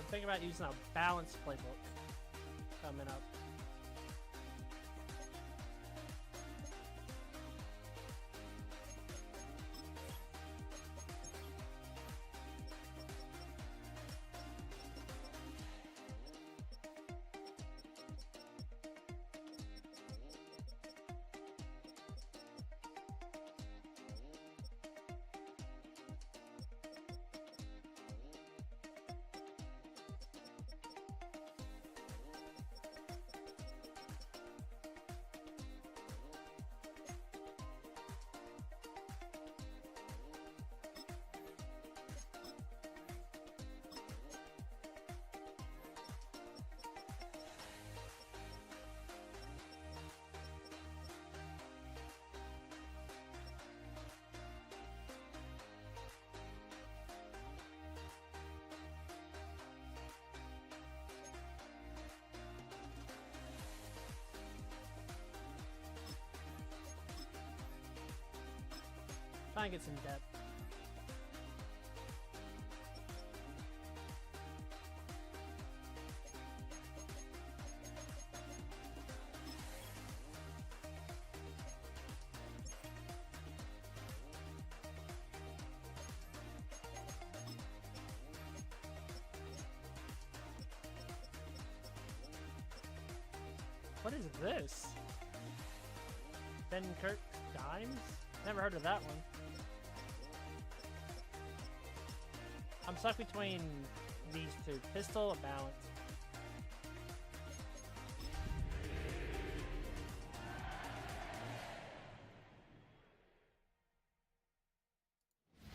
Think about using a balanced playbook coming up. Try and get some depth. What is this? Ben Kirk Dimes? Never heard of that one. I'm stuck between these two, pistol or balance.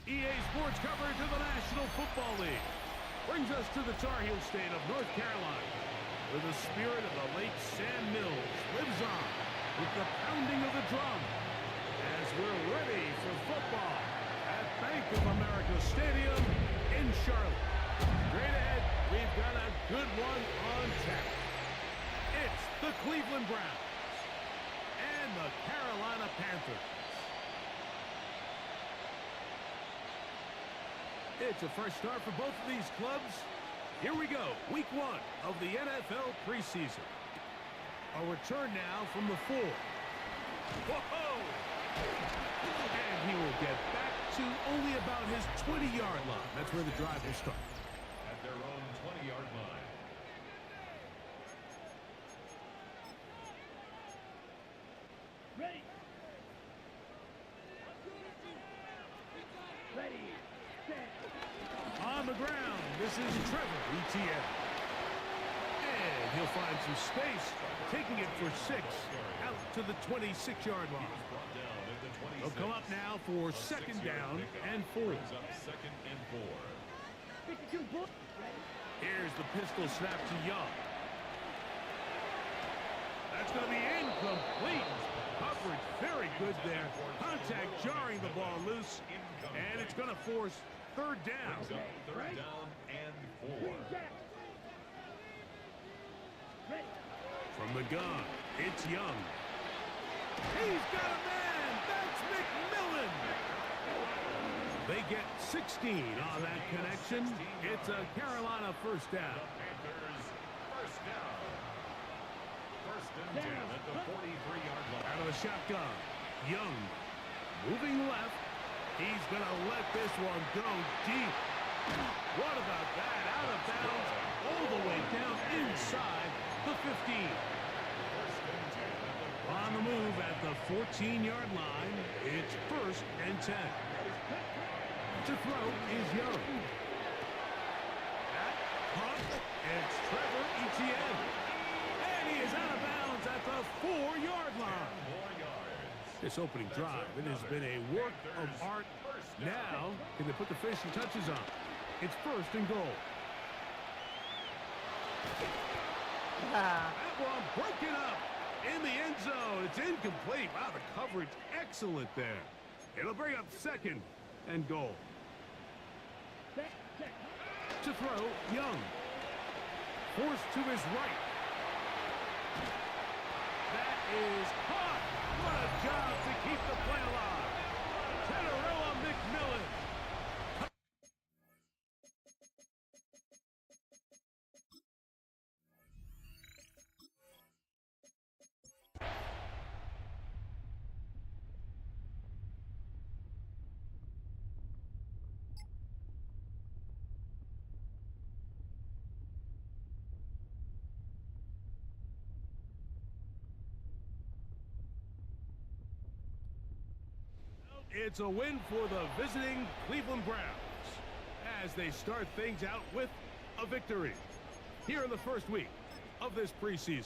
EA Sports coverage of the National Football League brings us to the Tar Heel state of North Carolina, where the spirit of the late Sam Mills lives on with the pounding of the drum as we're ready for football at Bank of America Stadium in Charlotte. Straight ahead, we've got a good one on tap. It's the Cleveland Browns and the Carolina Panthers. It's a fresh start for both of these clubs. Here we go, week 1 of the NFL preseason. A return now from the 4. Whoa! And he will get back to only about his 20-yard line. That's where the drive will start. At their own 20-yard line. Ready. Ready. Set. On the ground, this is Trevor Etienne. And he'll find some space, taking it for 6 out to the 26-yard line. He'll come up now for second down and 4. Second and 4. Here's the pistol snap to Young. That's going to be incomplete. Coverage very good there. Contact jarring the ball loose. And it's going to force third down. Third down and 4. From the gun, it's Young. He's got a man. That's McMillan. They get 16 on that connection. It's a Carolina first down. Panthers first down. First and 10 at the 43-yard line. Out of the shotgun, Young moving left. He's going to let this one go deep. What about that? Out of bounds, all the way down inside the 15. On the move at the 14-yard line, it's first and 10. To throw is Young. At punt, it's Trevor Etienne. And he is out of bounds at the 4-yard line. 4 yards. This opening drive, it has been a work of art. Now, can they put the finishing touches on? It's first and goal. That one broken up in the end zone. It's incomplete. Wow, the coverage excellent there. It'll bring up second and goal. To throw, Young. Forced to his right. That is caught. What a job to keep the play alive. Tenerella McMillan It's a win for the visiting Cleveland Browns as they start things out with a victory here in the first week of this preseason.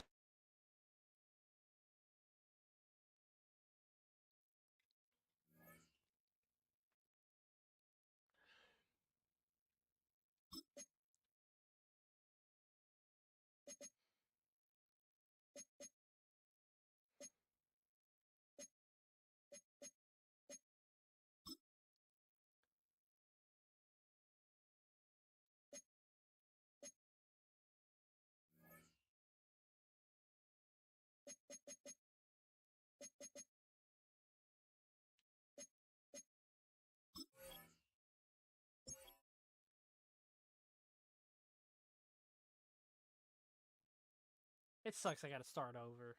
It sucks I gotta start over.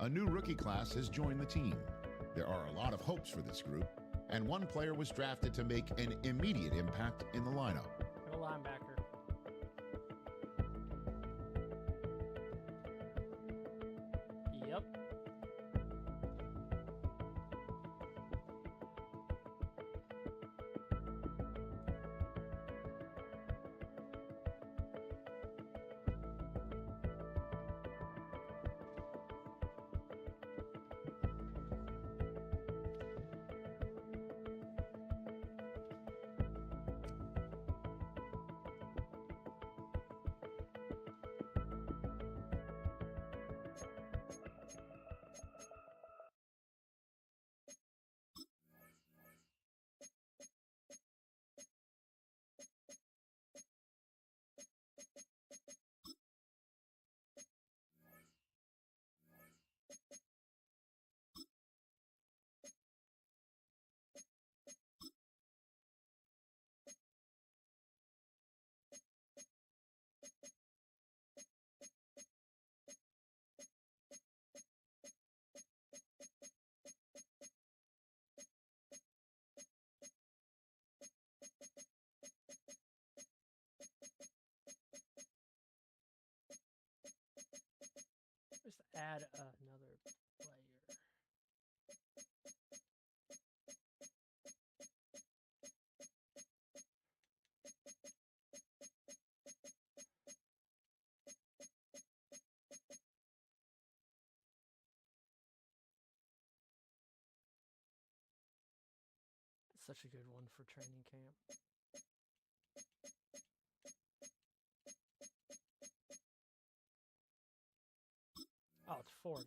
A new rookie class has joined the team. There are a lot of hopes for this group, and one player was drafted to make an immediate impact in the lineup. Go linebacker. Yep. Just add another player. Such a good one for training camp. Oh, it's 40.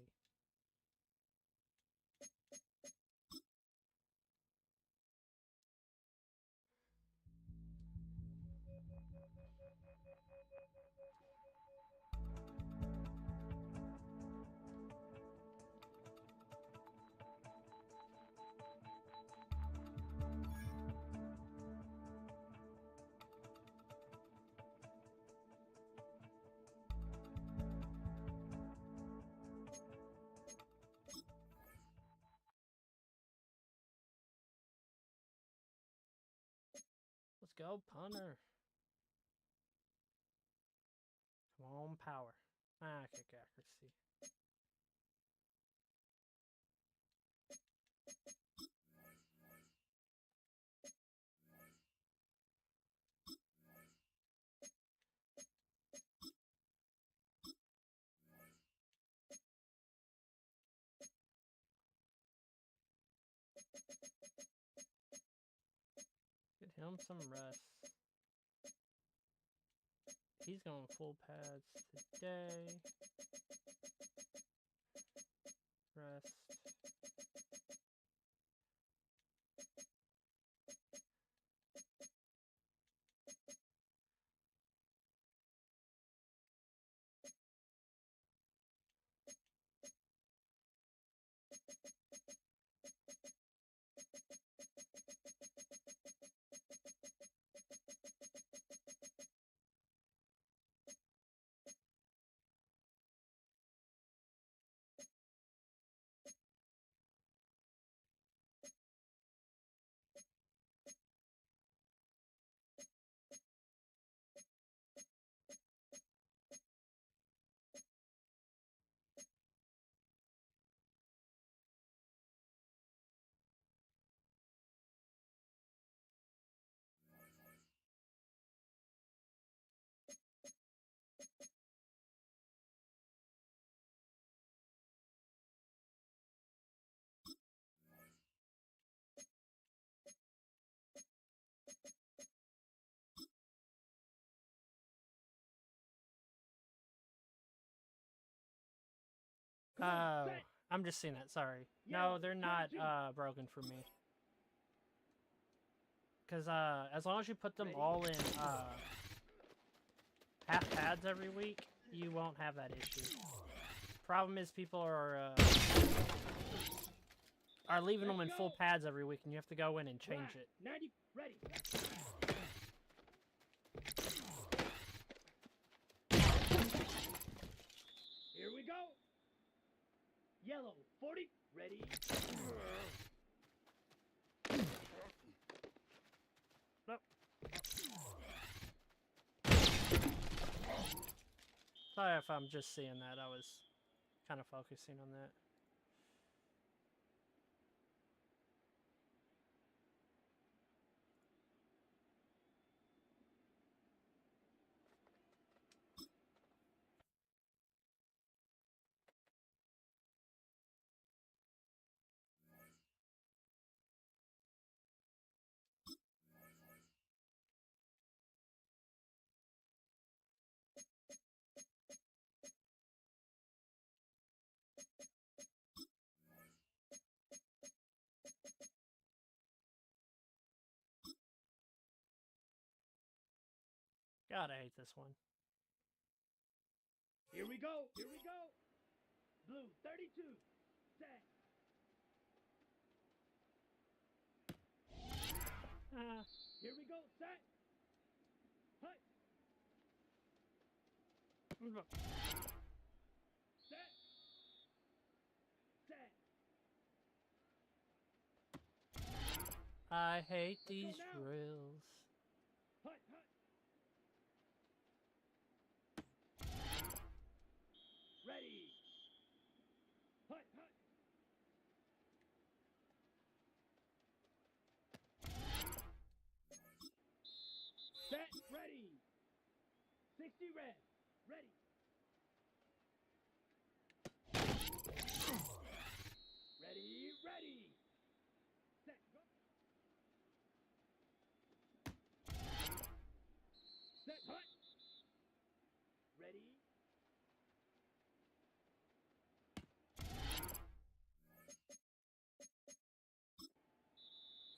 Let's go, punter. Come on, power. Kick accuracy. Get him some rest. He's going full pads today. Rest. Oh, I'm just seeing that. Sorry. No, they're not broken for me. Because as long as you put them all in half pads every week, you won't have that issue. Problem is people are leaving them in full pads every week, and you have to go in and change it. 90, ready. Here we go. Yellow, 40, ready. Nope. Sorry if I'm just seeing that. I was kind of focusing on that. God, I hate this one. Here we go. Here we go. Blue, 32, set. Here we go, set. Hut. Set. Set. I hate these drills. Hut, hut. Ready. Hut, hut. Set, ready. 60 red. Ready. Ready, ready. Set, go. Set, hut. Ready.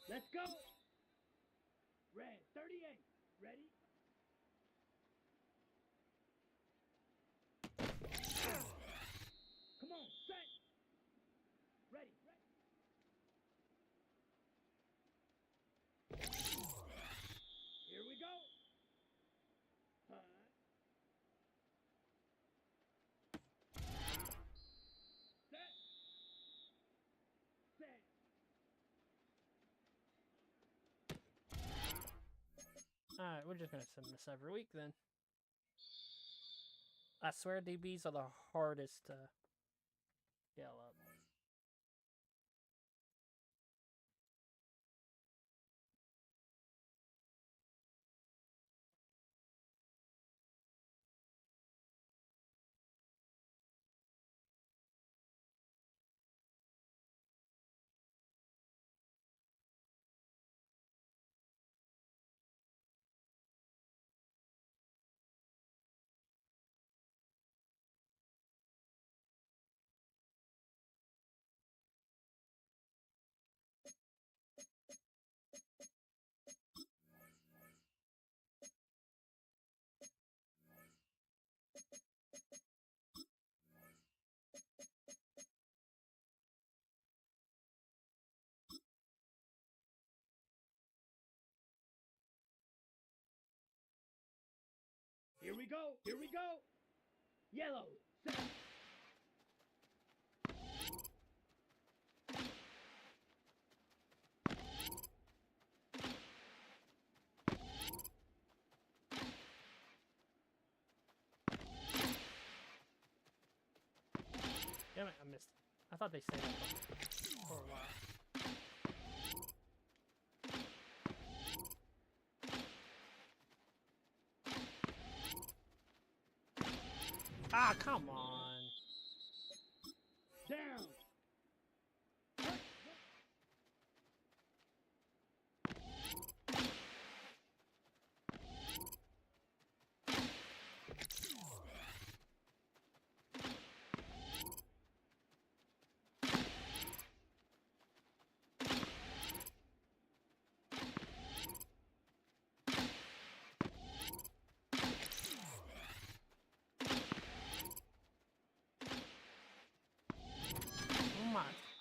Let's go. Red, 38. Ready. Come on, set. Ready. Here we go. Set. Set. Alright, we're just gonna send this every week then. I swear DBs are the hardest to yell up. Here we go. Here we go. Yellow. Set. Damn it, I missed it. I thought they saved it for a while. Ah, come on. Down. Hut.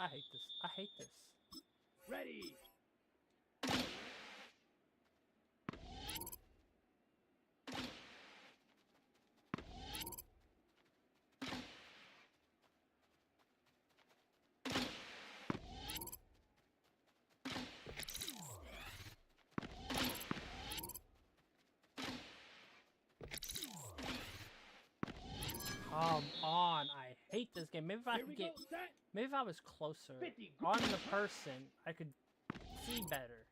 I hate this. I hate this. Ready. Come on, I hate this game. Maybe if I Here we could go. get, Set. maybe if I was closer 50. on the person, I could see better.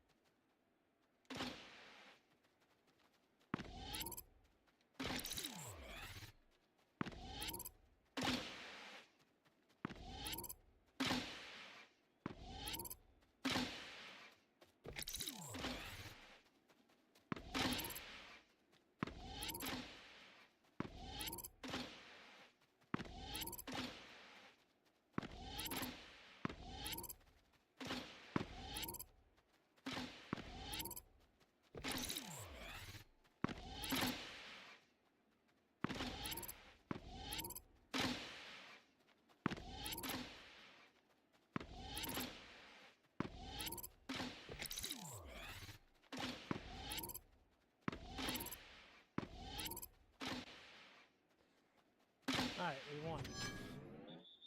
Alright, we won.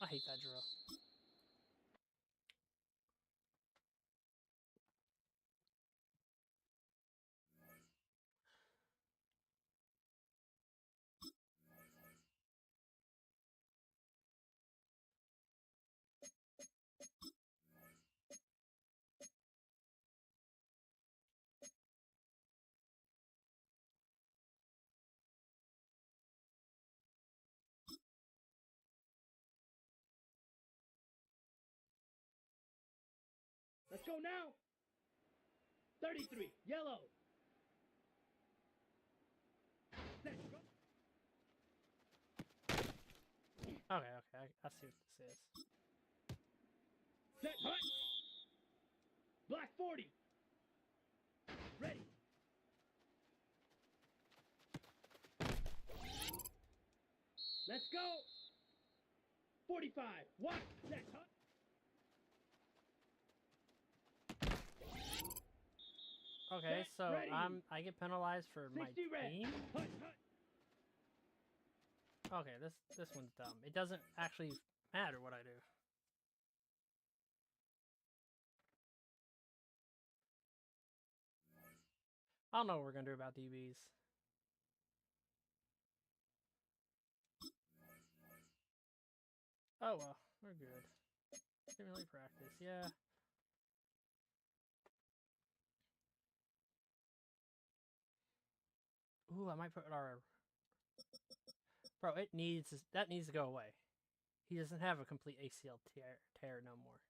I hate that drill. Let's go now. 33. Yellow. Set. Go. Okay, I see what this is. Set. Hut. Black 40. Ready. Let's go. 45. What? Set. Hut. Okay, Set, so ready. I get penalized for my 60 red. team. Hut, hut. Okay, this one's dumb. It doesn't actually matter what I do. I don't know what we're gonna do about DBs. Oh well, we're good. Simulate practice, yeah. Ooh, I might put our... Bro, that needs to go away. He doesn't have a complete ACL tear no more.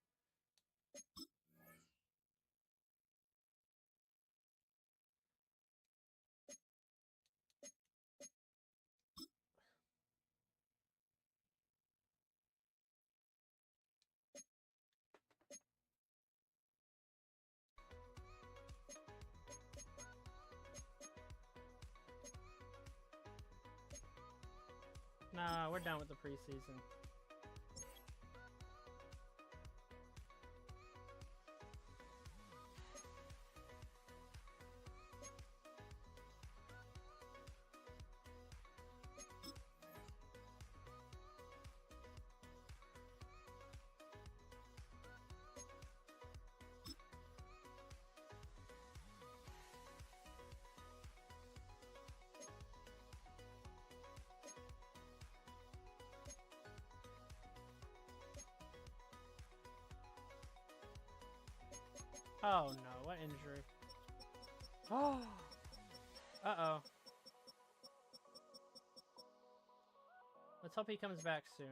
Nah, we're done with the preseason. Oh no, what injury? Oh! Uh-oh. Let's hope he comes back soon.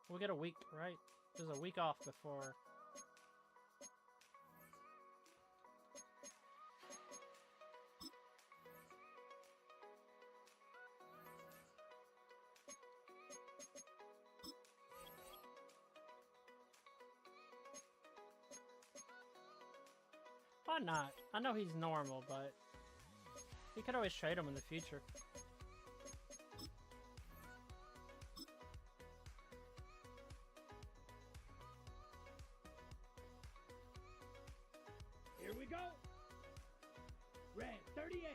We'll get a week, right? There's a week off before... Why not? I know he's normal, but you could always trade him in the future. 38.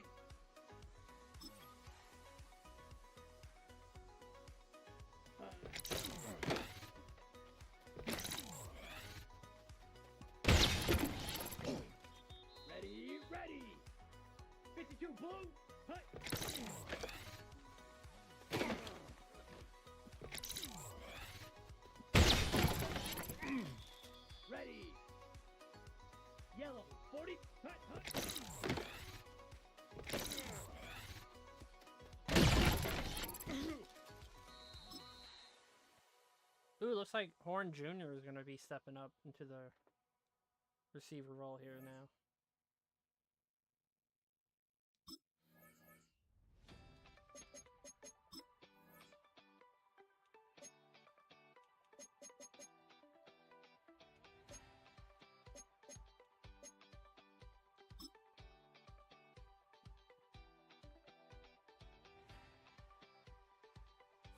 Ready, ready. 52 blue. Hut. Ready. Yellow. 40. Hut, hut. Ooh, looks like Horn Jr. is going to be stepping up into the receiver role here now.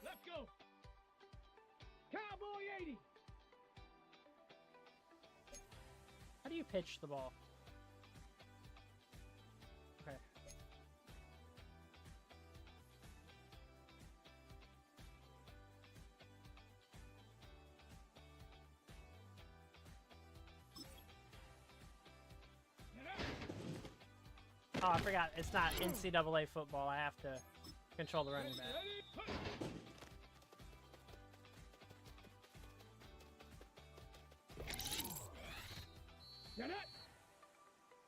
Let's go. Cowboy 80. How do you pitch the ball? Okay. Oh, I forgot. It's not NCAA football. I have to control the running back. Get it.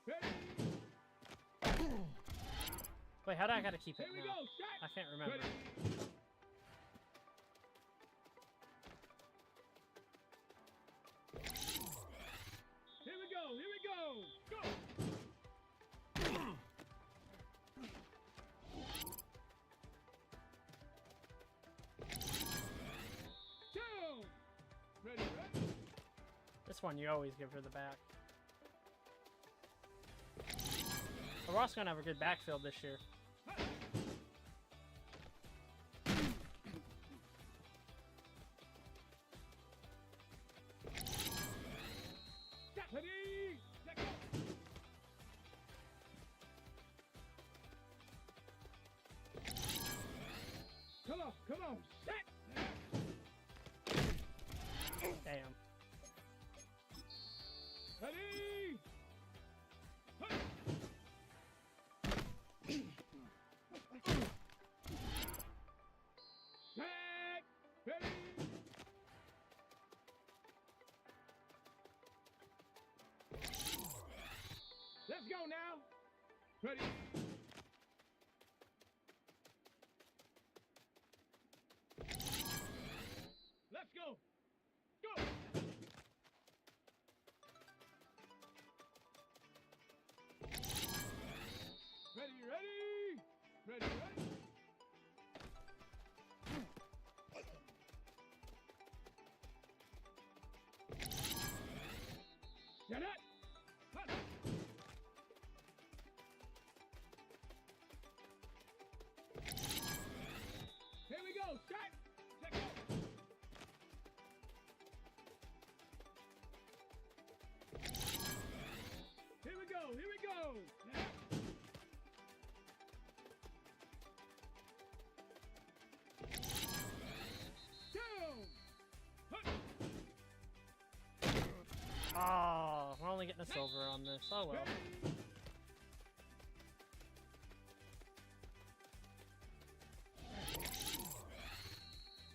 Ready. Wait, how do I gotta keep it Here we now? go. Shot. I can't remember. Ready. Here we go. Here we go. Go. Down. Ready, ready. This one you always give her the back. But we're also gonna have a good backfield this year. Ready. Let go. Come on. Come on. Set. Damn. Ready. Huh. Set. Ready. Let's go now. Ready. Let's go. Go. Ready, ready. Ready, ready. Get it. Huh. Here we go. Set. Let go. Here we go. Here we go. Yeah. Down. Huh. Oh, we're only getting a silver on this. Oh well. Ready.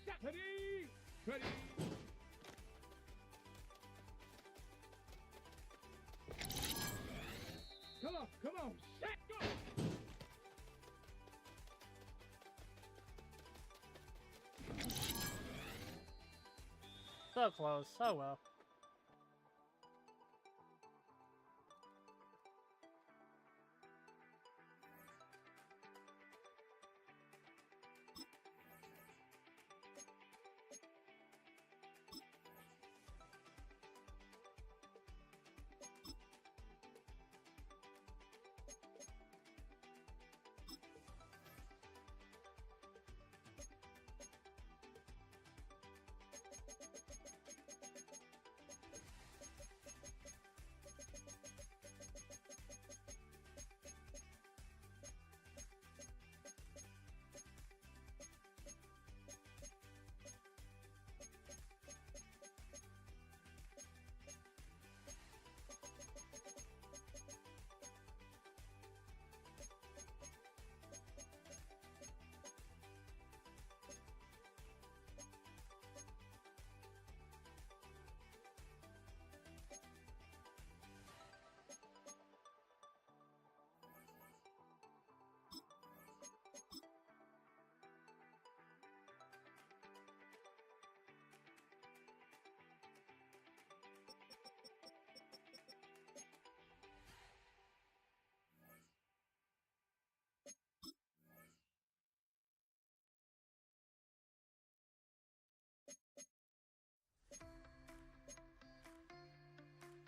Set. Ready. Ready. Come on. Come on. Set. Go. So close. Oh well.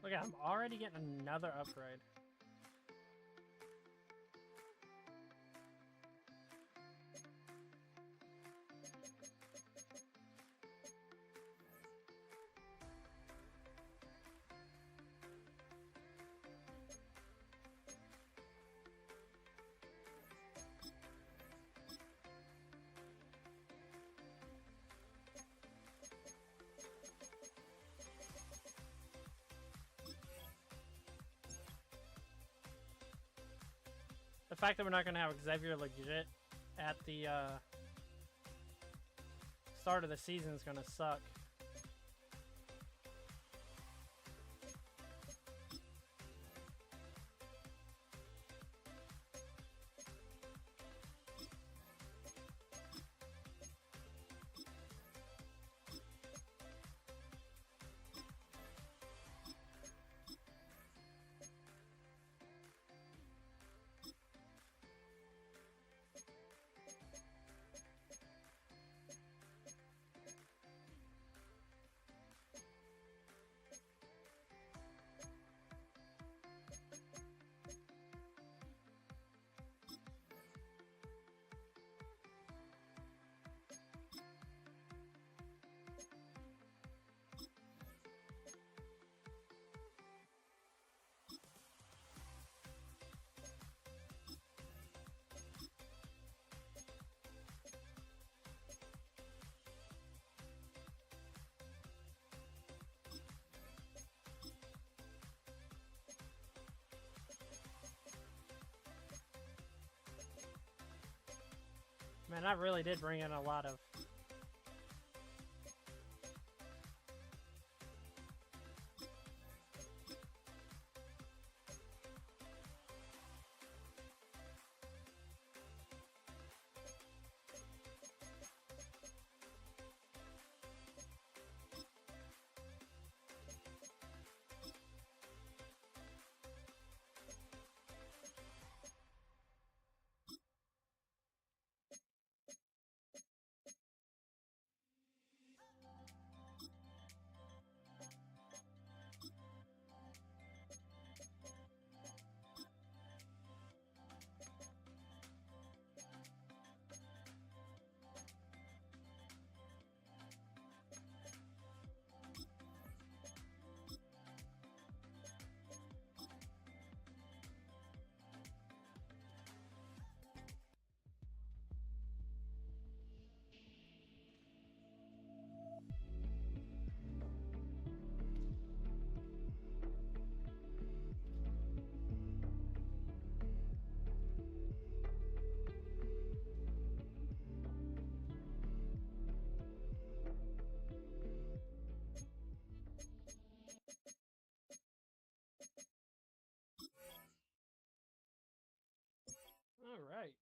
Look at, I'm already getting another upgrade. The fact that we're not going to have Xavier legit at the start of the season is going to suck. Man, I really did bring in a lot of... All right.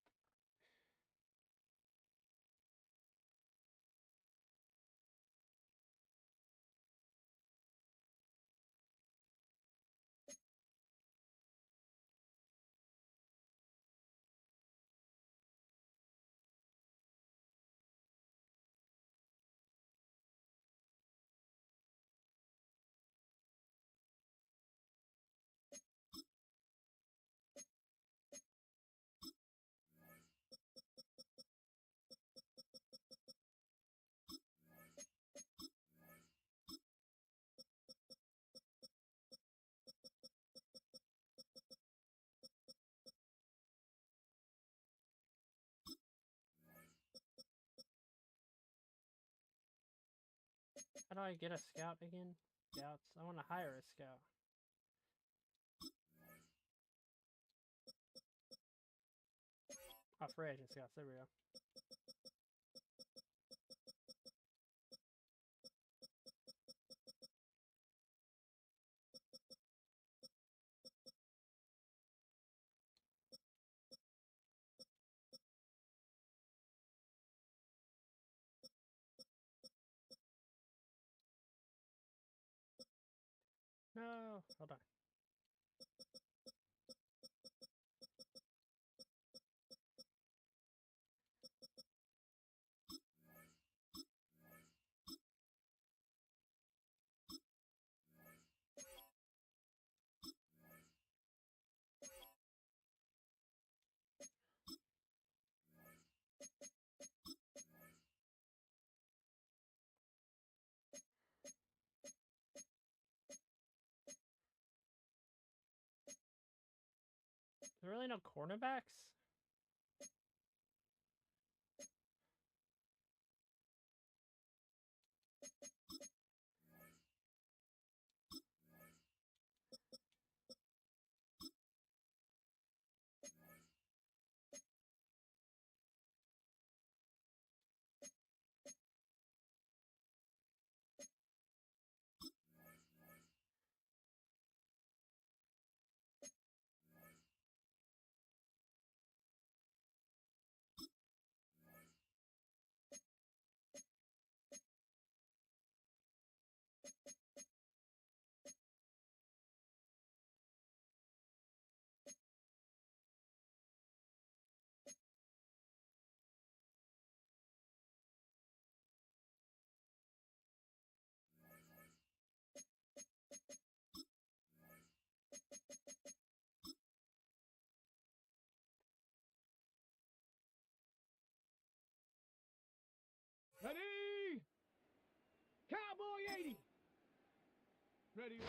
How do I get a scout again? Scouts. I want to hire a scout. Oh, free agent scouts. There we go. No, hold on. there really no cornerbacks? Ready? Cowboy 80. Ready?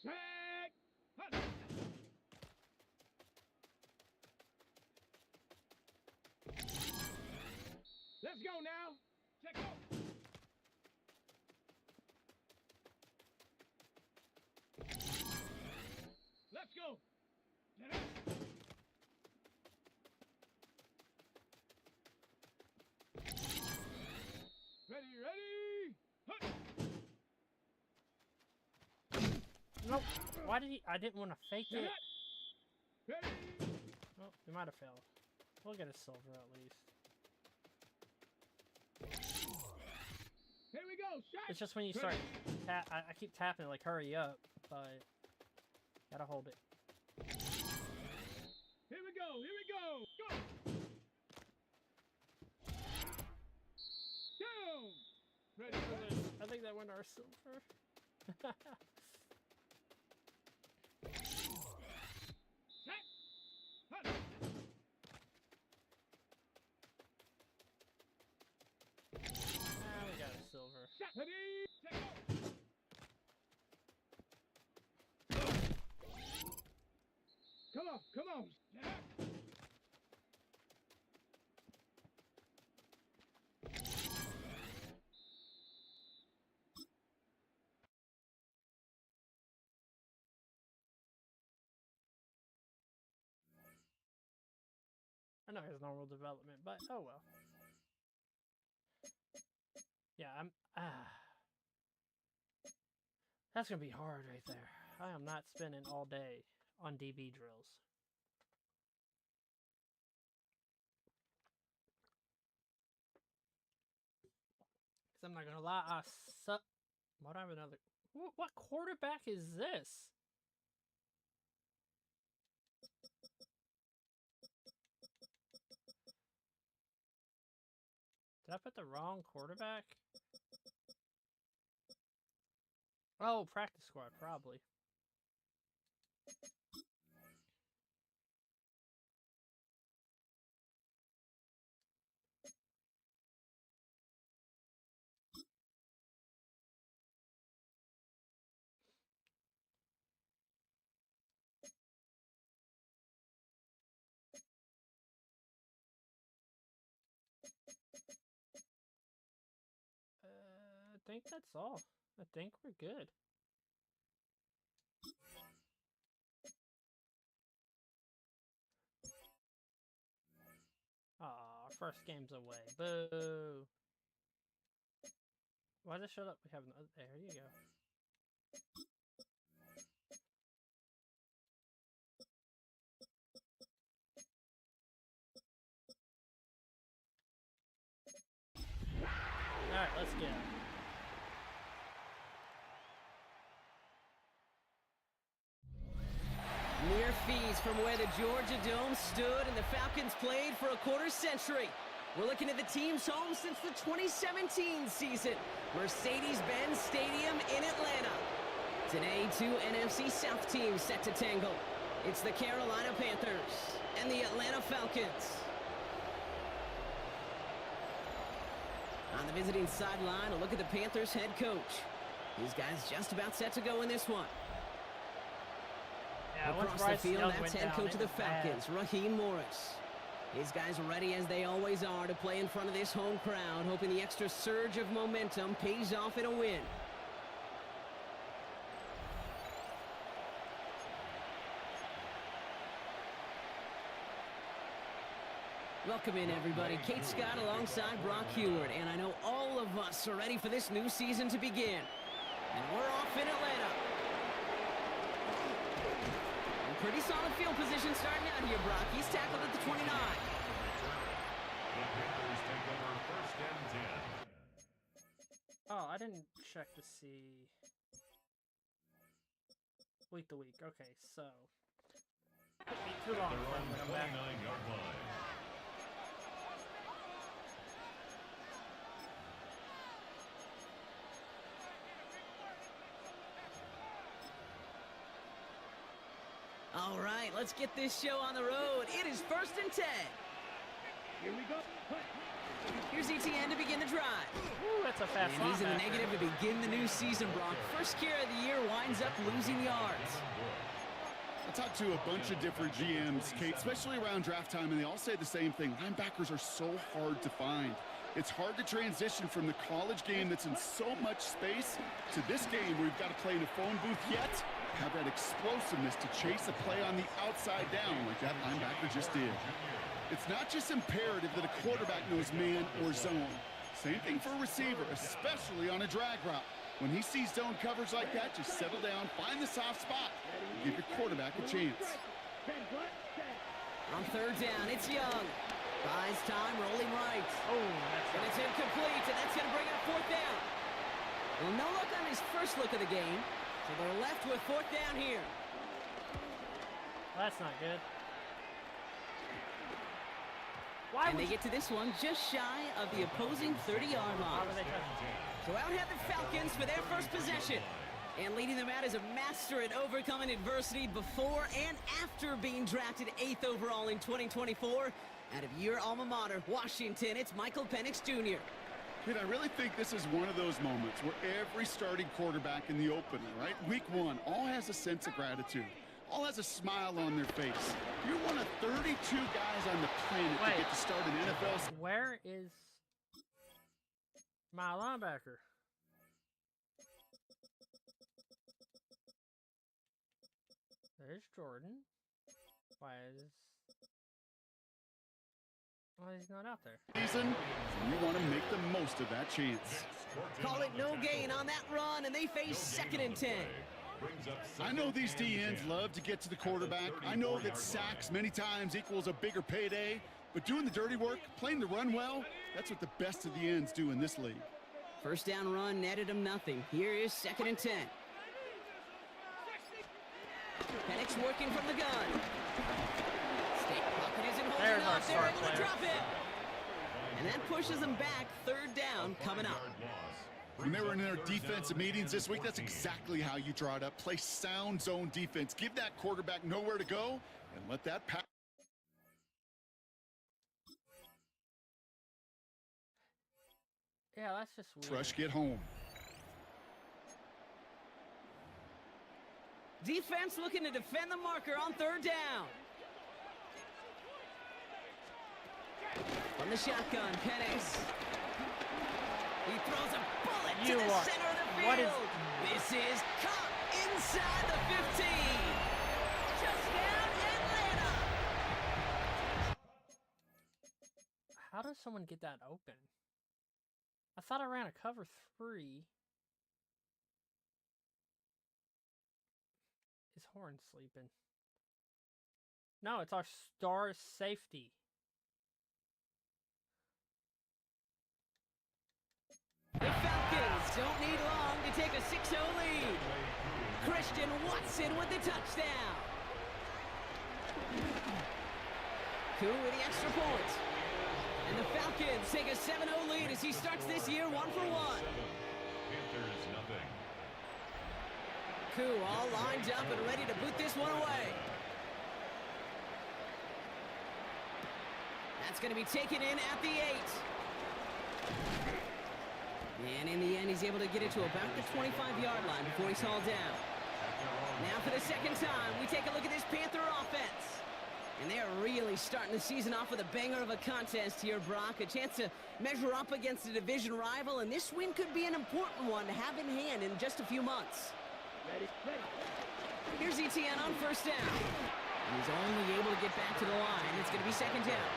Set. Hut. Let's go now. Check out. Let's go. Get up. Ready? Hut. Nope. Why did he? I didn't want to fake Get it. up. Ready? Oh, we might have failed. We'll get a silver at least. Here we go. Shot. It's just when you start I keep tapping like hurry up, but gotta hold it. Here we go. Go. Down. Ready? I think that went our silver. Set. Hut. We got a silver. Set. Ready? Take off. Come on. Get up. I know it's normal development, but oh well. Yeah, that's gonna be hard right there. I am not spending all day on DB drills. Cause I'm not gonna lie, I suck. What I have another? What quarterback is this? Did I put the wrong quarterback? Oh, practice squad, probably. I think that's all. I think we're good. Aw, our first game's away. Boo! Why does it show up? We have another. There you go. Alright, let's get it. Mere fees from where the Georgia Dome stood and the Falcons played for a quarter century. We're looking at the team's home since the 2017 season, Mercedes-Benz Stadium in Atlanta. Today, two NFC South teams set to tangle. It's the Carolina Panthers and the Atlanta Falcons. On the visiting sideline, a look at the Panthers head coach. These guys just about set to go in this one. Yeah, once Across the Bryce field, Young that's went head down, coach it of the was bad. Falcons, Raheem Morris. These guys are ready as they always are to play in front of this home crowd, hoping the extra surge of momentum pays off in a win. Welcome in, everybody. Kate Scott alongside Brock Heward, and I know all of us are ready for this new season to begin. And we're off in Atlanta. And pretty solid field position starting out here, Brock. He's tackled at the 29. The Panthers take over first and 10. Oh, I didn't check to see week to week. Okay, so could be too long They're for on him the to come back. 29-yard line. All right, let's get this show on the road. It is first and 10. Here we go. Here's ETN to begin the drive. Ooh, that's a fast And he's in the linebacker. negative to begin the new season, Brock. First carry of the year winds up losing yards. I talked to a bunch of different GMs, Kate, especially around draft time, and they all say the same thing. Linebackers are so hard to find. It's hard to transition from the college game that's in so much space to this game where you've got to play in a phone booth yet have that explosiveness to chase a play on the outside down like that linebacker just did. It's not just imperative that a quarterback knows man or zone. Same thing for a receiver, especially on a drag route. When he sees zone coverage like that, just settle down, find the soft spot, and give your quarterback a chance. On third down, it's Young. Buys time, rolling right. Oh, And it's incomplete, and that's going to bring up fourth down. Well, no look on his first look of the game, so they're left with fourth down here. that's not good. Why And would they get to this one just shy of the opposing 30-yard Why line. would they touch it? So out have the Falcons for their first possession. And leading them out is a master at overcoming adversity before and after being drafted 8th overall in 2024. Out of your alma mater, Washington, it's Michael Penix Jr. Kid, I really think this is one of those moments where every starting quarterback in the opener, right, week one, all has a sense of gratitude. All has a smile on their face. You're one of 32 guys on the planet to get to start an NFL season. Where is my linebacker? There's Jordan. Why he's not out there? So you want to make the most of that chance. Call it no gain on that run, and they face second and 10. I know these DNs love to get to the quarterback. I know that sacks many times equals a bigger payday, but doing the dirty work, playing the run well, that's what the best of the ends do in this league. First down run netted him nothing. Here is second and 10. Penix working from the gun. State pocket isn't holding There's our up. They're star able to player. drop it. And that pushes them back. Third down coming up. When they were in their defensive meetings this week, that's exactly how you draw it up. Play sound zone defense. Give that quarterback nowhere to go and let that pass. Yeah, that's just weird. Rush get home. Defense looking to defend the marker on third down. From the shotgun, Penix. He throws a bullet to the center of the field. What is? This is caught inside the 15. Touchdown, Atlanta. How does someone get that open? I thought I ran a cover 3. Is Horn sleeping? No, it's our star safety. The Falcons don't need long to take a 6-0 lead. Christian Watson with the touchdown. Koo with the extra point. And the Falcons take a 7-0 lead as he starts this year 1-for-1. Panthers nothing. Koo all lined up and ready to boot this one away. That's going to be taken in at the 8. And in the end, he's able to get it to about the 25-yard line before he's hauled down. Now for the second time, we take a look at this Panther offense. And they're really starting the season off with a banger of a contest here, Brock. A chance to measure up against a division rival, and this win could be an important one to have in hand in just a few months. Here's Etienne on first down. He's only able to get back to the line. It's going to be second down.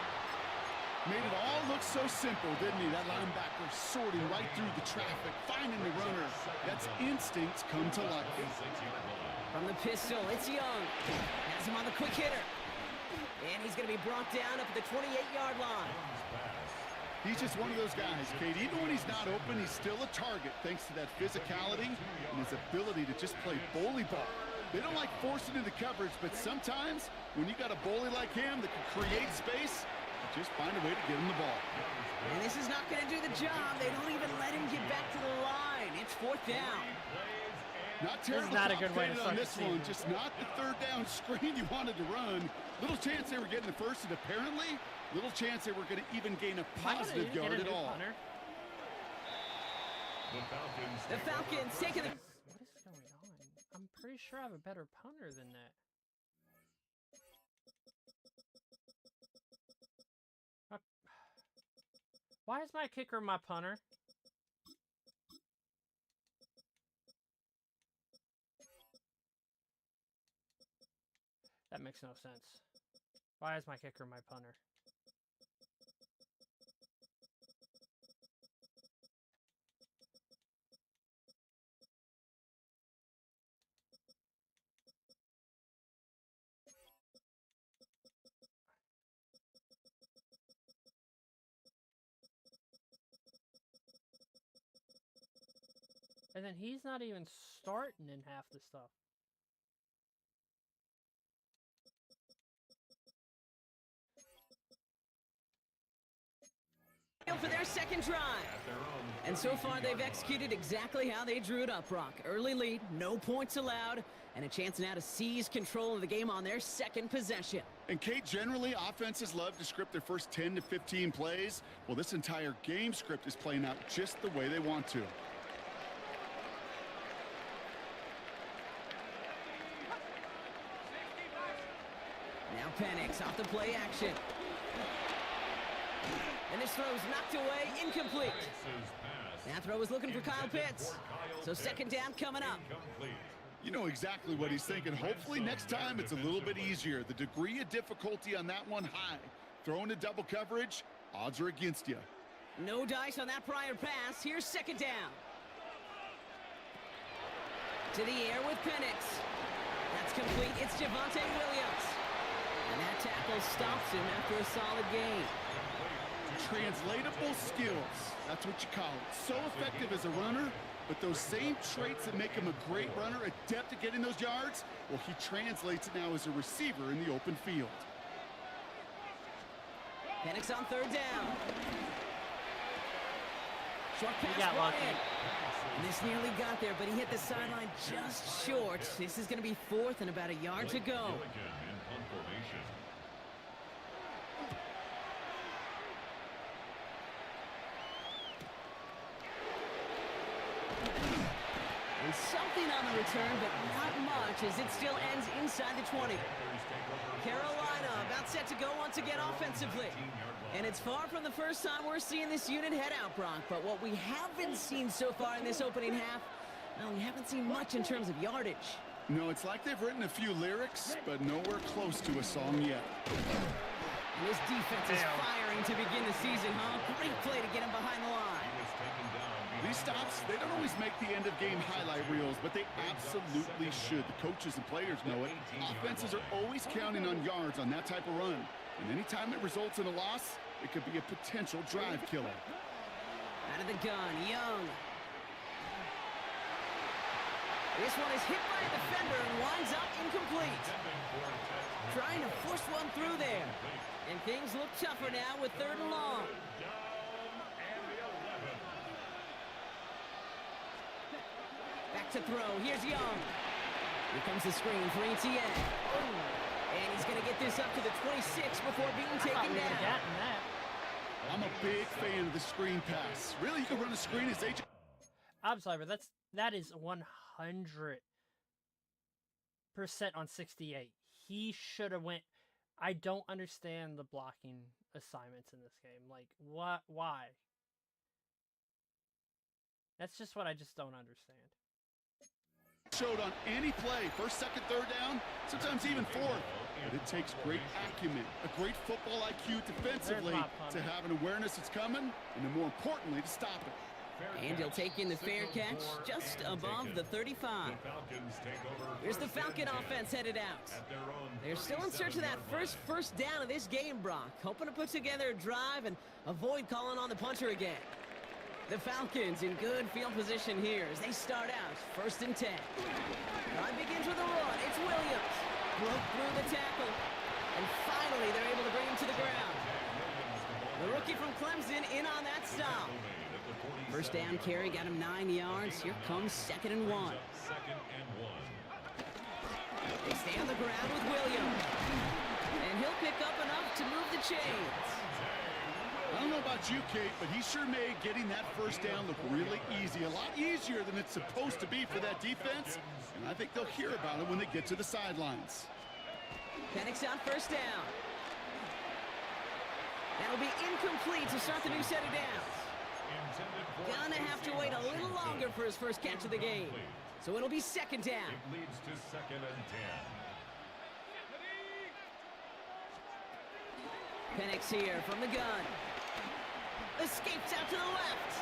Made it all look so simple, didn't he? That linebacker sorting right through the traffic, finding the runner. That's instinct come to life. From the pistol, it's Young. Has him on the quick hitter. And he's going to be brought down up at the 28-yard line. He's just one of those guys, Kate. Even when he's not open, he's still a target thanks to that physicality and his ability to just play bully ball. They don't like forcing into coverage, but sometimes when you got a bully like him that can create space, just find a way to get him the ball. And this is not going to do the job. They don't even let him get back to the line. It's fourth down. Not terrible. This is not a good way to start on this one. Just not the third down screen you wanted to run. Little chance they were getting the first, and apparently, little chance they were going to even gain a positive yard at all. Punter. The Falcons taking the... What is going on? I'm pretty sure I have a better punter than that. Why is my kicker my punter? That makes no sense. Why is my kicker my punter? And then he's not even starting in half the stuff. For their second drive. And so far, they've executed exactly how they drew it up, Brock. Early lead, no points allowed, and a chance now to seize control of the game on their second possession. And Kate, generally, offenses love to script their first 10 to 15 plays. Well, this entire game script is playing out just the way they want to. Now Penix off the play action. And this throw is knocked away, incomplete. That throw was looking for Kyle Pitts. So second down coming up. You know exactly what he's thinking. Hopefully next time it's a little bit easier. The degree of difficulty on that one high. Throwing to double coverage, odds are against you. No dice on that prior pass. Here's second down. To the air with Penix. That's complete. It's Javonte Williams. And that tackle stops him after a solid gain. Translatable skills. That's what you call it. So effective as a runner, but those same traits that make him a great runner, adept at getting those yards, well, he translates it now as a receiver in the open field. Penix on third down. Short pass got lucky. And this nearly got there, but he hit the sideline just short. This is going to be fourth and about a yard to go. And something on the return, but not much, as it still ends inside the 20. Carolina about set to go once again offensively. And it's far from the first time we're seeing this unit head out, Brock. But what we haven't seen so far in this opening half, well, we haven't seen much in terms of yardage. No, it's like they've written a few lyrics, but nowhere close to a song yet. And this defense is firing to begin the season, huh? Great play to get him behind the line. These stops, they don't always make the end-of-game highlight reels, but they absolutely should. The coaches and players know it. Offenses are always counting on yards on that type of run. And anytime it results in a loss, it could be a potential drive killer. Out of the gun, Young. This one is hit by a defender and winds up incomplete. Trying to force one through there. And things look tougher now with third and long. Back to throw. Here's Young. Here comes the screen for Etienne. And he's going to get this up to the 26 before being taken down. I'm a big fan of the screen pass. Really, you can run a screen as agent. I'm sorry, but that is 100% on 68. He should have went. I don't understand the blocking assignments in this game. Like, what? Why? That's just what I just don't understand. Showed on any play, first, second, third down, sometimes even fourth. But it takes great acumen, a great football IQ defensively to have an awareness it's coming, and then more importantly, to stop it. And he'll take in the fair catch just above the 35. Here's the Falcon offense headed out. They're still in search of that first down of this game, Brock. Hoping to put together a drive and avoid calling on the punter again. The Falcons in good field position here as they start out 1st and 10. Drive begins with a run. It's Williams. Broke through the tackle. And finally, they're able to bring him to the ground. The rookie from Clemson in on that stop. First down carry got him 9 yards. Here comes 2nd and 1. They stay on the ground with Williams. And he'll pick up enough to move the chains. I don't know about you, Kate, but he sure made getting that first down look really easy. A lot easier than it's supposed to be for that defense. And I think they'll hear about it when they get to the sidelines. Penix on first down. That'll be incomplete to start the new set of downs. Gonna have to wait a little longer for his first catch of the game. So it'll be 2nd down. It leads to 2nd and 10. Penix here from the gun. Escapes out to the left.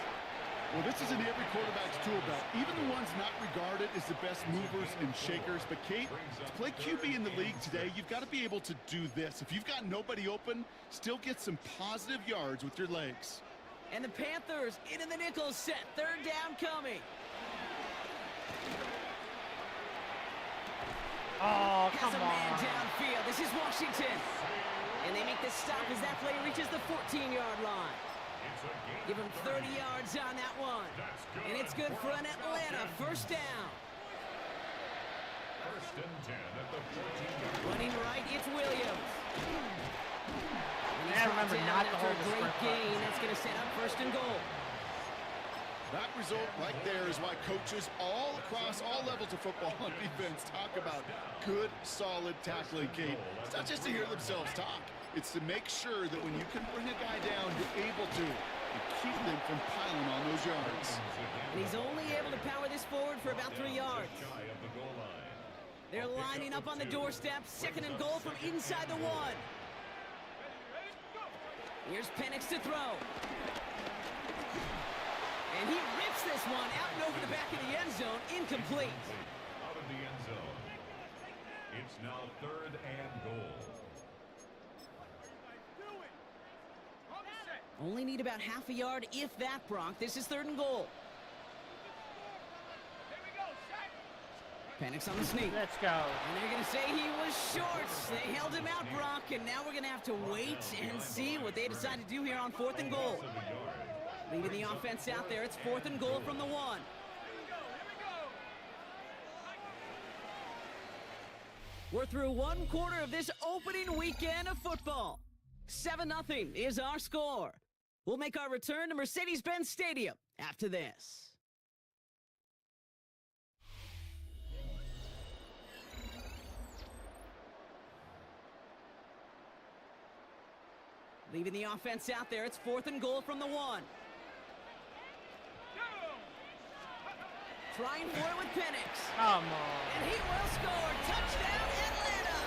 Well, this is in every quarterback's tool belt, even the ones not regarded as the best movers and shakers. But, Kate, to play QB in the league today, you've got to be able to do this. If you've got nobody open, still get some positive yards with your legs. And the Panthers into the nickel set. 3rd down coming. Oh, come Has a man on. downfield. This is Washington. And they make the stop as that play reaches the 14-yard line. Give him 30 yards on that one. And it's good for an Atlanta first down. 1st and 10 at the 14-yard line. Running right, it's Williams. I remember not to hold the great sprint gain. That's going to set up 1st and goal. That result right there is why coaches all across all levels of football and defense talk about good, solid tackling, Kate. It's not just to hear themselves talk. It's to make sure that when you can bring a guy down, you're able to and keep them from piling on those yards. And he's only able to power this forward for about 3 yards. They're lining up on the doorstep. 2nd and goal from inside the 1. Here's Penix to throw. And he rips this one out and over the back of the end zone. Incomplete. Out of the end zone. It's now 3rd and goal. Only need about half a yard, if that, Brock. This is 3rd and goal. Penix on the sneak. Let's go. And they're going to say he was short. They held him out, Brock, and now we're going to have to wait and see what they decide to do here on 4th and goal. Leading the offense out there, it's 4th and goal from the 1. We're through 1 quarter of this opening weekend of football. 7-0 is our score. We'll make our return to Mercedes-Benz Stadium after this. Leaving the offense out there, it's 4th and goal from the 1. Trying for it with Penix. Come on. And he will score. Touchdown, Atlanta!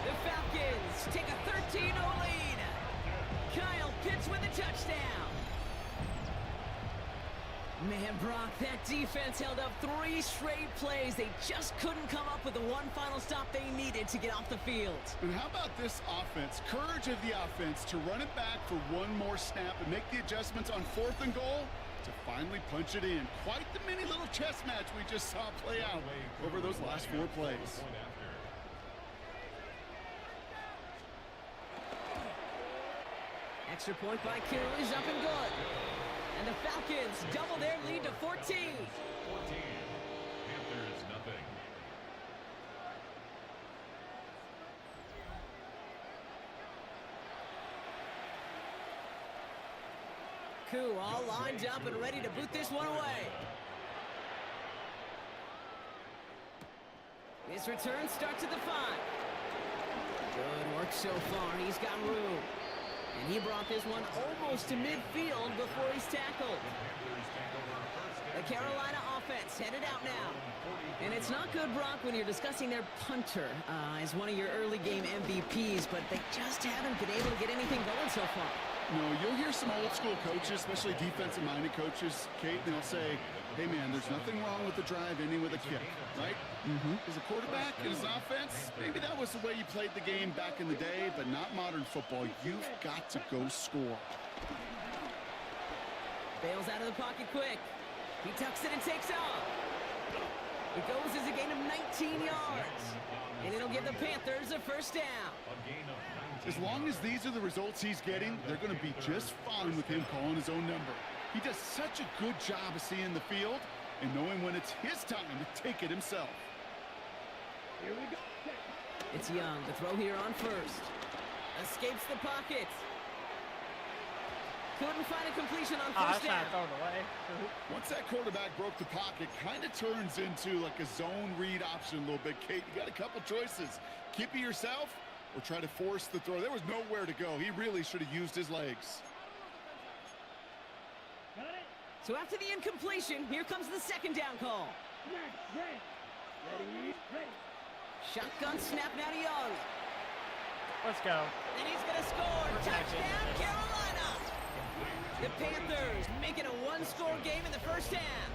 The Falcons take a 13-0 lead. Kyle Pitts with a touchdown. Man, Brock, that defense held up 3 straight plays. They just couldn't come up with the one final stop they needed to get off the field. And how about this offense? Courage of the offense to run it back for one more snap and make the adjustments on 4th and goal to finally punch it in. Quite the mini little chess match we just saw play out over those last 4 plays. Extra point by Kittle is up and good. And the Falcons double their lead to 14. 14. Panthers nothing. Ku all lined up and ready to boot this one away. This return starts at the 5. Good work so far. He's got room. And he brought this one almost to midfield before he's tackled. The Carolina offense headed out now. And it's not good, Brock, when you're discussing their punter as one of your early game MVPs, but they just haven't been able to get anything going so far. No, you'll hear some old school coaches, especially defensive-minded coaches, Kate, and they'll say, hey, man, there's nothing wrong with the drive ending with a kick, right? As a quarterback and as an offense, maybe that was the way you played the game back in the day, but not modern football. You've got to go score. Bails out of the pocket quick. He tucks it and takes off. It goes as a gain of 19 yards. And it'll give the Panthers a first down. As long as these are the results he's getting, they're going to be just fine with him calling his own number. He does such a good job of seeing the field and knowing when it's his time to take it himself. Here we go. It's Young to throw here on first. Escapes the pocket. Couldn't find a completion on first down. Throw it away. Once that quarterback broke the pocket, kind of turns into like a zone read option a little bit, Kate. You got a couple choices. Keep it yourself or try to force the throw. There was nowhere to go. He really should have used his legs. Got it. So after the incompletion, here comes the second down call. Ready. Ready. Shotgun snap now to Young. Let's go. And he's going to score. Touchdown, Carolina. The Panthers make it a one-score game in the first half.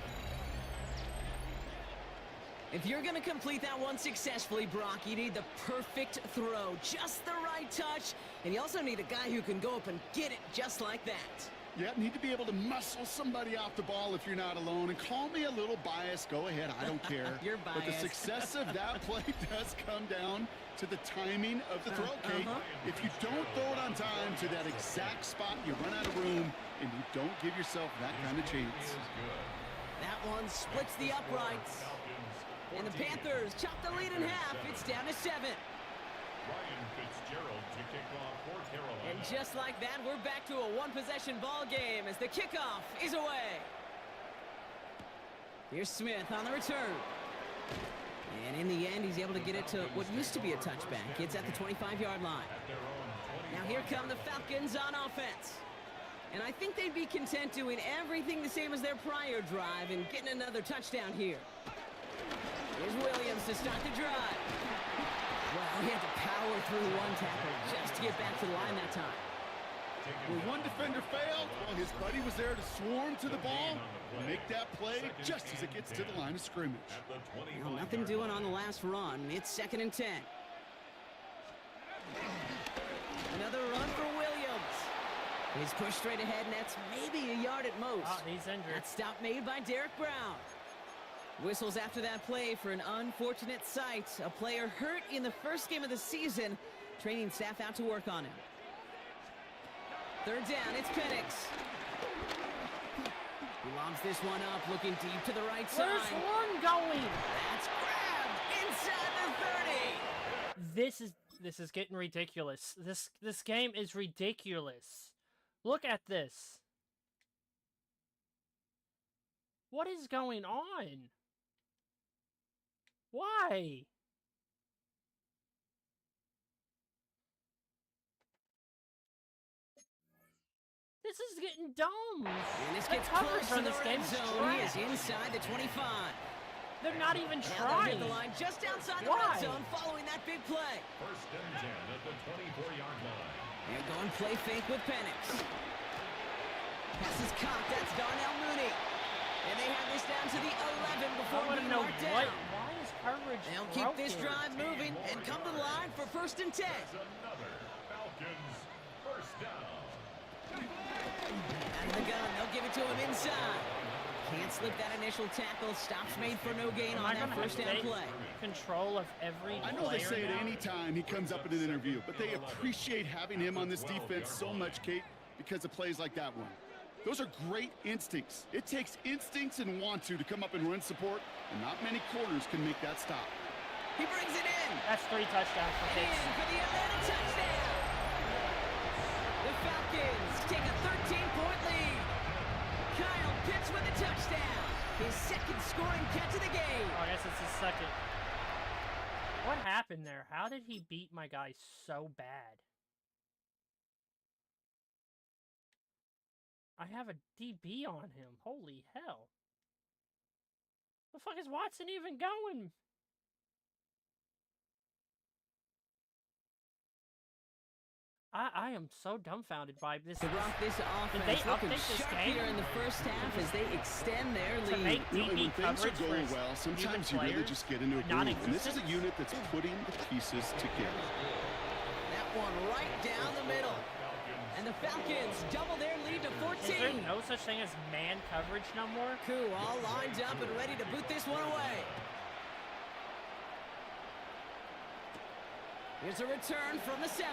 If you're going to complete that one successfully, Brock, you need the perfect throw, just the right touch, and you also need a guy who can go up and get it just like that. Yeah, need to be able to muscle somebody off the ball if you're not alone. And call me a little biased. Go ahead. I don't care. You're biased. But the success of that play does come down to the timing of the throw, Kate. If you don't throw it on time to that exact spot, you run out of room, and you don't give yourself that kind of chance. That one splits the uprights. And the Panthers chop the lead in half. It's down to 7. Ryan Fitzgerald to kick off for Carolina. And just like that, we're back to a one-possession ball game as the kickoff is away. Here's Smith on the return. And in the end, he's able to get it to what used to be a touchback. It's at the 25-yard line. Now here come the Falcons on offense. And I think they'd be content doing everything the same as their prior drive and getting another touchdown here. Here's Williams to start the drive. Well, he had to power through one tackle just to get back to the line that time. When one defender failed, well, his buddy was there to swarm to the ball and make that play just as it gets to the line of scrimmage. Well, nothing doing on the last run. It's 2nd and 10. Another run for Williams. He's pushed straight ahead, and that's maybe a yard at most. Oh, he's injured. That stop made by Derek Brown. Whistles after that play for an unfortunate sight. A player hurt in the first game of the season. Training staff out to work on him. 3rd down, it's Penix. He lobs this one up, looking deep to the right side. Where's one going? That's grabbed inside the 30. This is getting ridiculous. This game is ridiculous. Look at this. What is going on? Why? This is getting dumb. And this The gets coverage close to on the this red game is zone. He is trash. inside the 25. They're not even Now they'll trying. hit the line just outside the Why? red zone following that big play. 1st and 10 at the 24-yard line. They're going play fake with Penix. Pass is caught. That's Darnell Mooney. And they have this down to the 11 I before want to being know marked why down. is coverage They'll keep this broken? drive moving and come to the line for 1st and 10. That's another Falcons first down. Out of the gun, they'll give it to him inside. Can't slip that initial tackle. Stops made for no gain Am on I that gonna first have down to play. take control of every I know they player say it now? any time he comes up in an interview, but they appreciate having him on this defense so much, Kate, because of plays like that one. Those are great instincts. It takes instincts and want to come up and run support, and not many corners can make that stop. He brings it in. That's 3 touchdowns for And in Pitts. for the Atlanta touchdown. The Falcons take a 13-point lead. pitch with a touchdown. His second scoring catch of the game. Oh, I guess it's his second. What happened there? How did he beat my guy so bad? I have a DB on him. Holy hell. The fuck is Watson even going? I am so dumbfounded by this. To rock this offense they looking update this sharp game? here in the first half as they extend their To lead. make When DB things are coverage going for well, sometimes you human really players just get into a groove. And this is a non-existent? unit that's putting the pieces together. That one right down the middle. And the Falcons double their lead to 14. Is there no such thing as man coverage no more? Koo all lined up and ready to boot this one away. Here's a return from the 7.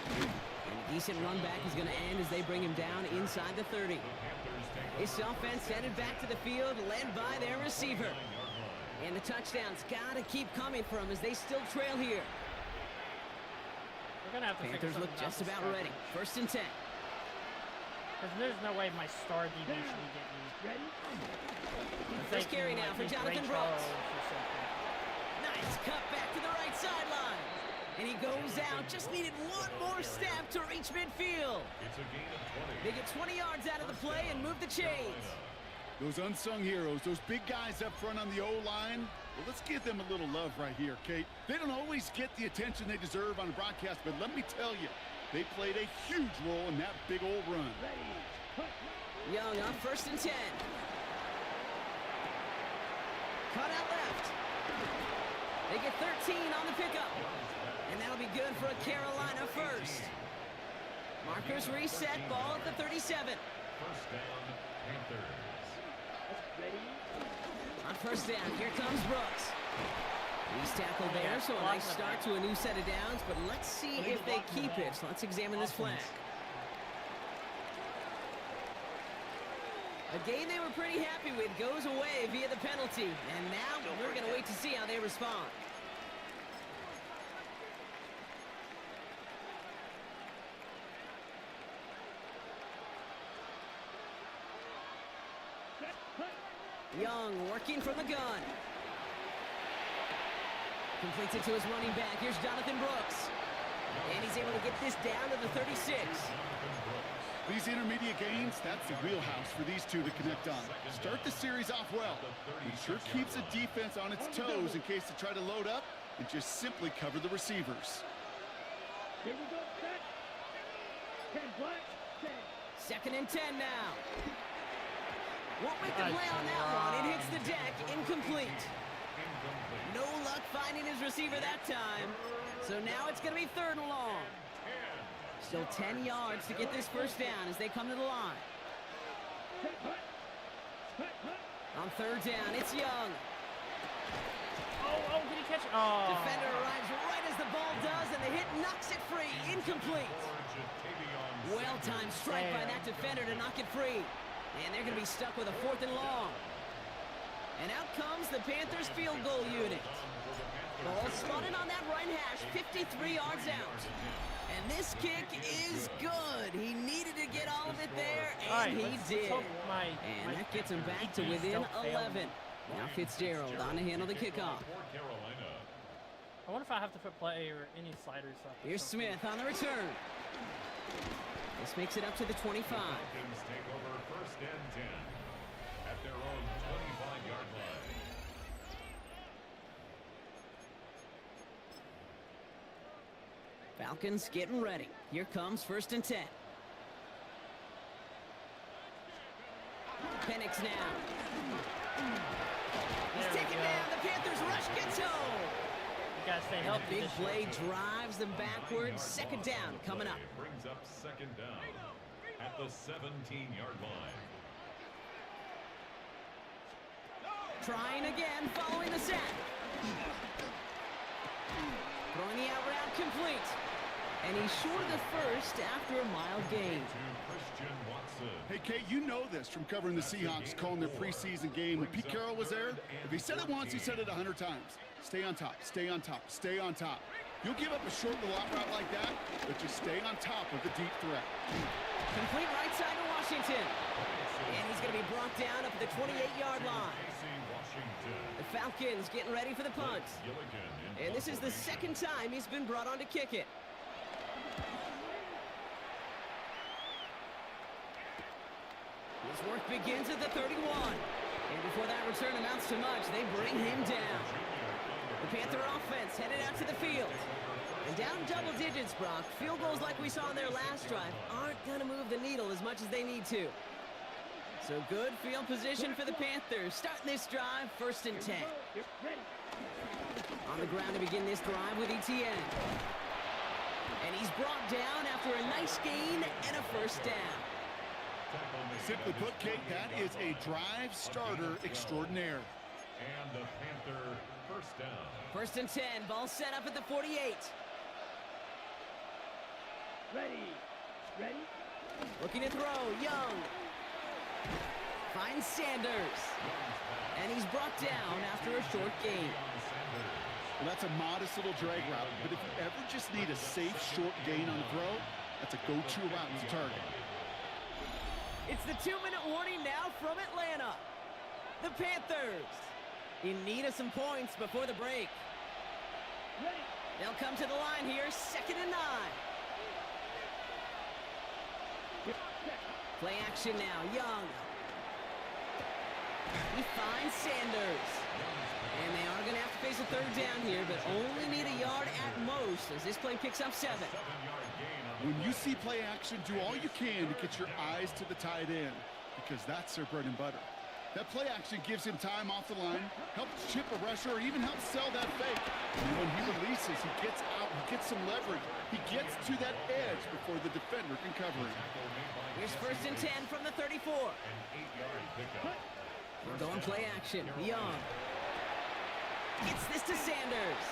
And a decent run back is going to end as they bring him down inside the 30. This offense headed back to the field, led by their receiver. And the touchdowns got to keep coming from as they still trail here. We're gonna have to Panthers figure look something out just to about start ready. with. First and 10. Because there's no way my star DB should be getting First carry now for Jonathan Brooks. Or something. Nice cut back to the right sideline. And he goes out, just needed one more step to reach midfield. It's a gain of 20. They get 20 yards out of the play and move the chains. Those unsung heroes, those big guys up front on the O-line, well, let's give them a little love right here, Kate. They don't always get the attention they deserve on broadcast, but let me tell you, they played a huge role in that big old run. Young on first and 10. Cut out left. They get 13 on the pickup. And that'll be good for a Carolina first. Markers reset, ball at the 37. First down, Panthers. On first down, here comes Brooks. He's tackled there, so a nice start to a new set of downs, but let's see if they keep it. So let's examine this flag. A game they were pretty happy with goes away via the penalty, and now we're going to wait to see how they respond. Young working from the gun. Completes it to his running back. Here's Jonathan Brooks. And he's able to get this down to the 36. These intermediate gains, that's the wheelhouse for these two to connect on. Start the series off well. It sure keeps the defense on its toes in case they try to load up and just simply cover the receivers. Here we go, set. 10 black, 10. Second and 10 now. Won't make the play on that one. It hits the deck, incomplete. No luck finding his receiver that time. So now it's going to be third and long. Still 10 yards to get this first down as they come to the line. On third down, it's Young. Oh, did he catch it? Oh. Defender arrives right as the ball does, and the hit knocks it free. Incomplete. Well-timed strike by that defender to knock it free. And they're going to be stuck with a fourth and long. And out comes the Panthers field goal unit. Ball spotted on that right hash, 53 yards out. And this kick is good. He needed to get all of it there, and he did. And that gets him back to within 11. Now Fitzgerald on to handle the kickoff. I wonder if I have to put play or any sliders up. Here's Smith on the return. This makes it up to the 25. Falcons take over first and 10 at their own 25-yard line. Falcons getting ready. Here comes first and 10. Penix now. He's taken down. The Panthers rush gets home. You gotta stay And healthy. the big this play year. drives them backwards. Second down coming up. Brings up second down at the 17-yard line. Trying again following the sack. Throwing the out route complete. And he's short of the first after a mild gain. To Christian Watson. Hey, Kate, you know this from covering the Seahawks, calling their preseason game. When Pete Carroll was there, if he said it once, he said it 100 times. Stay on top, stay on top, stay on top. You'll give up a short little out route like that, but just stay on top of the deep threat. Complete right side to Washington. And he's going to be brought down up at the 28-yard line. The Falcons getting ready for the punt. And this is the second time he's been brought on to kick it. His work begins at the 31. And before that return amounts to much, they bring him down. The Panther offense headed out to the field. And down double digits, Brock. Field goals like we saw in their last drive aren't going to move the needle as much as they need to. So good field position for the Panthers. Starting this drive, 1st and 10. On the ground to begin this drive with ETN. And he's brought down after a nice gain and a 1st down. Simply put, Kate, that is a drive starter extraordinaire. And the Panther 1st down. 1st and 10, ball set up at the 48. Ready. Looking to throw, Young. Finds Sanders. And he's brought down after a short gain. Well, that's a modest little drag route, but if you ever just need a safe short gain on the throw, that's a go-to route to target. It's the 2-minute warning now from Atlanta. The Panthers in need of some points before the break. They'll come to the line here, 2nd and 9. Play action now, Young. He finds Sanders. And they are going to have to face a 3rd down here, but only need a yard at most as this play picks up 7. When you see play action, do all you can to get your eyes to the tight end, because that's their bread and butter. That play action gives him time off the line, helps chip a rusher, or even helps sell that fake. And when he releases, he gets out, he gets some leverage. He gets to that edge before the defender can cover him. Here's 1st and 10 from the 34. We're going play action. Young gets this to Sanders.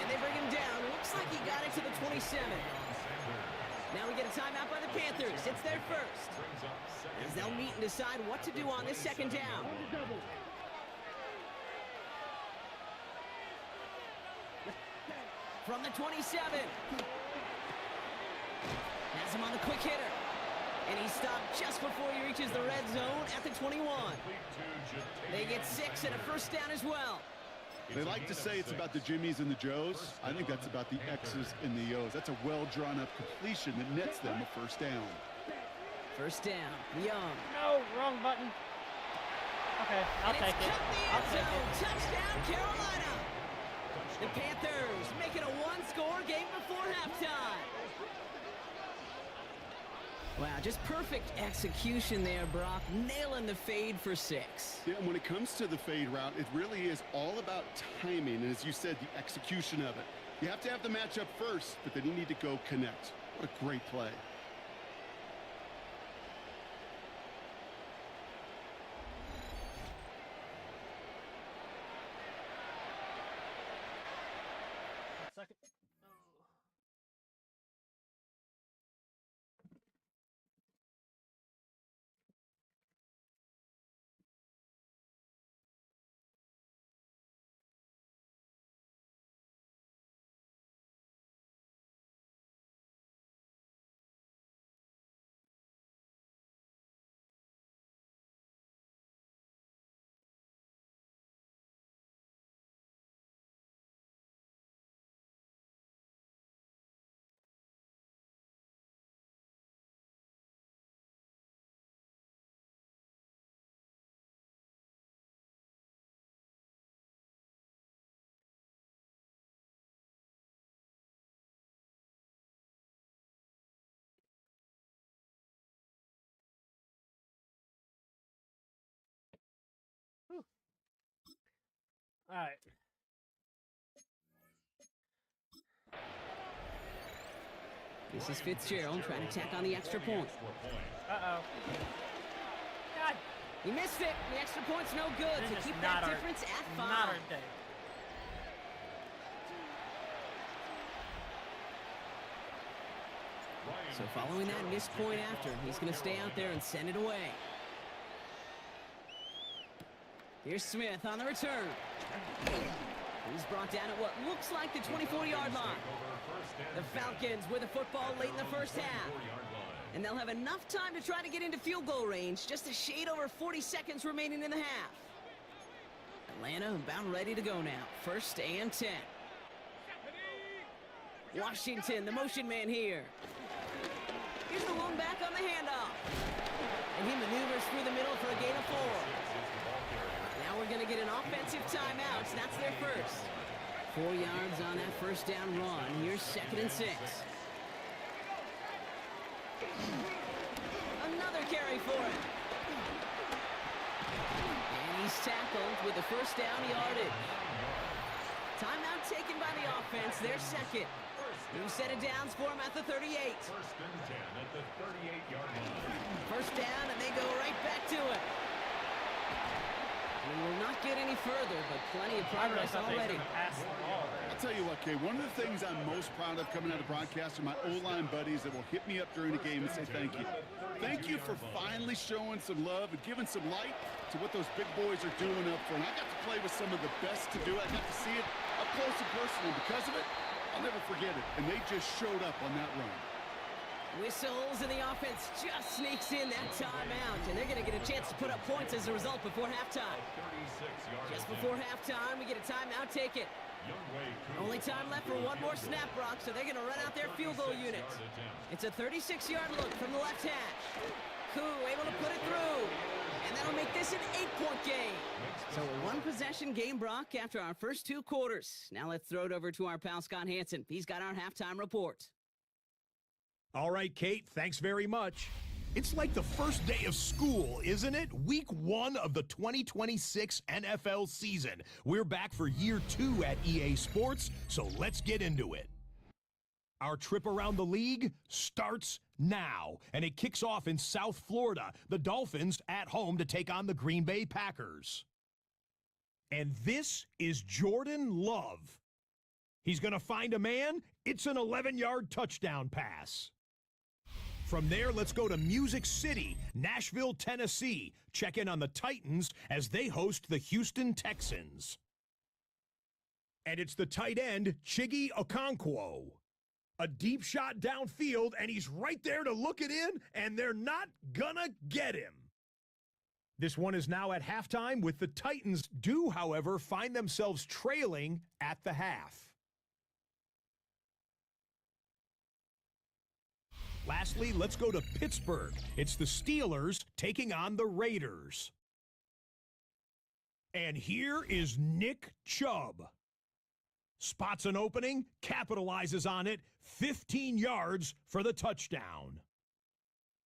And they bring him down. Looks like he got it to the 27. Now we get a timeout by the Panthers. It's their 1st. As they'll meet and decide what to do on this 2nd down. From the 27. Has him on the quick hitter. And he stopped just before he reaches the red zone at the 21. They get 6 and a 1st down as well. They like to say it's about the Jimmies and the Joes. I think that's about the X's and the O's. That's a well-drawn-up completion that nets them a 1st down. 1st down, Young. No, wrong button. Okay, I'll take it. I'll take it. Touchdown, Carolina. The Panthers make it a 1-score game before halftime. Wow, just perfect execution there, Brock. Nailing the fade for 6. Yeah, and when it comes to the fade route, it really is all about timing, and as you said, the execution of it. You have to have the matchup first, but then you need to go connect. What a great play. Second. All right. This is Fitzgerald trying to tack on the extra point. Uh-oh. God. He missed it. The extra point's no good This to is keep not that our- difference at 5. Not our day. So following that missed point after, he's going to stay out there and send it away. Here's Smith on the return. He's brought down at what looks like the 24-yard line. The Falcons with the football late in the first half. And they'll have enough time to try to get into field goal range. Just a shade over 40 seconds remaining in the half. Atlanta about ready to go now. First and 10. Washington, the motion man here. Here's the lone back on the handoff. And he maneuvers through the middle for a gain of 4. Now we're going to get an offensive timeout. That's their first. 4 yards on that first down run. Here's 2nd and 6. Another carry for him. And he's tackled with the first down yardage. Timeout taken by the offense. Their second. New set of downs for him at the 38. First and 10 at the 38-yard line. First down, and they go right back to it. We will not get any further, but plenty of progress already. I'll tell you what, Kay, one of the things I'm most proud of coming out of broadcast are my O-line buddies that will hit me up during the game and say thank you. Thank you for finally showing some love and giving some light to what those big boys are doing up front. I got to play with some of the best to do it. I got to see it up close and personal. Because of it, I'll never forget it. And they just showed up on that run. Whistles, and the offense just sneaks in that timeout. And they're going to get a chance to put up points as a result before halftime. Just before halftime, we get a timeout taken. Only time left for one more snap, Brock, so they're going to run out their field goal units. It's a 36-yard look from the left hash. Koo able to put it through. And that'll make this an 8-point game. So a one-possession game, Brock, after our first 2 quarters. Now let's throw it over to our pal Scott Hansen. He's got our halftime report. All right, Kate, thanks very much. It's like the first day of school, isn't it? Week 1 of the 2026 NFL season. We're back for year 2 at EA Sports, so let's get into it. Our trip around the league starts now, and it kicks off in South Florida. The Dolphins at home to take on the Green Bay Packers. And this is Jordan Love. He's going to find a man. It's an 11-yard touchdown pass. From there, let's go to Music City, Nashville, Tennessee. Check in on the Titans as they host the Houston Texans. And it's the tight end, Chiggy Okonkwo. A deep shot downfield, and he's right there to look it in, and they're not gonna get him. This one is now at halftime, with the Titans do, however, find themselves trailing at the half. Lastly, let's go to Pittsburgh. It's the Steelers taking on the Raiders. And here is Nick Chubb. Spots an opening, capitalizes on it, 15 yards for the touchdown.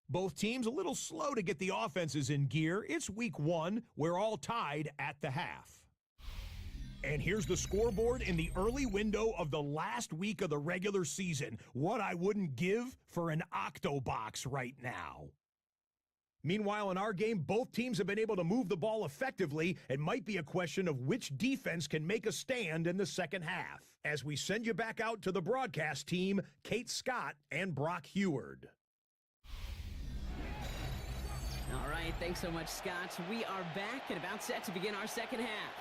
Both teams a little slow to get the offenses in gear. It's week 1. We're all tied at the half. And here's the scoreboard in the early window of the last week of the regular season. What I wouldn't give for an Octobox right now. Meanwhile, in our game, both teams have been able to move the ball effectively. It might be a question of which defense can make a stand in the second half. As we send you back out to the broadcast team, Kate Scott and Brock Heward. All right, thanks so much, Scott. We are back and about set to begin our second half.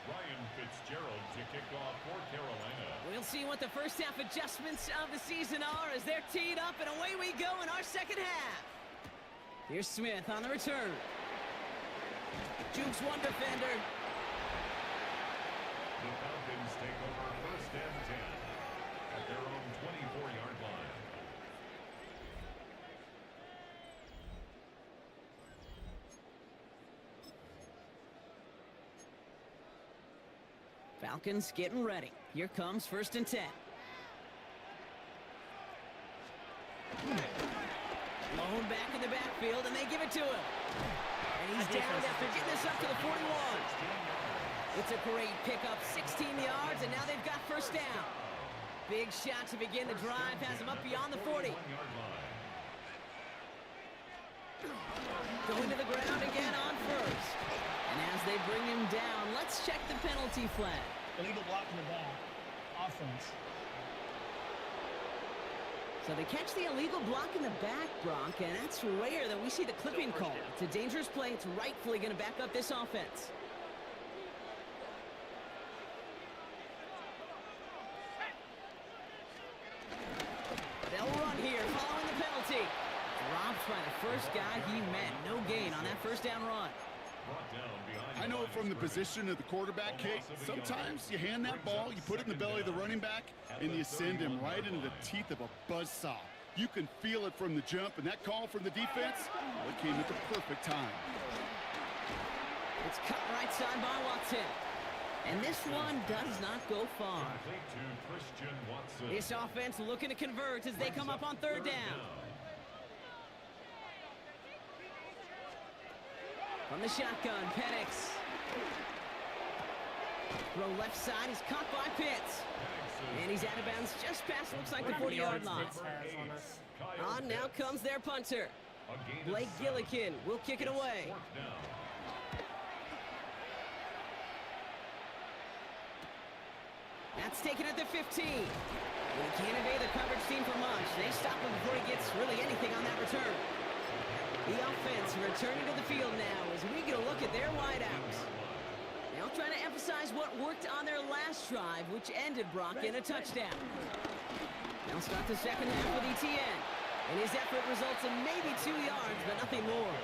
Ryan Fitzgerald to kick off for Carolina. We'll see what the first half adjustments of the season are as they're teed up, and away we go in our second half. Here's Smith on the return. Jukes one defender. The Falcons take over first and 10 at their own 24-yard line. Falcons getting ready. Here comes first and 10. Lone back in the backfield, and they give it to him. And he's down after getting this up to the 41. It's a great pickup, 16 yards, and now they've got first down. Big shot to begin the drive, has him up beyond the 40. Going to the ground again on first. And as they bring him down, let's check the penalty flag. Illegal block in the back. Offense. So they catch the illegal block in the back, Brock, and that's rare that we see the clipping call. It's a dangerous play. It's rightfully going to back up this offense. try the first guy he met. No gain on that first down run. I know from the position of the quarterback, Kate, sometimes you hand that ball, you put it in the belly of the running back, and you send him right into the teeth of a buzzsaw. You can feel it from the jump, and that call from the defense, well, it came at the perfect time. It's cut right side by Watson. And this one does not go far. This offense looking to convert as they come up on third down. From the shotgun, Penix. Throw left side, he's caught by Pitts. And he's out of bounds just past, looks like the 40-yard line. On now comes their punter. Blake Gillikin will kick it away. That's taken at the 15. And he can't evade the coverage team for much. They stop him before he gets really anything on that return. The offense returning to the field now as we get a look at their wideouts. Now trying to emphasize what worked on their last drive, which ended, Brock, in a touchdown. They'll start the second half with ETN. And his effort results in maybe 2 yards, but nothing more.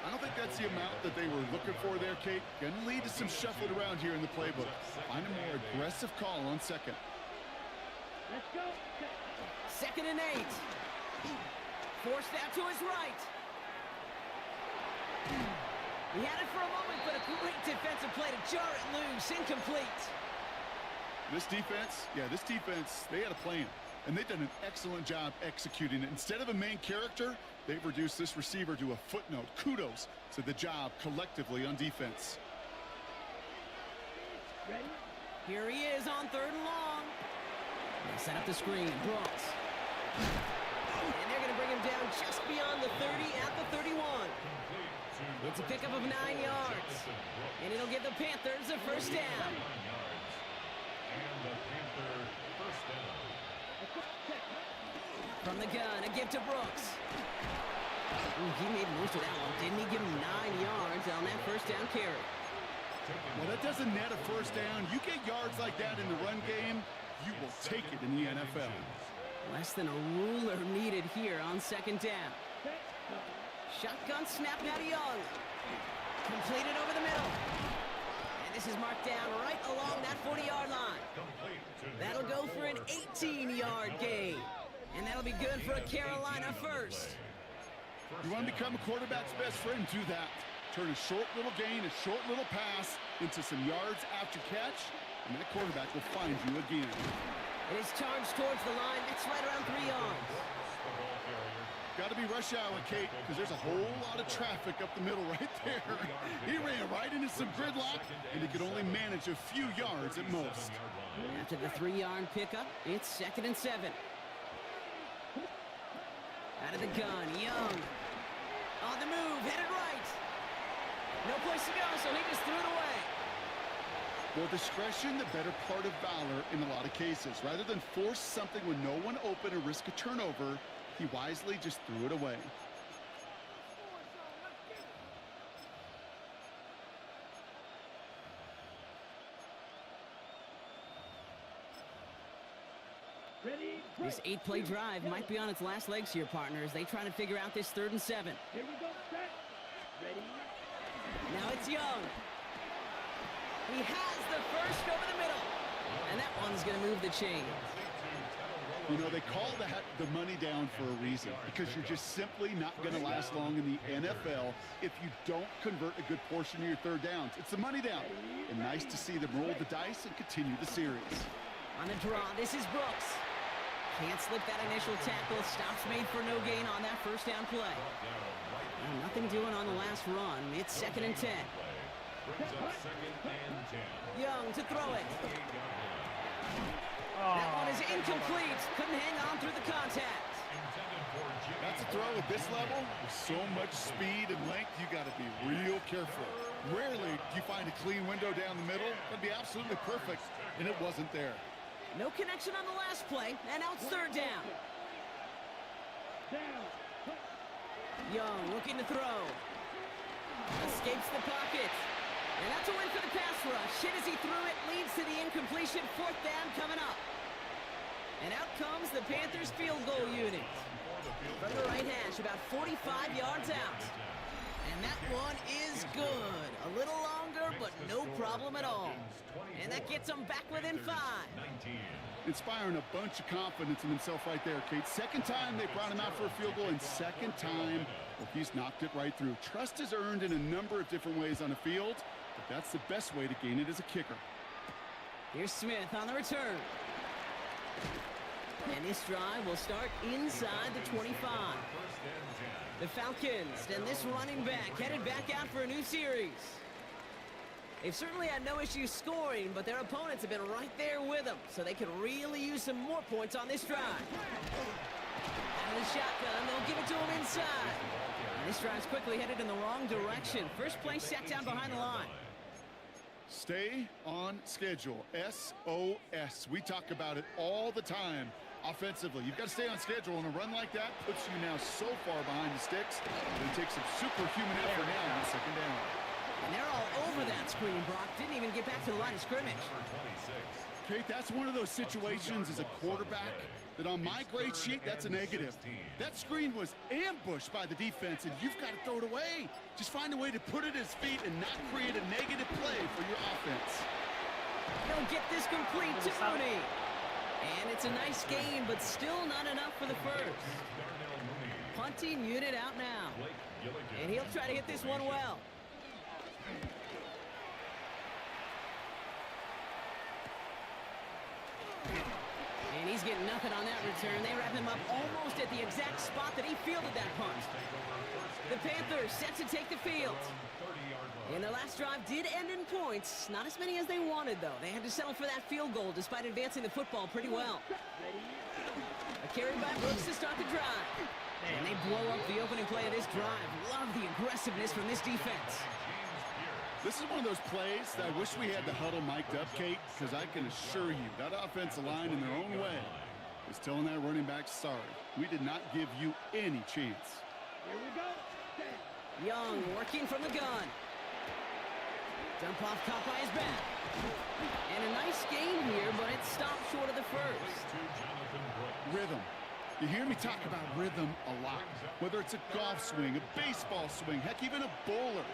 I don't think that's the amount that they were looking for there, Kate. Going to lead to some shuffling around here in the playbook. Find a more aggressive call on second. Let's go. 2nd and 8. Forced out to his right. He had it for a moment, but a great defensive play to jar it loose. Incomplete. This defense, they had a plan. And they've done an excellent job executing it. Instead of a main character, they've reduced this receiver to a footnote. Kudos to the job collectively on defense. Ready? Here he is on 3rd and long. They set up the screen. Brooks. And they're going to bring him down just beyond the 30 at the 31. It's a pickup of 9 yards. And it'll give the Panthers a first down. From the gun, a give to Brooks. Ooh, he made most of that one. Didn't he give him 9 yards on that first down carry? Well, that doesn't net a first down. You get yards like that in the run game, you will take it in the NFL. Less than a ruler needed here on 2nd down. Shotgun snap now to Young. Completed over the middle. And this is marked down right along that 40-yard line. That'll go for an 18-yard gain. And that'll be good for a Carolina first. You want to become a quarterback's best friend, do that. Turn a short little gain, a short little pass into some yards after catch, and that quarterback will find you again. It is charged towards the line. That's right around 3 yards. Got to be rush hour, Kate, because there's a whole lot of traffic up the middle right there. He ran right into some gridlock, and he could only manage a few yards at most. After the 3-yard pickup, it's 2nd and 7. Out of the gun, Young. On the move, headed right. No place to go, so he just threw it away. Well, discretion, the better part of valor in a lot of cases. Rather than force something when no one open and risk a turnover, he wisely just threw it away. Ready? This 8-play drive might be on its last legs here, partners. They try to figure out this 3rd and 7. Here we go. Set. Ready? Now it's Young. He has the first over the middle. And that one's going to move the chain. You know, they call that the money down for a reason, because you're just simply not going to last long in the NFL if you don't convert a good portion of your 3rd downs. It's the money down. And nice to see them roll the dice and continue the series. On the draw, this is Brooks. Can't slip that initial tackle. Stops made for no gain on that first down play. Well, nothing doing on the last run. It's 2nd and 10. Young to throw it. That one is incomplete. Couldn't hang on through the contact. That's a throw at this level. With so much speed and length, you got to be real careful. Rarely do you find a clean window down the middle. That'd be absolutely perfect, and it wasn't there. No connection on the last play, and now it's 3rd down. Young looking to throw. Escapes the pocket. And that's a win for the pass rush. Hit as he threw it, leads to the incompletion. 4th down coming up. And out comes the Panthers field goal unit. From the right hash, about 45 yards out. And that one is good. A little longer, but no problem at all. And that gets them back within 5. Inspiring a bunch of confidence in himself right there, Kate. Second time they brought him out for a field goal, and second time, well, he's knocked it right through. Trust is earned in a number of different ways on the field, but that's the best way to gain it as a kicker. Here's Smith on the return. And this drive will start inside the 25. The Falcons and this running back headed back out for a new series. They've certainly had no issues scoring, but their opponents have been right there with them, so they could really use some more points on this drive. Out of the shotgun, they'll give it to him inside. And this drive's quickly headed in the wrong direction. First play set down behind the line. Stay on schedule. SOS. We talk about it all the time. Offensively, you've got to stay on schedule, and a run like that puts you now so far behind the sticks that it takes some superhuman effort now on second down. And they're all over that screen, Brock. Didn't even get back to the line of scrimmage. Kate, that's one of those situations as a quarterback that on my grade sheet, that's a negative. That screen was ambushed by the defense, and you've got to throw it away. Just find a way to put it at his feet and not create a negative play for your offense. They'll get this complete to Mooney. And it's a nice gain, but still not enough for the first. Punting unit out now. And he'll try to hit this one well. And he's getting nothing on that return. They wrap him up almost at the exact spot that he fielded that punt. The Panthers set to take the field. And their last drive did end in points. Not as many as they wanted, though. They had to settle for that field goal despite advancing the football pretty well. A carry by Brooks to start the drive. And they blow up the opening play of this drive. Love the aggressiveness from this defense. This is one of those plays that I wish we had the huddle mic'd up, Kate, because I can assure you that offensive line in their own way is telling that running back, sorry, we did not give you any chance. Here we go. Young working from the gun. Dump off caught by his back. And a nice gain here, but it stopped short of the first. Rhythm. You hear me talk about rhythm a lot. Whether it's a golf swing, a baseball swing, heck, even a bowler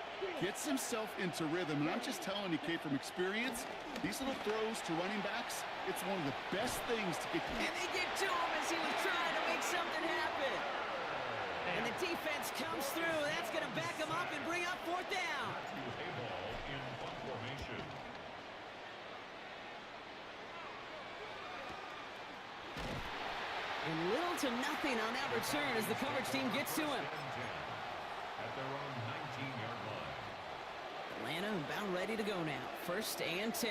gets himself into rhythm. And I'm just telling you, Kate, from experience, these little throws to running backs, it's one of the best things to get. And they get to him as he was trying to make something happen. And the defense comes through. That's going to back him up and bring up fourth down. And little to nothing on that return as the coverage team gets to him. At their own 19-yard line. Atlanta about ready to go now. 1st and 10.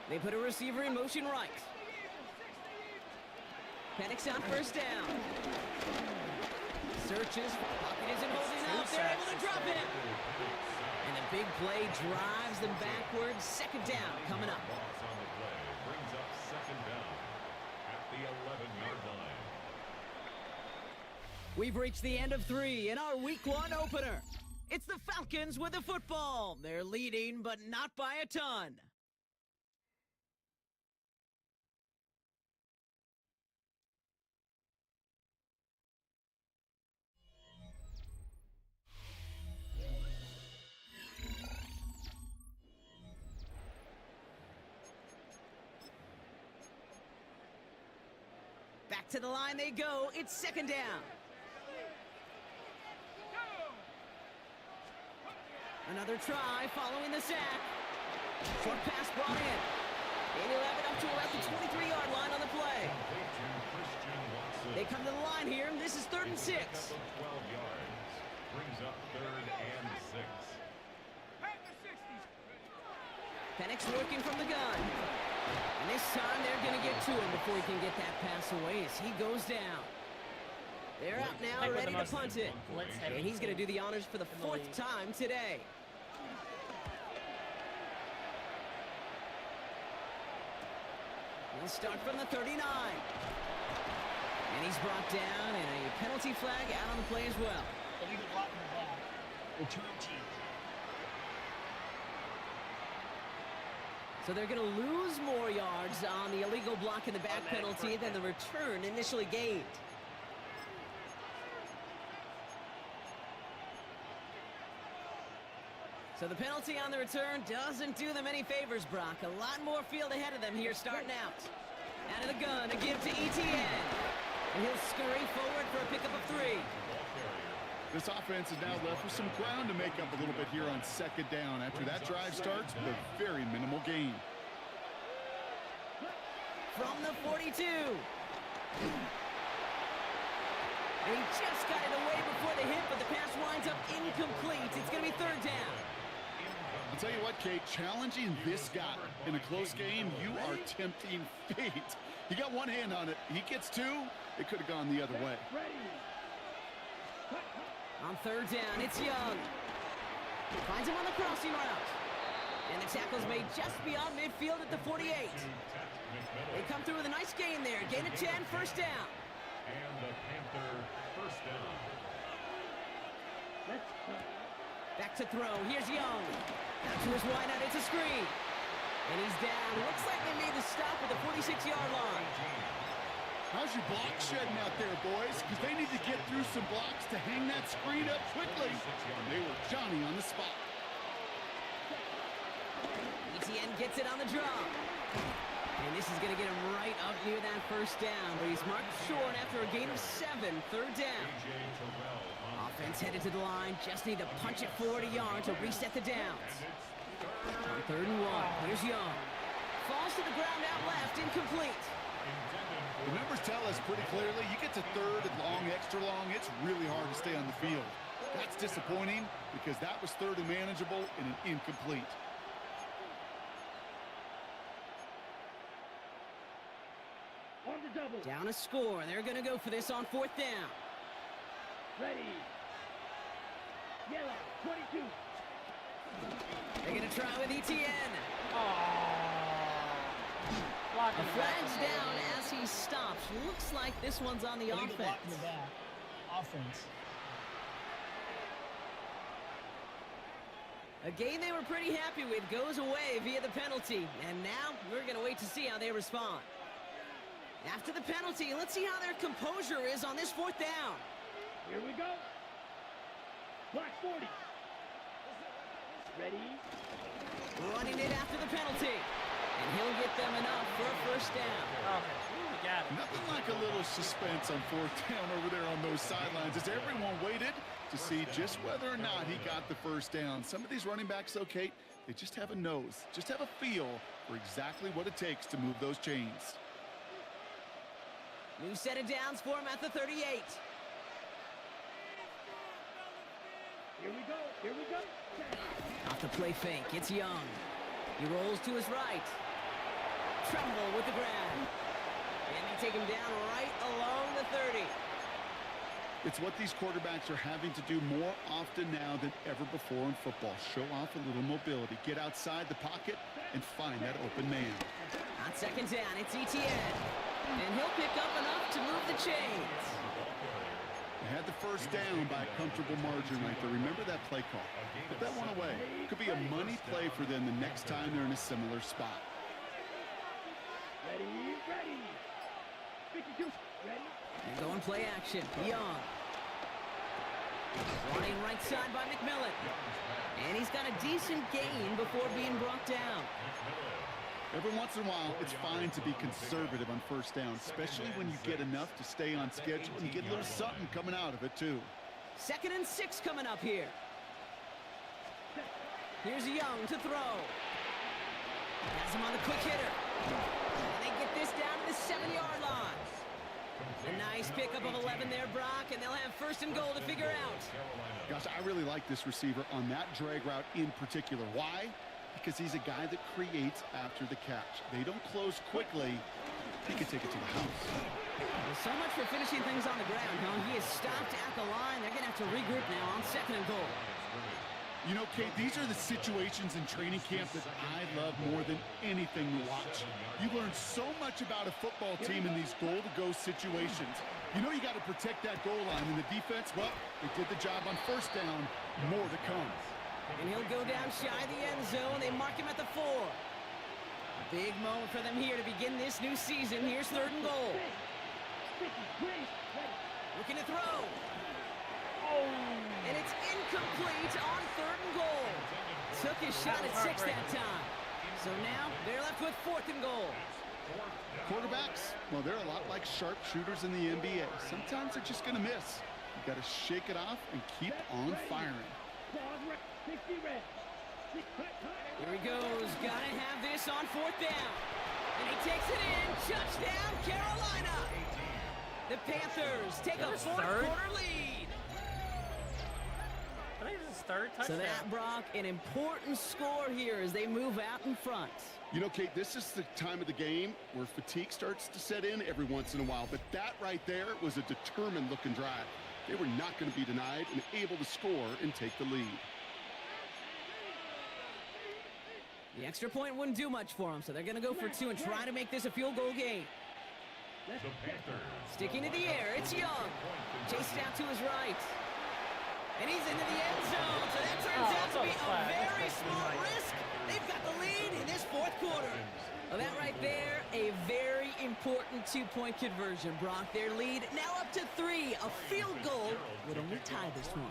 They put a receiver in motion right. Penix on 1st down. Searches. Pocket isn't holding up. They're able to drop him. And the big play drives them backwards. 2nd down coming up. Brings up 2nd down at the 11-yard line. We've reached the end of 3 in our Week 1 opener. It's the Falcons with the football. They're leading, but not by a ton. Back to the line they go. It's 2nd down. Another try following the sack. Short pass brought in. And he'll have it up to about the 23-yard line on the play. They come to the line here. This is 3rd and 6. 12 yards. Brings up 3rd and 6. Penix working from the gun. And this time they're going to get to him before he can get that pass away as he goes down. They're out now, ready to punt it. And he's going to do the honors for the 4th time today. He'll start from the 39. And he's brought down, and a penalty flag out on the play as well. Illegal block in the back. Return team. So they're going to lose more yards on the illegal block in the back penalty than the return initially gained. So the penalty on the return doesn't do them any favors, Brock. A lot more field ahead of them here starting out. Out of the gun, a give to Etienne. And he'll scurry forward for a pickup of 3. This offense is now left with some ground to make up a little bit here on second down after that drive starts with a very minimal gain. From the 42. And he just got it away before the hit, but the pass winds up incomplete. It's going to be third down. I'll tell you what, Kate, challenging this guy in a close game, you are tempting fate. He got one hand on it. He gets 2. It could have gone the other way. On third down, it's Young. Finds him on the crossing route. And the tackle's made just beyond midfield at the 48. They come through with a nice gain there. Gain of 10, first down. And the Panther first down. Back to throw. Here's Young. Out to his wideout. It's a screen. And he's down. Looks like they made the stop at the 46-yard line. How's your block shedding out there, boys? Because they need to get through some blocks to hang that screen up quickly. And they were Johnny on the spot. Etienne gets it on the draw. And this is going to get him right up near that first down. But he's marked short after a gain of 7. Third down. Offense headed to the line. Just need to punch it forward a yard to reset the downs. On third and 1. Here's Young. Falls to the ground out left. Incomplete. The numbers tell us pretty clearly, you get to third and long, extra long, it's really hard to stay on the field. That's disappointing because that was third and manageable and an incomplete. On the double. Down a score. They're going to go for this on fourth down. Ready. Yellow, 22. They're going to try with Etienne. Blocking The flag's down as he stops. Looks like this one's on the Illegal block offense. in the back. Offense. A game they were pretty happy with goes away via the penalty. And now we're going to wait to see how they respond. After the penalty, let's see how their composure is on this fourth down. Here we go. Black 40. Ready. Running it after the penalty. And he'll get them enough for a first down. Okay, we got it. Nothing like a little suspense on fourth down over there on those sidelines as everyone waited to see just whether or not he got the first down. Some of these running backs, okay, they just have a nose, just have a feel for exactly what it takes to move those chains. New set of downs for him at the 38. Here we go. Here we go. Off the play fake, it's Young. He rolls to his right. Tremble with the grab. And they take him down right along the 30. It's what these quarterbacks are having to do more often now than ever before in football. Show off a little mobility. Get outside the pocket and find that open man. On second down, it's Etienne. And he'll pick up enough to move the chains. They had the first down by a comfortable margin right there. Remember that play call. Put that one away. Could be a money play for them the next time they're in a similar spot. Ready. Ready. 52. Ready. And going play action. Young. Running right side by McMillan. And he's got a decent gain before being brought down. Every once in a while, it's fine to be conservative on first down, especially when you get enough to stay on schedule and you get a little something coming out of it, too. 2nd and 6 coming up here. Here's Young to throw. Has him on the quick hitter. And they get this down to the 7-yard line. A nice pickup of 11 there, Brock, and they'll have 1st and goal to figure out. Gosh, I really like this receiver on that drag route in particular. Why? Because he's a guy that creates after the catch. They don't close quickly. He can take it to the house. Well, so much for finishing things on the ground, huh? He is stopped at the line. They're going to have to regroup now on 2nd and goal. You know, Kate, these are the situations in training camp that I love more than anything to watch. You learn so much about a football team in these goal-to-go situations. You know you got to protect that goal line, and the defense, well, they did the job on first down. More to come. And he'll go down shy of the end zone. They mark him at the 4. Big moment for them here to begin this new season. Here's 3rd and goal. Looking to throw. And it's incomplete on 3rd and goal. Took his shot at 6 that time. So now they're left with 4th and goal. Quarterbacks, well, they're a lot like sharpshooters in the NBA. Sometimes they're just going to miss. You got to shake it off and keep on firing. Here he goes. Got to have this on 4th down. And he takes it in. Touchdown, Carolina. The Panthers take a 4th quarter lead. I think it's his 3rd touchdown. So that, Brock, an important score here as they move out in front. You know, Kate, this is the time of the game where fatigue starts to set in every once in a while. But that right there was a determined-looking drive. They were not going to be denied and able to score and take the lead. The extra point wouldn't do much for them, so they're going to go for 2 and try to make this a field goal game. Sticking to the air, it's Young. Chased out to his right. And he's into the end zone, so that turns out to be a very small risk. They've got the lead in this 4th quarter. Well, that right there, a very important 2-point conversion, Brock. Their lead now up to 3. A field goal would only tie this one.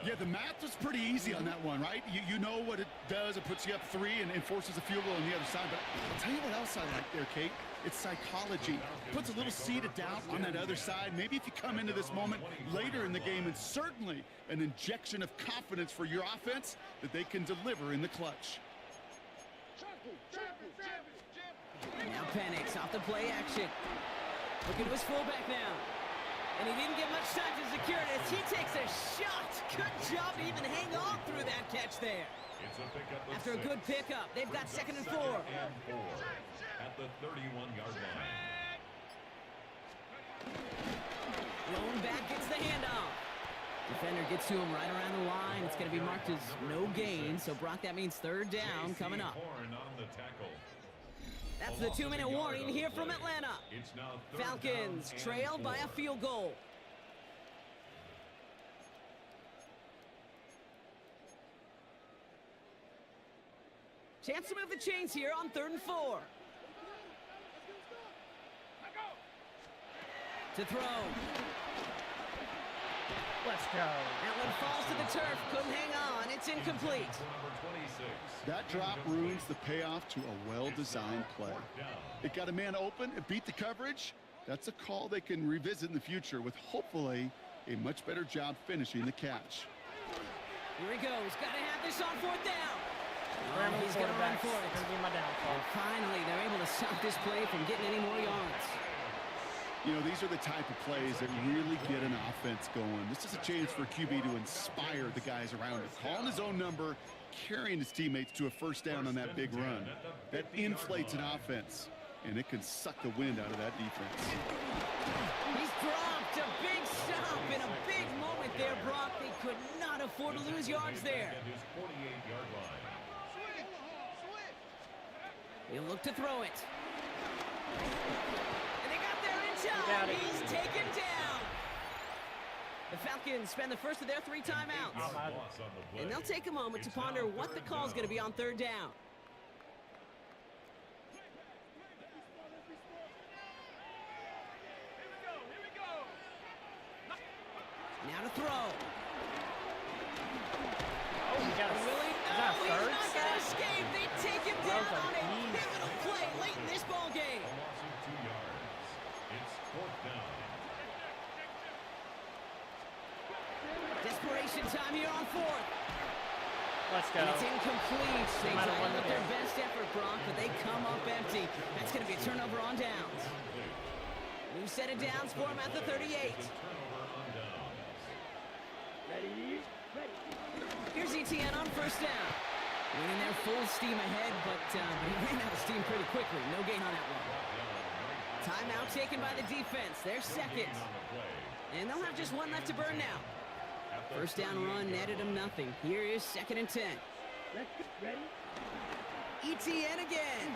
Yeah, the math was pretty easy on that one, right? You know what it does. It puts you up 3 and forces a field goal on the other side. But I'll tell you what else I like there, Kate. It's psychology. Puts a little seed of doubt on that other side. Maybe if you come into this moment later in the game, and certainly an injection of confidence for your offense that they can deliver in the clutch. Now Penix off the play action. Looking to his fullback now. And he didn't get much time to secure it as he takes a shot. Good job to even hang on through that catch there. After a good pickup, they've got 2nd and 4. At the 31-yard line. Rolling back gets the handoff. Defender gets to him right around the line. It's going to be marked as no gain. So, Brock, that means 3rd down coming up. That's the 2-minute warning here from Atlanta. Falcons trailed by a field goal. Chance to move the chains here on 3rd and 4. To throw. Let's go. That one falls to the turf. Couldn't hang on. It's incomplete. That drop ruins the payoff to a well-designed play. It got a man open. It beat the coverage. That's a call they can revisit in the future with hopefully a much better job finishing the catch. Here he goes. Got to have this on 4th down. He's going to run for it. It's going to be my downfall. And finally, they're able to stop this play from getting any more yards. You know, these are the type of plays that really get an offense going. This is a chance for QB to inspire the guys around him. Calling his own number, carrying his teammates to a 1st down on that big run. That inflates an offense, and it can suck the wind out of that defense. He's dropped a big stop in a big moment there, Brock. They could not afford to lose yards there. He'll look to throw it. And they got there in time. He's taken down. The Falcons spend the first of their 3 timeouts. And they'll take a moment to ponder what the call is going to be on 3rd down. Now to throw. Oh, he got a Willie, is that a he's third not going to escape. They take him That down was on a a beast. pivotal play late in this ball game. It's 4th down. Desperation time here on 4th. Let's go. And it's incomplete. They Might have tried won with the their game. best effort, Brock, but they come up empty. That's going to be a turnover on downs. New set of downs for him at the 38. Here's ETN on 1st down. Winning their full steam ahead, but he ran out of steam pretty quickly. No gain on that one. Timeout taken by the defense. They're 2nd. And they'll have just 1 left to burn now. 1st down run netted them nothing. Here is 2nd and 10. ETN again.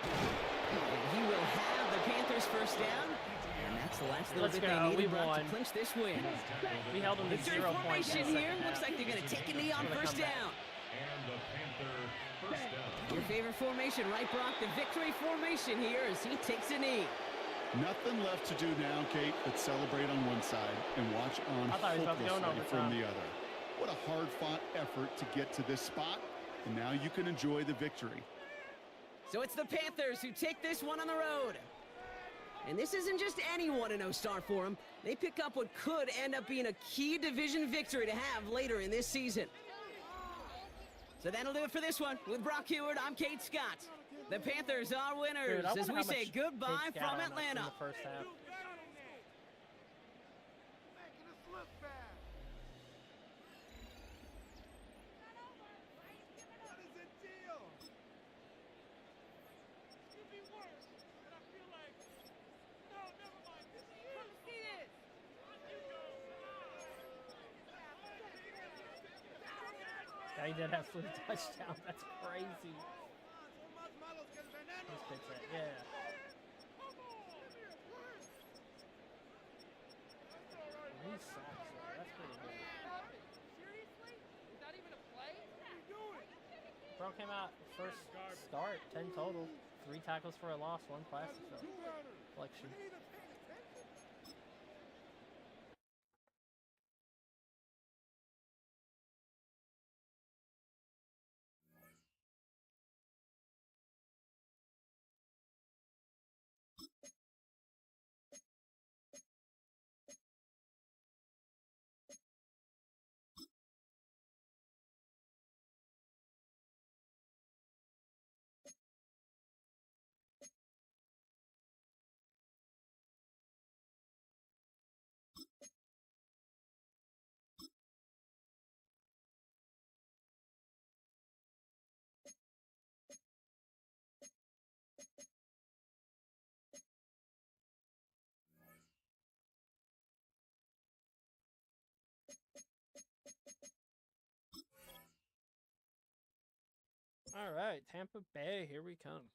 And he will have the Panthers 1st down. And that's the last little Let's bit go. they needed, We Brock, won. to clinch this win. We held him to Victory 0 points in formation the here. second Looks half. like they're going to take a knee on For the 1st comeback. down. And the Panther first down. Your favorite formation, right, Brock? The victory formation here as he takes a knee. Nothing left to do now, Kate, but celebrate on one side and watch on I thought he was about to go in hopelessly from overtime. the other. What a hard-fought effort to get to this spot, and now you can enjoy the victory. So it's the Panthers who take this one on the road. And this isn't just any 1-0 start for them. They pick up what could end up being a key division victory to have later in this season. So that'll do it for this one. With Brock Heward, I'm Kate Scott. The Panthers are winners Dude, I as wonder we how say much goodbye Kate got from on us Atlanta. in the first half. Yeah, he did have 3 touchdowns. That's crazy. Let's fix that. Yeah. Three sacks, though. That's pretty good. Seriously? Is that even a play? Bro came out first start, 10 total. 3 tackles for a loss, 1 pass deflection. All right, Tampa Bay, here we come.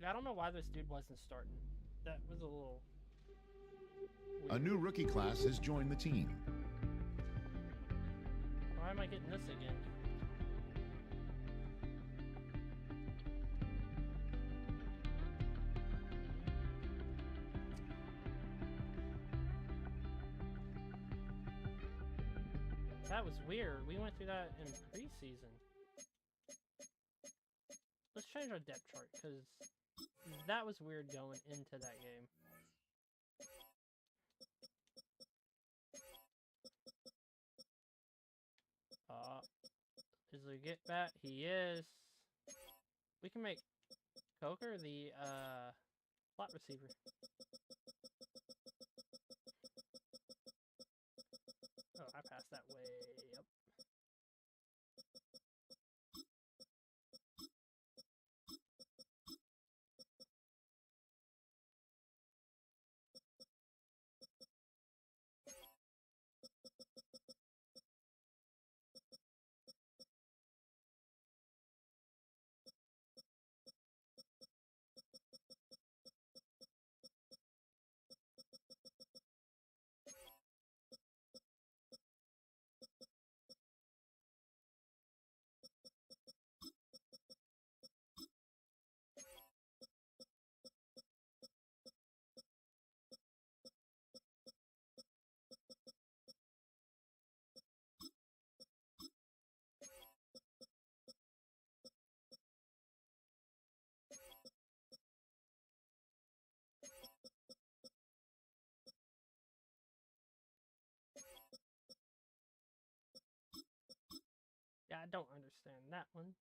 I don't know why this dude wasn't starting. That was a little weird. A new rookie class has joined the team. Why am I getting this again? That was weird. We went through that in preseason. Let's change our depth chart, because that was weird going into that game. Is he get back? He is. We can make Coker the slot receiver. Oh, I passed that way up. Yeah, I don't understand that one.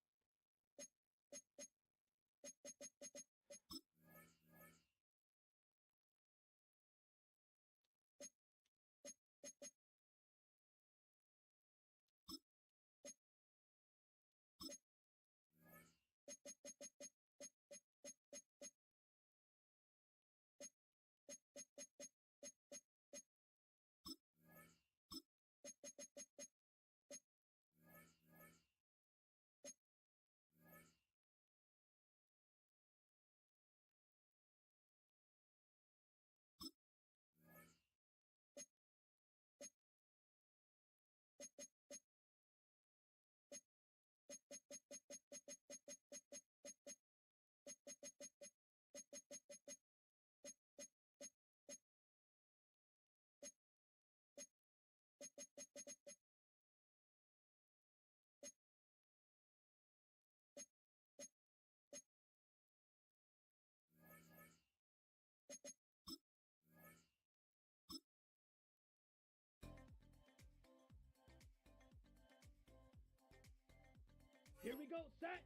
Here we go, set.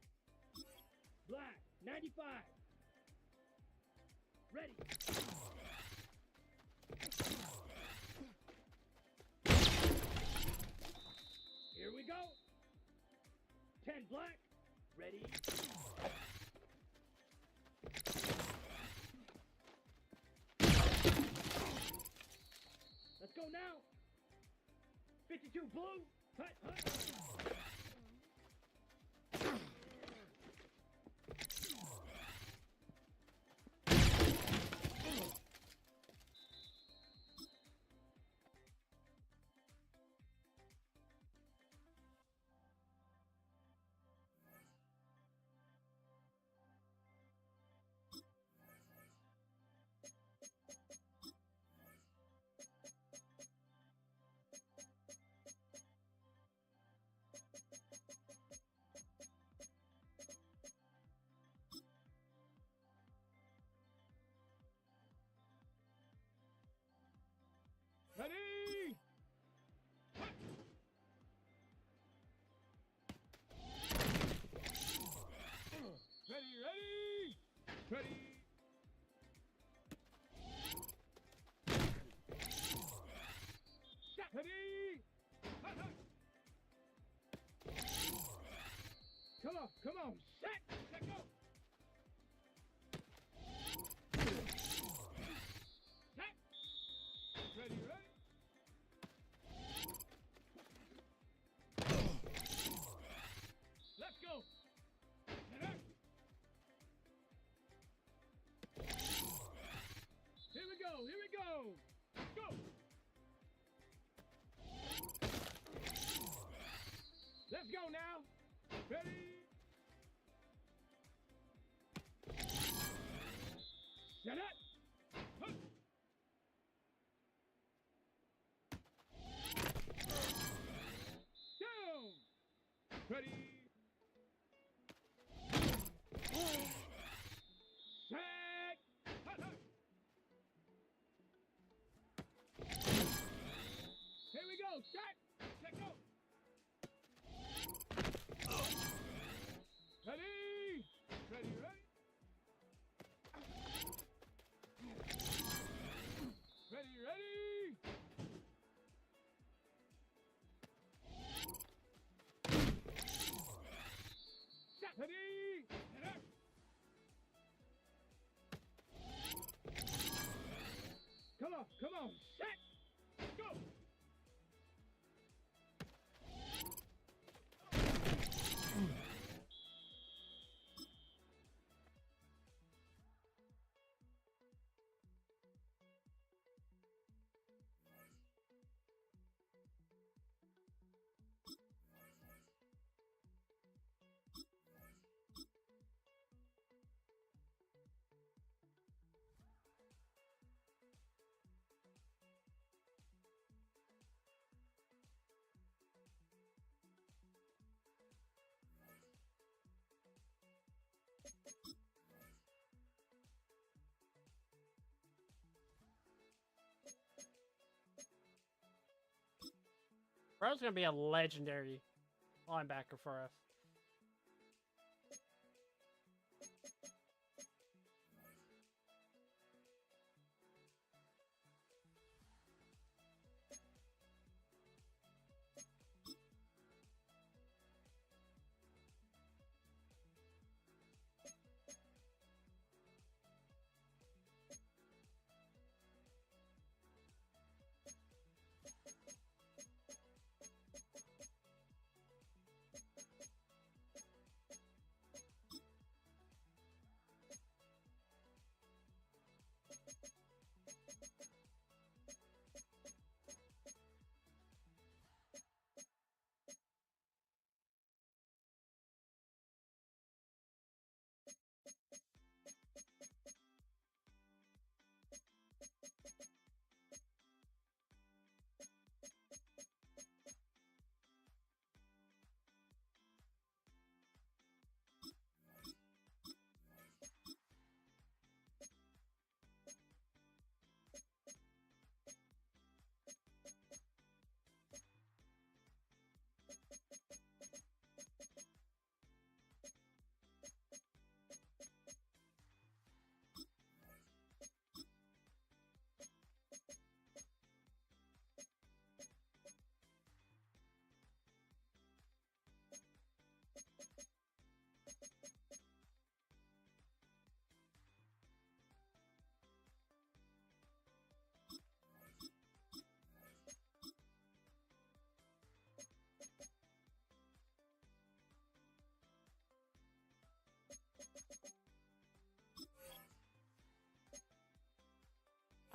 Black, 95. Ready. Here we go. 10 black. Ready. Let's go now. 52 blue. Hut, hut. Ready! Ready, ready! Ready! Shot! Ready! Hut, hut. Come on! Set! Let go! Set! Ready, ready? Let's go! Here we go! Here we go! Go! Let's go now! Ready? Set up! Huh. Down! Ready? Set! Hut, hut. Here we go! Set! Let go! Ready? Ready, ready? Ready, ready? Set! Ready? Set up! Come on! Set! Go! Bro's gonna be a legendary linebacker for us.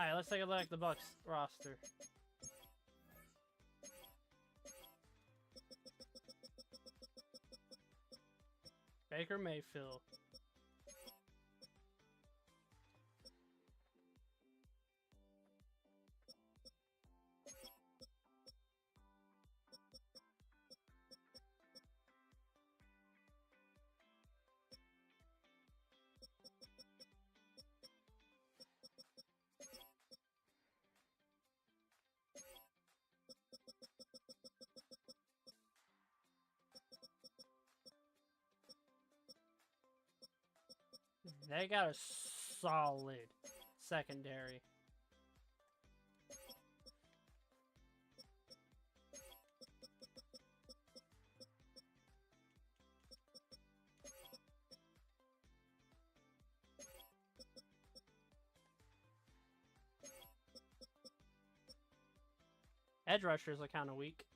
Alright, let's take a look at the Bucks roster. Baker Mayfield. They got a solid secondary. Edge rushers are kind of weak.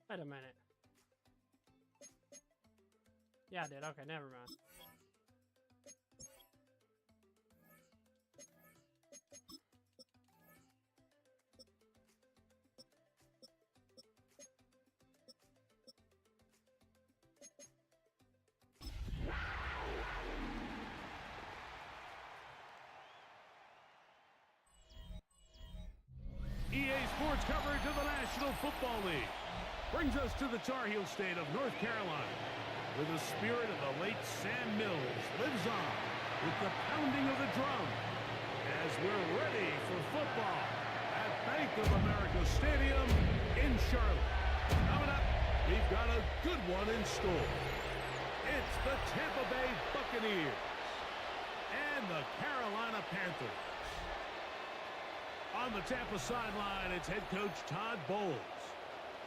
Wait a minute. Yeah, I did. Okay, never mind. EA Sports coverage of the National Football League brings us to the Tar Heel state of North Carolina, where the spirit of the late Sam Mills lives on with the pounding of the drum as we're ready for football at Bank of America Stadium in Charlotte. Coming up, we've got a good one in store. It's the Tampa Bay Buccaneers and the Carolina Panthers. On the Tampa sideline, it's head coach Todd Bowles.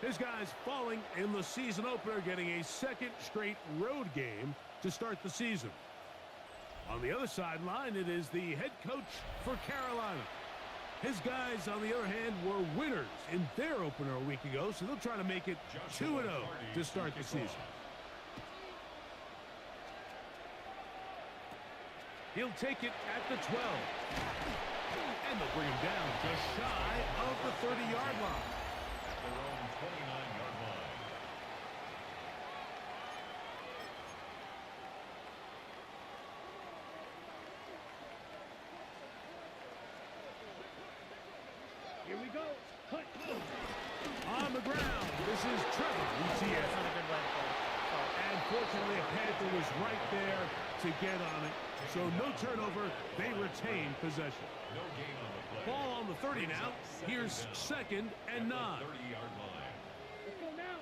His guys falling in the season opener, getting a second straight road game to start the season. On the other sideline, it is the head coach for Carolina. His guys, on the other hand, were winners in their opener a week ago, so they'll try to make it 2-0 to start the season. He'll take it at the 12. And they'll bring him down just shy of the 30-yard line. Their own 29-yard line. Here we go. Cut. On the ground, this is Trevor Etienne. That's not a good way to play. And fortunately, a Panther was right there to get on it. So no turnover, they retain possession. No gain on the play. Ball on the 30 now. Here's 2nd and 9. 30-yard line. Let's go now.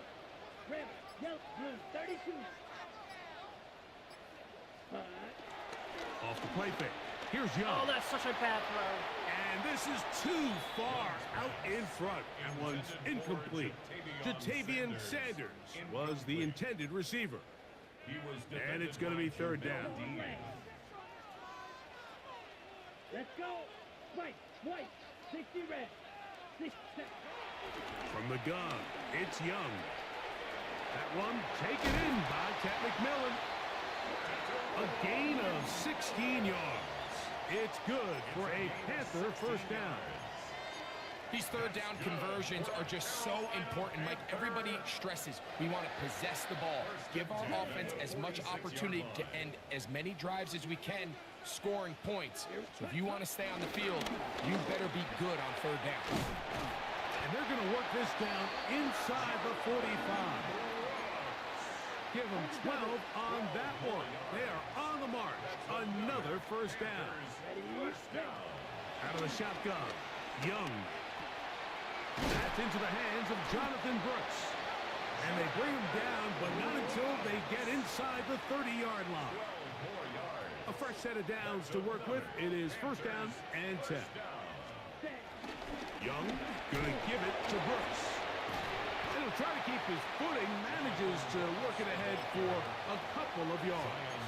Red, yellow, blue, 32. Off the play fake. Here's Young. Oh, that's such a bad throw. And this is too far out in front. That one's incomplete. Jatavian Sanders was the intended receiver. And it's going to be 3rd down. Let's go. White, white, 60 red. 6 set. From the gun, it's Young. That one taken in by Cat McMillan. A gain of 16 yards. It's good for a Panther 1st down. These 3rd down conversions are just so important. Like everybody stresses, we want to possess the ball, give our offense as much opportunity to end as many drives as we can, scoring points. So if you want to stay on the field, you better be good on 3rd down. And they're going to work this down inside the 45. Give them 12 on that one. They are on the march. Another 1st down. Out of the shotgun, Young. That's into the hands of Jonathan Brooks. And they bring him down, but not until they get inside the 30-yard line. A fresh set of downs to work with. It is first down and 10. Young gonna give it to Brooks. And he'll try to keep his footing, manages to work it ahead for a couple of yards.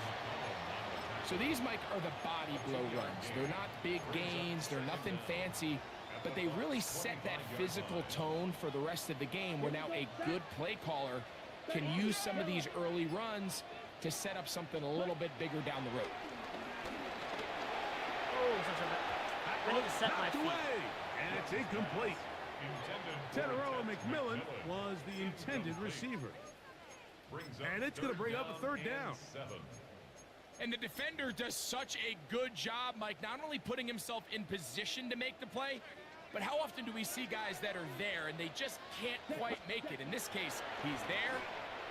So these, Mike, are the body blow runs. They're not big gains, they're nothing fancy, but they really set that physical tone for the rest of the game where now a good play caller can use some of these early runs to set up something a little bit bigger down the road. I need to set my feet. Away, and it's incomplete. Teteroa McMillan was the intended receiver. And it's going to bring up a third down. And the defender does such a good job, Mike, not only putting himself in position to make the play, but how often do we see guys that are there and they just can't quite make it? In this case, he's there,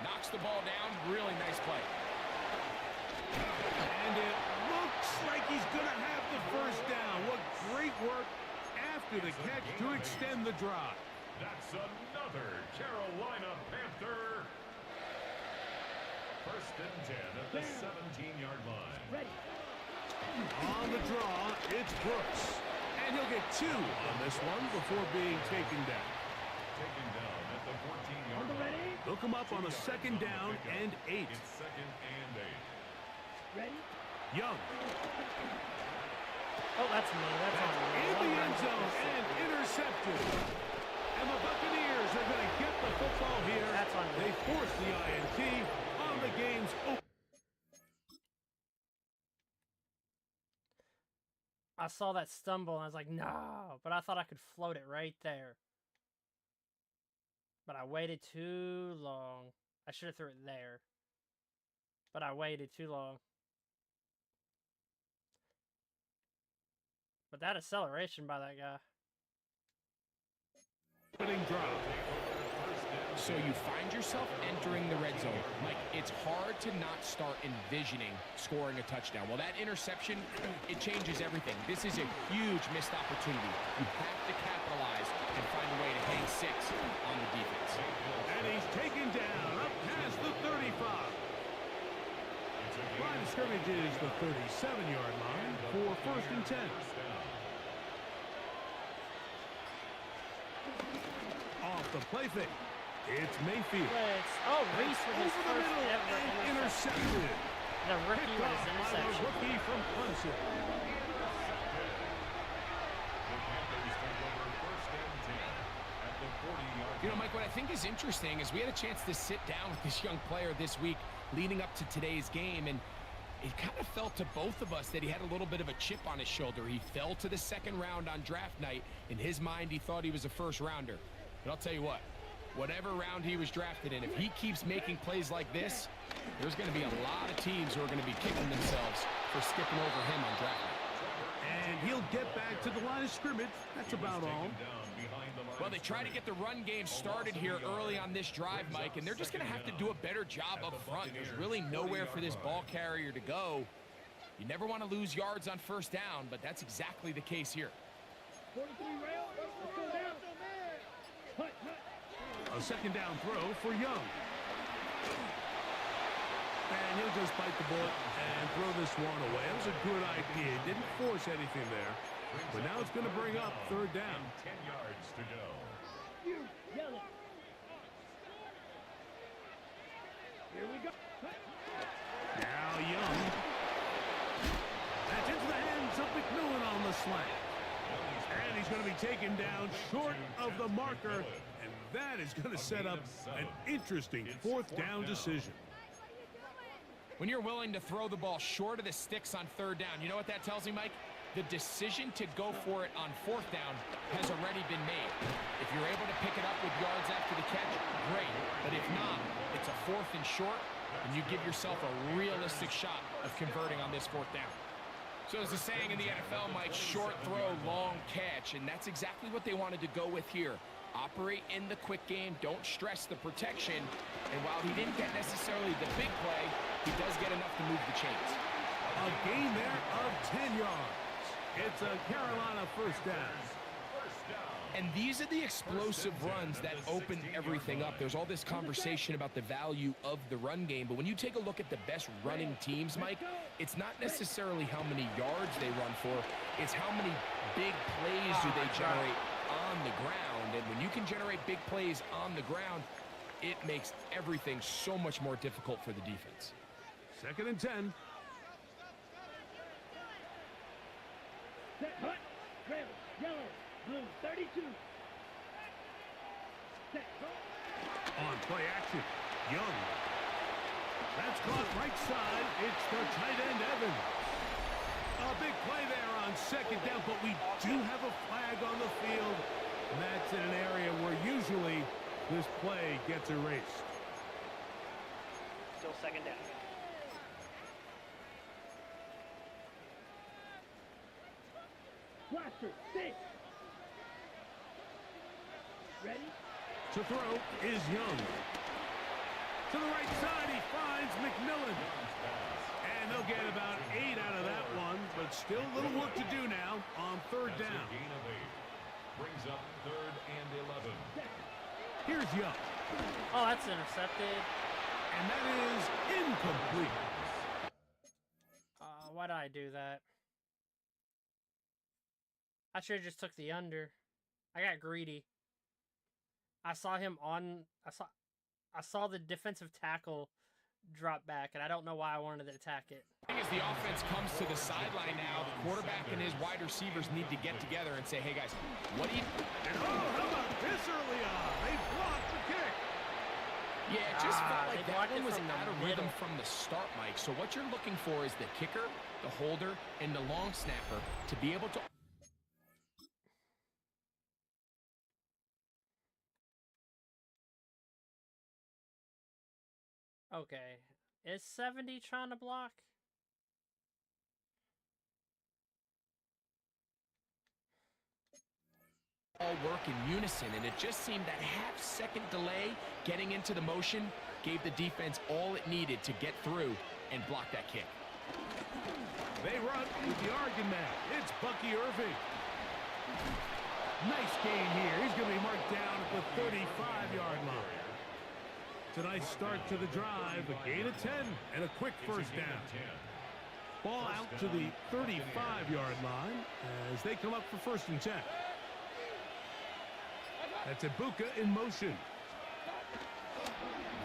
knocks the ball down, really nice play. And it looks like he's going to have the first down. What great work after the catch to extend the drive. That's another Carolina Panther. First and 10 at the 17-yard line. Ready. On the draw, it's Brooks. And he'll get 2 on this one before being taken down. Taken down at the 14-yard line. They'll come up on a second down and 8. It's second and 8. Ready. Young. Oh, that's me. That's on me. In the end zone and intercepted. And the Buccaneers are going to get the football here. That's on me. They force the INT on the game's open. I saw that stumble and I was like, no, but I thought I could float it right there. But I waited too long. I should have threw it there. But I waited too long. But that acceleration by that guy. So you find yourself entering the red zone. Mike, it's hard to not start envisioning scoring a touchdown. Well, that interception, it changes everything. This is a huge missed opportunity. You have to capitalize and find a way to hang 6 on the defense. And he's taken down up past the 35. Line of scrimmage is the 37-yard line for first and 10. Off the play fake. It's Mayfield. Oh, Reese with his Over the first middle ever and intercepted. The rookie Picked with off his by the interception. rookie from Clemson. You know, Mike, what I think is interesting is we had a chance to sit down with this young player this week leading up to today's game, and it kind of felt to both of us that he had a little bit of a chip on his shoulder. He fell to the second round on draft night. In his mind, he thought he was a first rounder. But I'll tell you what, whatever round he was drafted in, if he keeps making plays like this, there's going to be a lot of teams who are going to be kicking themselves for skipping over him on draft night. And he'll get back to the line of scrimmage. That's about all. Well, they try to get the run game started here early on this drive, Mike, and they're just going to have to do a better job up front. There's really nowhere for this ball carrier to go. You never want to lose yards on first down, but that's exactly the case here. 43 rail. Let's go down. Hut. A second down throw for Young. And he'll just bite the bullet and throw this one away. That was a good idea. Didn't force anything there. But now it's going to bring up third down. 10 yards to go. You yell it. Here we go. Now Young. That's into the hands of McMillan on the slant. And he's going to be taken down short of the marker. And that is going to set up an interesting fourth down decision. When you're willing to throw the ball short of the sticks on third down, you know what that tells me, Mike? The decision to go for it on fourth down has already been made. If you're able to pick it up with yards after the catch, great. But if not, it's a fourth and short, and you give yourself a realistic shot of converting on this fourth down. So as the saying in the NFL, Mike, short throw, long catch, and that's exactly what they wanted to go with here. Operate in the quick game, don't stress the protection, and while he didn't get necessarily the big play, he does get enough to move the chains. A gain there of 10 yards. It's a Carolina first down. First down And these are the explosive runs that open everything up. There's all this conversation about the value of the run game, but when you take a look at the best running teams, Mike, it's not necessarily how many yards they run for, it's how many big plays do they generate on the ground. And when you can generate big plays on the ground, it makes everything so much more difficult for the defense. 2nd and 10. Set, hut, red, yellow, blue, 32. Set, go. On play action, Young. That's caught right side. It's the tight end, Evans. A big play there on 2nd down, but we do have a flag on the field. And that's in an area where usually this play gets erased. Still 2nd down. Blaster, 6. Ready? To throw is Young. To the right side, he finds McMillan. And they'll get about 8 out of that one, but still a little work to do now on 3rd down. Gain of 8. Brings up 3rd and 11. Here's Young. Oh, that's intercepted. And that is incomplete. Why did I do that? I should have just took the under. I got greedy. I saw him on. I saw the defensive tackle drop back, and I don't know why I wanted to attack it. As the offense comes to the sideline now, the quarterback and his wide receivers need to get together and say, hey guys, what do you... And how about this early on? They blocked the kick. Yeah, it just felt like they that blocked one it was from the out of rhythm middle. from the start, Mike. So what you're looking for is the kicker, the holder, and the long snapper to be able to... Okay. Is 70 trying to block? all work in unison, and it just seemed that half-second delay getting into the motion gave the defense all it needed to get through and block that kick. They run with the argument. It's Bucky Irving. Nice gain here. He's going to be marked down at the 35-yard line. It's a nice start to the drive. A gain of 10 and a quick first down. Ball out to the 35-yard line as they come up for 1st and 10. That's Ibuka in motion.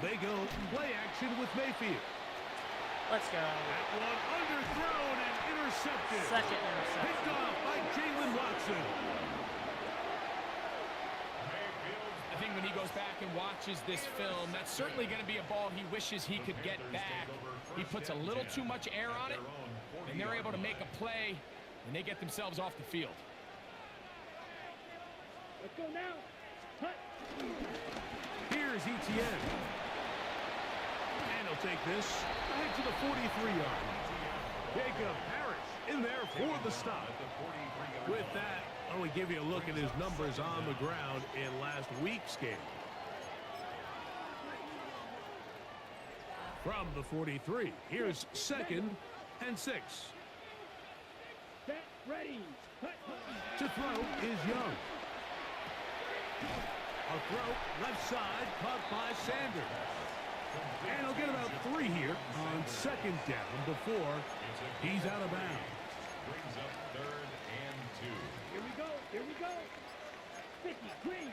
They go play action with Mayfield. Let's go. That one underthrown and intercepted. Second interception. Picked off by Jalen Watson. I think when he goes back and watches this film, that's certainly going to be a ball he wishes he could get back. He puts a little too much air on it, and they're able to make a play, and they get themselves off the field. Let's go now. Cut. Here's ETN. And he'll take this ahead to the 43-yard line. Jacob Parrish in there for the stop. With that, I want to give you a look at his numbers on the ground in last week's game. From the 43, here's 2nd and 6. Set, ready. Cut. To throw is Young. A throw left side caught by Sanders. And he'll get about 3 here on 2nd down before he's out of bounds. Brings up 3rd and 2. Here we go. Here we go. 50, green.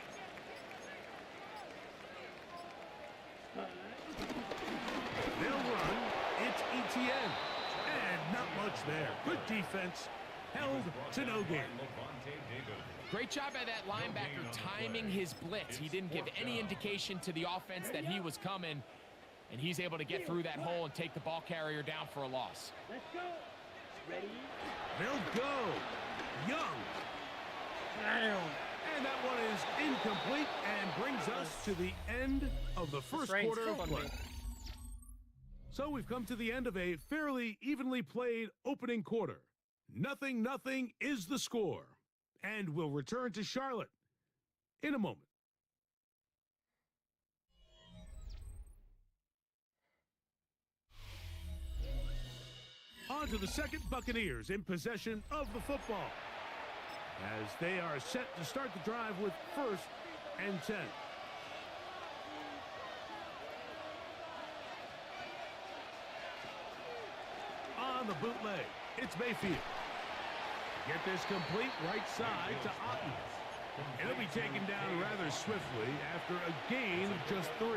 They'll run. It's ETN. And not much there. Good defense. Held to no gain. Great job by that linebacker timing his blitz. He didn't give any indication to the offense that he was coming, and he's able to get through that hole and take the ball carrier down for a loss. Let's go. Ready. They'll go. Young. And that one is incomplete and brings us to the end of the first quarter of play. So we've come to the end of a fairly evenly played opening quarter. 0-0 is the score. And we'll return to Charlotte in a moment. On to the second, Buccaneers in possession of the football. as they are set to start the drive with 1st and 10. On the bootleg, it's Mayfield. Get this complete right side to Otten. It'll be taken down rather swiftly after a gain of just 3.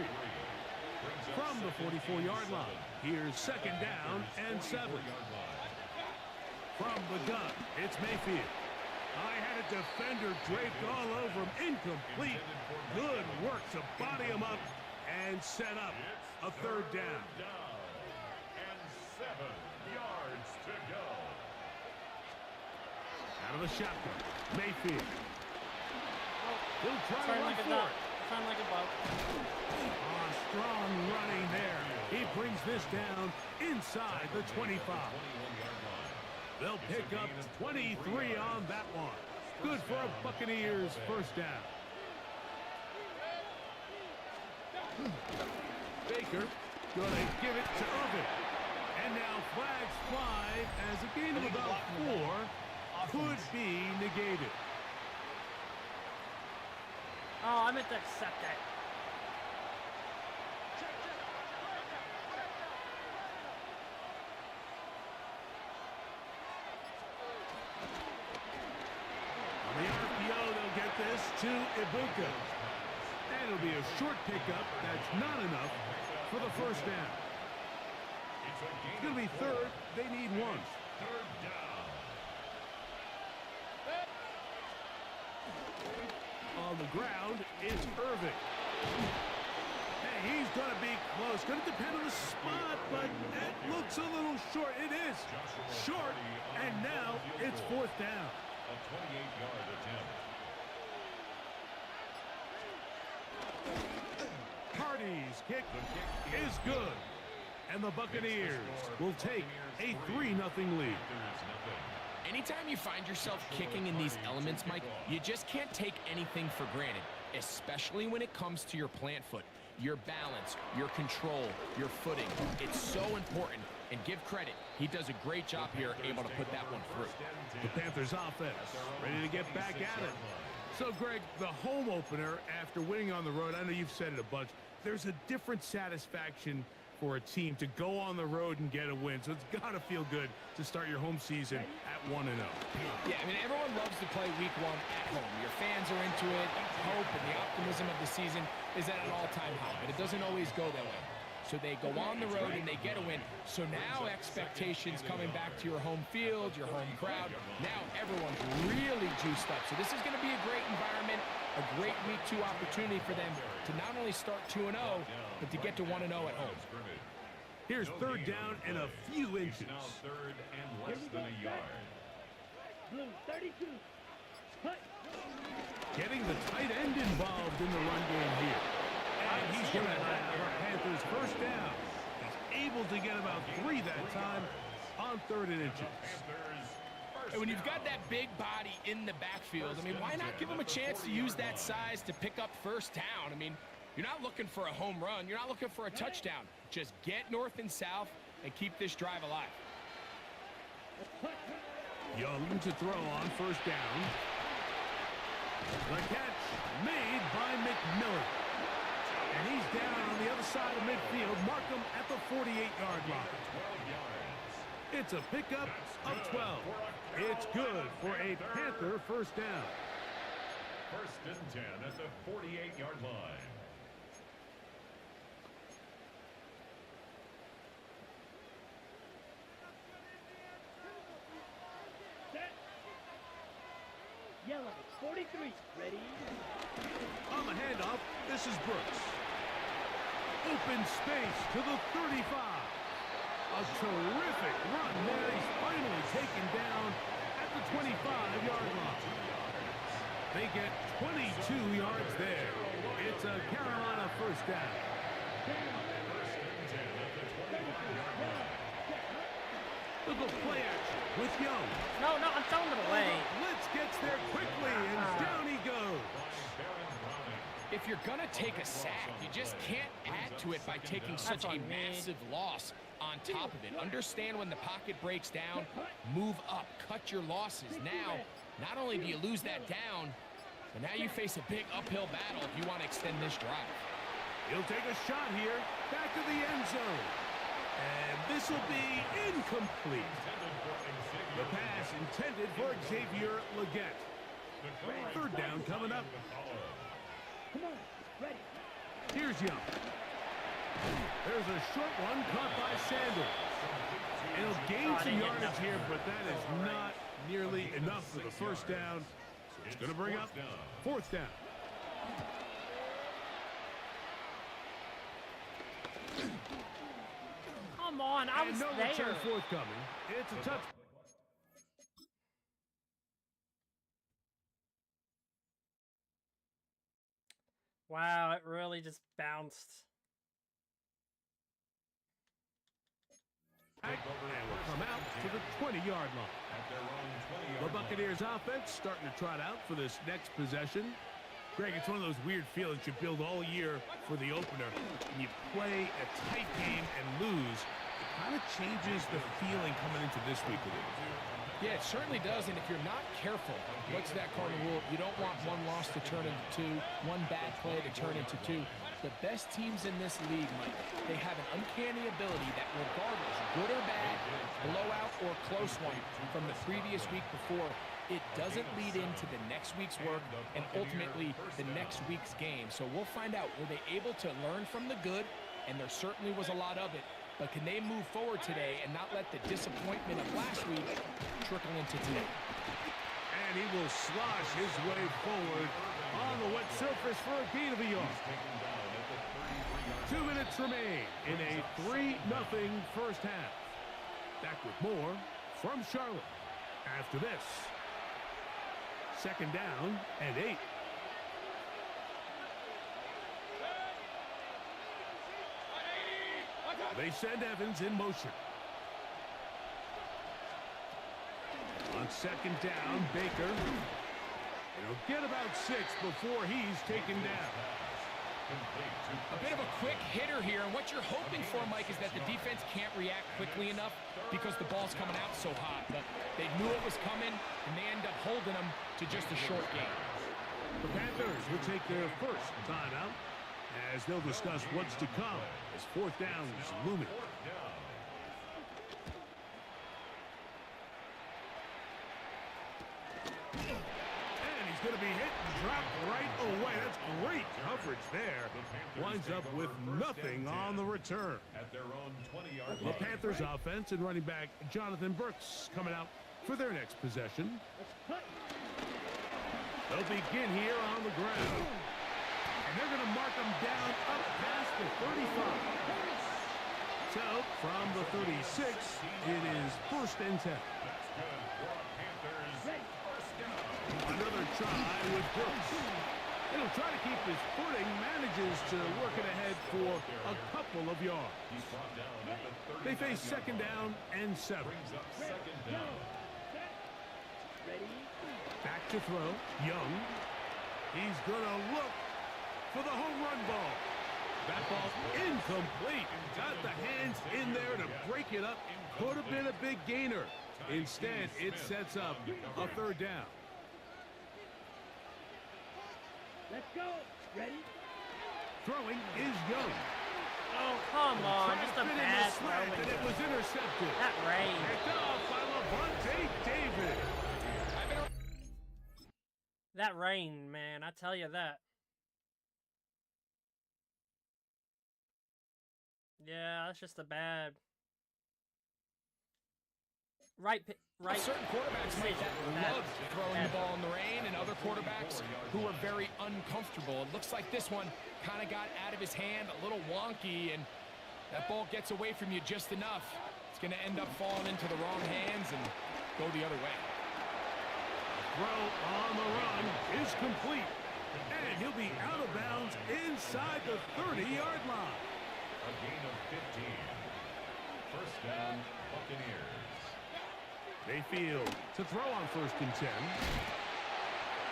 From the 44-yard line, here's 2nd down and 7. From the gun, it's Mayfield. I had a defender draped all over him. Incomplete. Good work to body him up and set up a 3rd down. And 7 yards to go. Out of the shotgun, Mayfield. He'll try to run like a for duck. it. Sound like a boat. Oh, strong running there. He brings this down inside the 25. They'll pick up 23 on that one. Good for a Buccaneers 1st down. Baker gonna give it to Irvin. And now flags fly as a gain of about 4 could be negated. Oh, I meant to accept that. On the RPO, they'll get this to Ibuka. And it'll be a short pickup. That's not enough for the 1st down. It's going to be 3rd. They need 1. 3rd down. On the ground, it's Irving. Hey, he's going to be close. Going to depend on the spot, but it looks a little short. It is short, and now it's 4th down. A 28-yard attempt. Hardy's kick is good. And the Buccaneers will take a 3-0 lead. Anytime you find yourself kicking in these elements, Mike, you just can't take anything for granted, especially when it comes to your plant foot, your balance, your control, your footing. It's so important, and give credit. He does a great job here, able to put that one through. The Panthers offense ready to get back at it. So, Greg, the home opener after winning on the road, I know you've said it a bunch, there's a different satisfaction for a team to go on the road and get a win. So it's got to feel good to start your home season at 1-0. Yeah, I mean, everyone loves to play week 1 at home. Your fans are into it. The hope and the optimism of the season is at an all-time high, but it doesn't always go that way. So they go on the road and they get a win. So now expectations coming back to your home field, your home crowd. Now everyone's really juiced up. So this is going to be a great environment, a great week 2 opportunity for them to not only start 2-0, but to get to 1-0 at home. Here's 3rd down and a few inches. Now 3rd and less than a yard. Blue 32. Cut. Getting the tight end involved in the run game here. And he's going to have our Panthers 1st down. He's able to get about 3 that time on 3rd and inches. And when you've got that big body in the backfield, I mean, why not give him a chance to use that size to pick up 1st down? I mean, you're not looking for a home run. You're not looking for a touchdown. Just get north and south and keep this drive alive. Young to throw on 1st down. The catch made by McMillan. And he's down on the other side of midfield. Mark him at the 48-yard line. It's a pickup of 12. It's good for a Panther 1st down. 1st and 10 at the 48-yard line. Yellow 43. Ready? On the handoff, this is Brooks. Open space to the 35. A terrific run there. He's finally taken down at the 25-yard line. They get 22 yards there. It's a Carolina 1st down. Look at play action with Young. No, I'm throwing it away. Blitz gets there quickly, and down he goes. If you're going to take a sack, you just can't add to it by taking such a massive loss on top of it. Understand when the pocket breaks down, move up, cut your losses. Now, not only do you lose that down, but now you face a big uphill battle if you want to extend this drive. He'll take a shot here, back to the end zone. And this will be incomplete. The pass intended for Xavier Legette. Third down coming up. Come on, ready. Here's Young. There's a short one caught by Sanders. It'll gain some yardage here, but that is not nearly enough for the first down. So it's going to bring up fourth down. Come on, I was no there. return forthcoming. It's a touch. Wow, it really just bounced. And will come out to the 20-yard line. The Buccaneers offense starting to trot out for this next possession. Greg, it's one of those weird feelings you build all year for the opener. And you play a tight game and lose. It kind of changes the feeling coming into this week with it. Yeah, it certainly does, and if you're not careful, what's that cardinal rule? You don't want one loss to turn into two, one bad play to turn into two. The best teams in this league, Mike, they have an uncanny ability that regardless, good or bad, blowout or close one from the previous week before, it doesn't lead into the next week's work and ultimately the next week's game. So we'll find out, were they able to learn from the good? And there certainly was a lot of it. But can they move forward today and not let the disappointment of last week trickle into today? And he will slosh his way forward on the wet surface for a gain of a yard. 2 minutes remain in a 3-0 first half. Back with more from Charlotte after this. Second down and 8. They send Evans in motion. On second down, Baker. He'll get about 6 before he's taken down. A bit of a quick hitter here, and what you're hoping for, Mike, is that the defense can't react quickly enough because the ball's coming out so hot. But they knew it was coming, and they end up holding them to just a short game. The Panthers will take their first timeout as they'll discuss what's to come as fourth down is looming. And he's going to be hit and dropped right away. That's great coverage there. Winds up with nothing on the return. The Panthers offense and running back Jonathan Brooks coming out for their next possession. They'll begin here on the ground. And they're going to mark them down up past the 35. So, from the 36, it is first and 10. Another try with Brooks. He'll try to keep his footing, manages to work it ahead for a couple of yards. They face second down and 7. Back to throw. Young. He's going to look for the home run ball. That ball incomplete. Got the hands in there to break it up. Could have been a big gainer. Instead, it sets up a third down. Let's go. Ready? Throwing is Young. Oh, come on. Just a bad throw. And it was intercepted. That rain. Picked off by Levante David. That rain, man. I tell you that. Yeah, that's just a bad. Right. Certain quarterbacks might love throwing the ball in the rain, and other quarterbacks who are very uncomfortable. It looks like this one kind of got out of his hand, a little wonky, and that ball gets away from you just enough. It's going to end up falling into the wrong hands and go the other way. Throw on the run is complete, and he'll be out of bounds inside the 30-yard line. A gain of 15. First down, Buccaneers. Mayfield to throw on first and 10.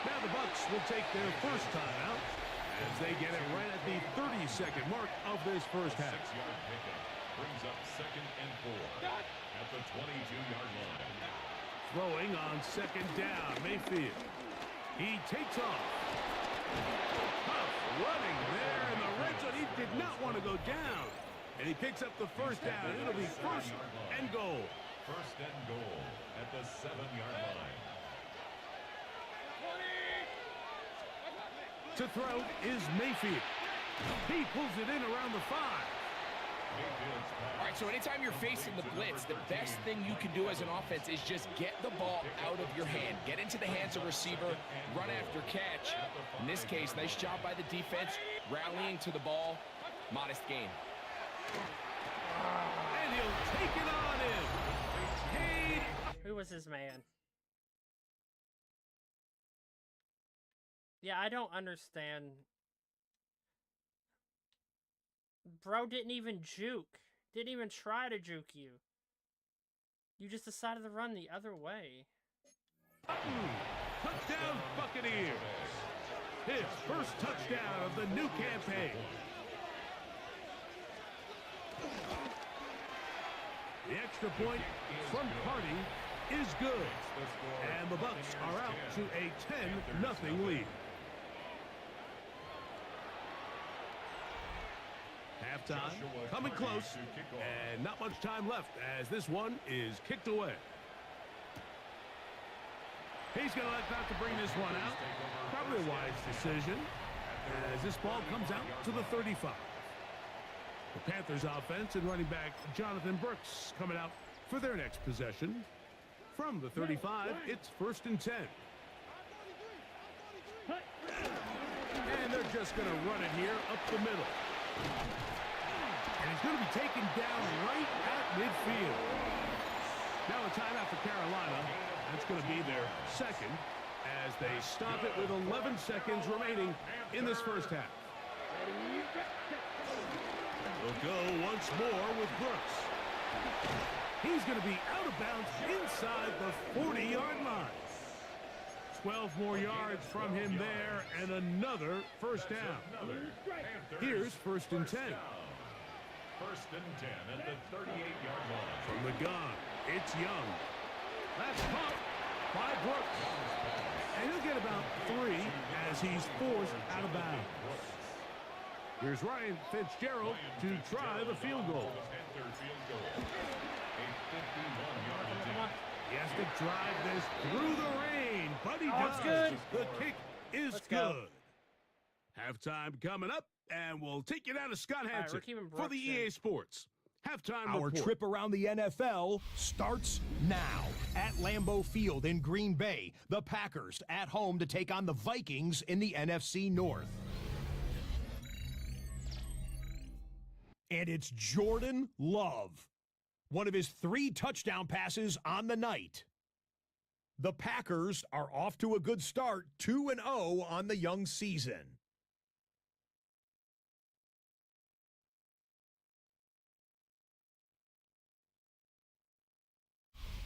Now the Bucs will take their first timeout as they get it right at the 30-second mark of this first half. 6-yard pickup. Brings up 2nd and 4 at the 22-yard line. Throwing on 2nd down, Mayfield. He takes off. Tough running there in the red zone. He did not want to go down. And he picks up the first down. It'll be 1st and goal. 1st and goal at the 7-yard line. To throw is Mayfield. He pulls it in around the 5. All right, so anytime you're facing the blitz, the best thing you can do as an offense is just get the ball out of your hand. Get into the hands of receiver, run after catch. In this case, nice job by the defense, rallying to the ball. Modest gain. And he'll take it on in. Cade. Who was his man? Yeah, I don't understand. Bro didn't even juke. Didn't even try to juke you. You just decided to run the other way. Touchdown, Buccaneers. His first touchdown of the new campaign. The extra point from Party is good. And the Bucs are out to a 10-0 lead. Halftime coming close, and not much time left as this one is kicked away. He's going to elect not to bring this one out. Probably a wise decision as this ball comes out to the 35. The Panthers offense and running back Jonathan Brooks coming out for their next possession. From the 35, it's 1st and 10. And they're just going to run it here up the middle. And he's going to be taken down right at midfield. Now a timeout for Carolina. That's going to be their 2nd as they stop it with 11 seconds remaining in this first half. We'll go once more with Brooks. He's going to be out of bounds inside the 40-yard line. 12 more yards from him there and another first down. Here's 1st and 10. 1st and 10 at the 38-yard line. From the gun, it's Young. That's caught by Brooks. And he'll get about 3 as he's forced out of bounds. Here's Ryan Fitzgerald to try the field goal. He has to drive this through the rain, but he does. It's good. The kick is Let's good. go. Halftime coming up, and we'll take you down to Scott Hansen for the in. EA Sports Halftime Our report. trip around the NFL starts now. At Lambeau Field in Green Bay, the Packers at home to take on the Vikings in the NFC North. And it's Jordan Love. One of his 3 touchdown passes on the night. The Packers are off to a good start, 2-0 on the young season.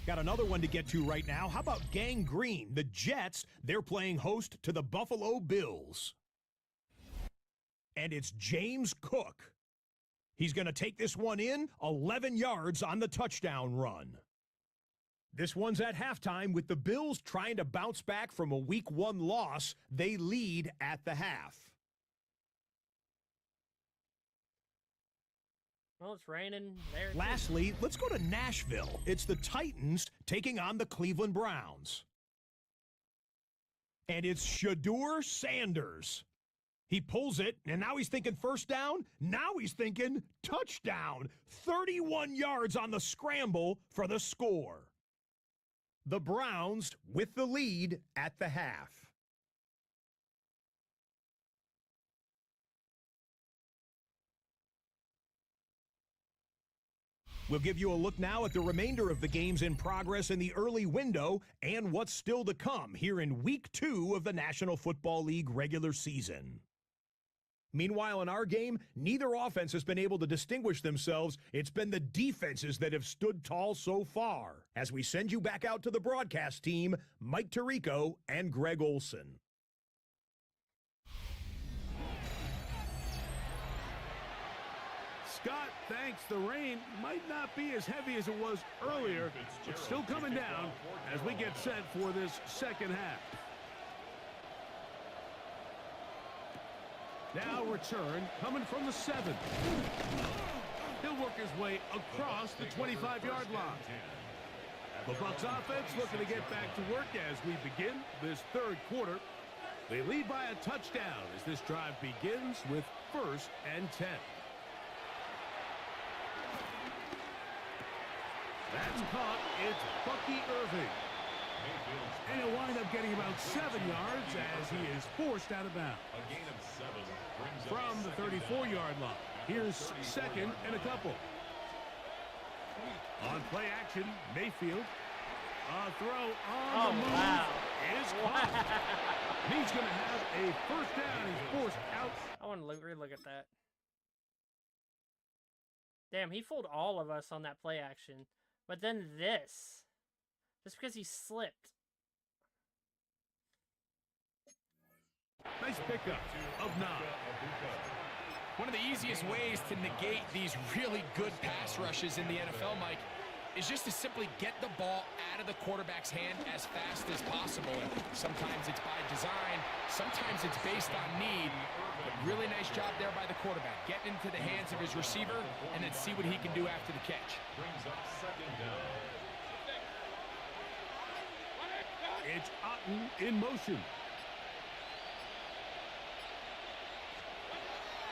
Got another one to get to right now. How about Gang Green? The Jets, they're playing host to the Buffalo Bills. And it's James Cook. He's going to take this one in, 11 yards on the touchdown run. This one's at halftime with the Bills trying to bounce back from a Week 1 loss. They lead at the half. Well, it's raining there. Lastly, let's go to Nashville. It's the Titans taking on the Cleveland Browns. And it's Shedeur Sanders. He pulls it, and now he's thinking first down. Now he's thinking touchdown. 31 yards on the scramble for the score. The Browns with the lead at the half. We'll give you a look now at the remainder of the games in progress in the early window and what's still to come here in Week 2 of the National Football League regular season. Meanwhile, in our game, neither offense has been able to distinguish themselves. It's been the defenses that have stood tall so far. As we send you back out to the broadcast team, Mike Tirico and Greg Olson. Scott thanks. The rain might not be as heavy as it was earlier. It's still coming down as we get set for this second half. Now return coming from the 7. He'll work his way across the 25-yard line. The Bucs offense looking to get back to work as we begin this third quarter. They lead by a touchdown as this drive begins with 1st and 10. That's caught. It's Bucky Irving. And he'll wind up getting about 7 yards as he is forced out of bounds. From the 34-yard line. Here's 2nd and a couple. On play action, Mayfield. A throw on the move is caught. He's going to have a 1st down. He's forced out. I want to relook at that. Damn, he fooled all of us on that play action. But then this. Just because he slipped. Nice pickup of 9. One of the easiest ways to negate these really good pass rushes in the NFL, Mike, is just to simply get the ball out of the quarterback's hand as fast as possible. And sometimes it's by design, sometimes it's based on need. But really nice job there by the quarterback. Getting into the hands of his receiver and then see what he can do after the catch. Brings up 2nd down. It's Otten in motion.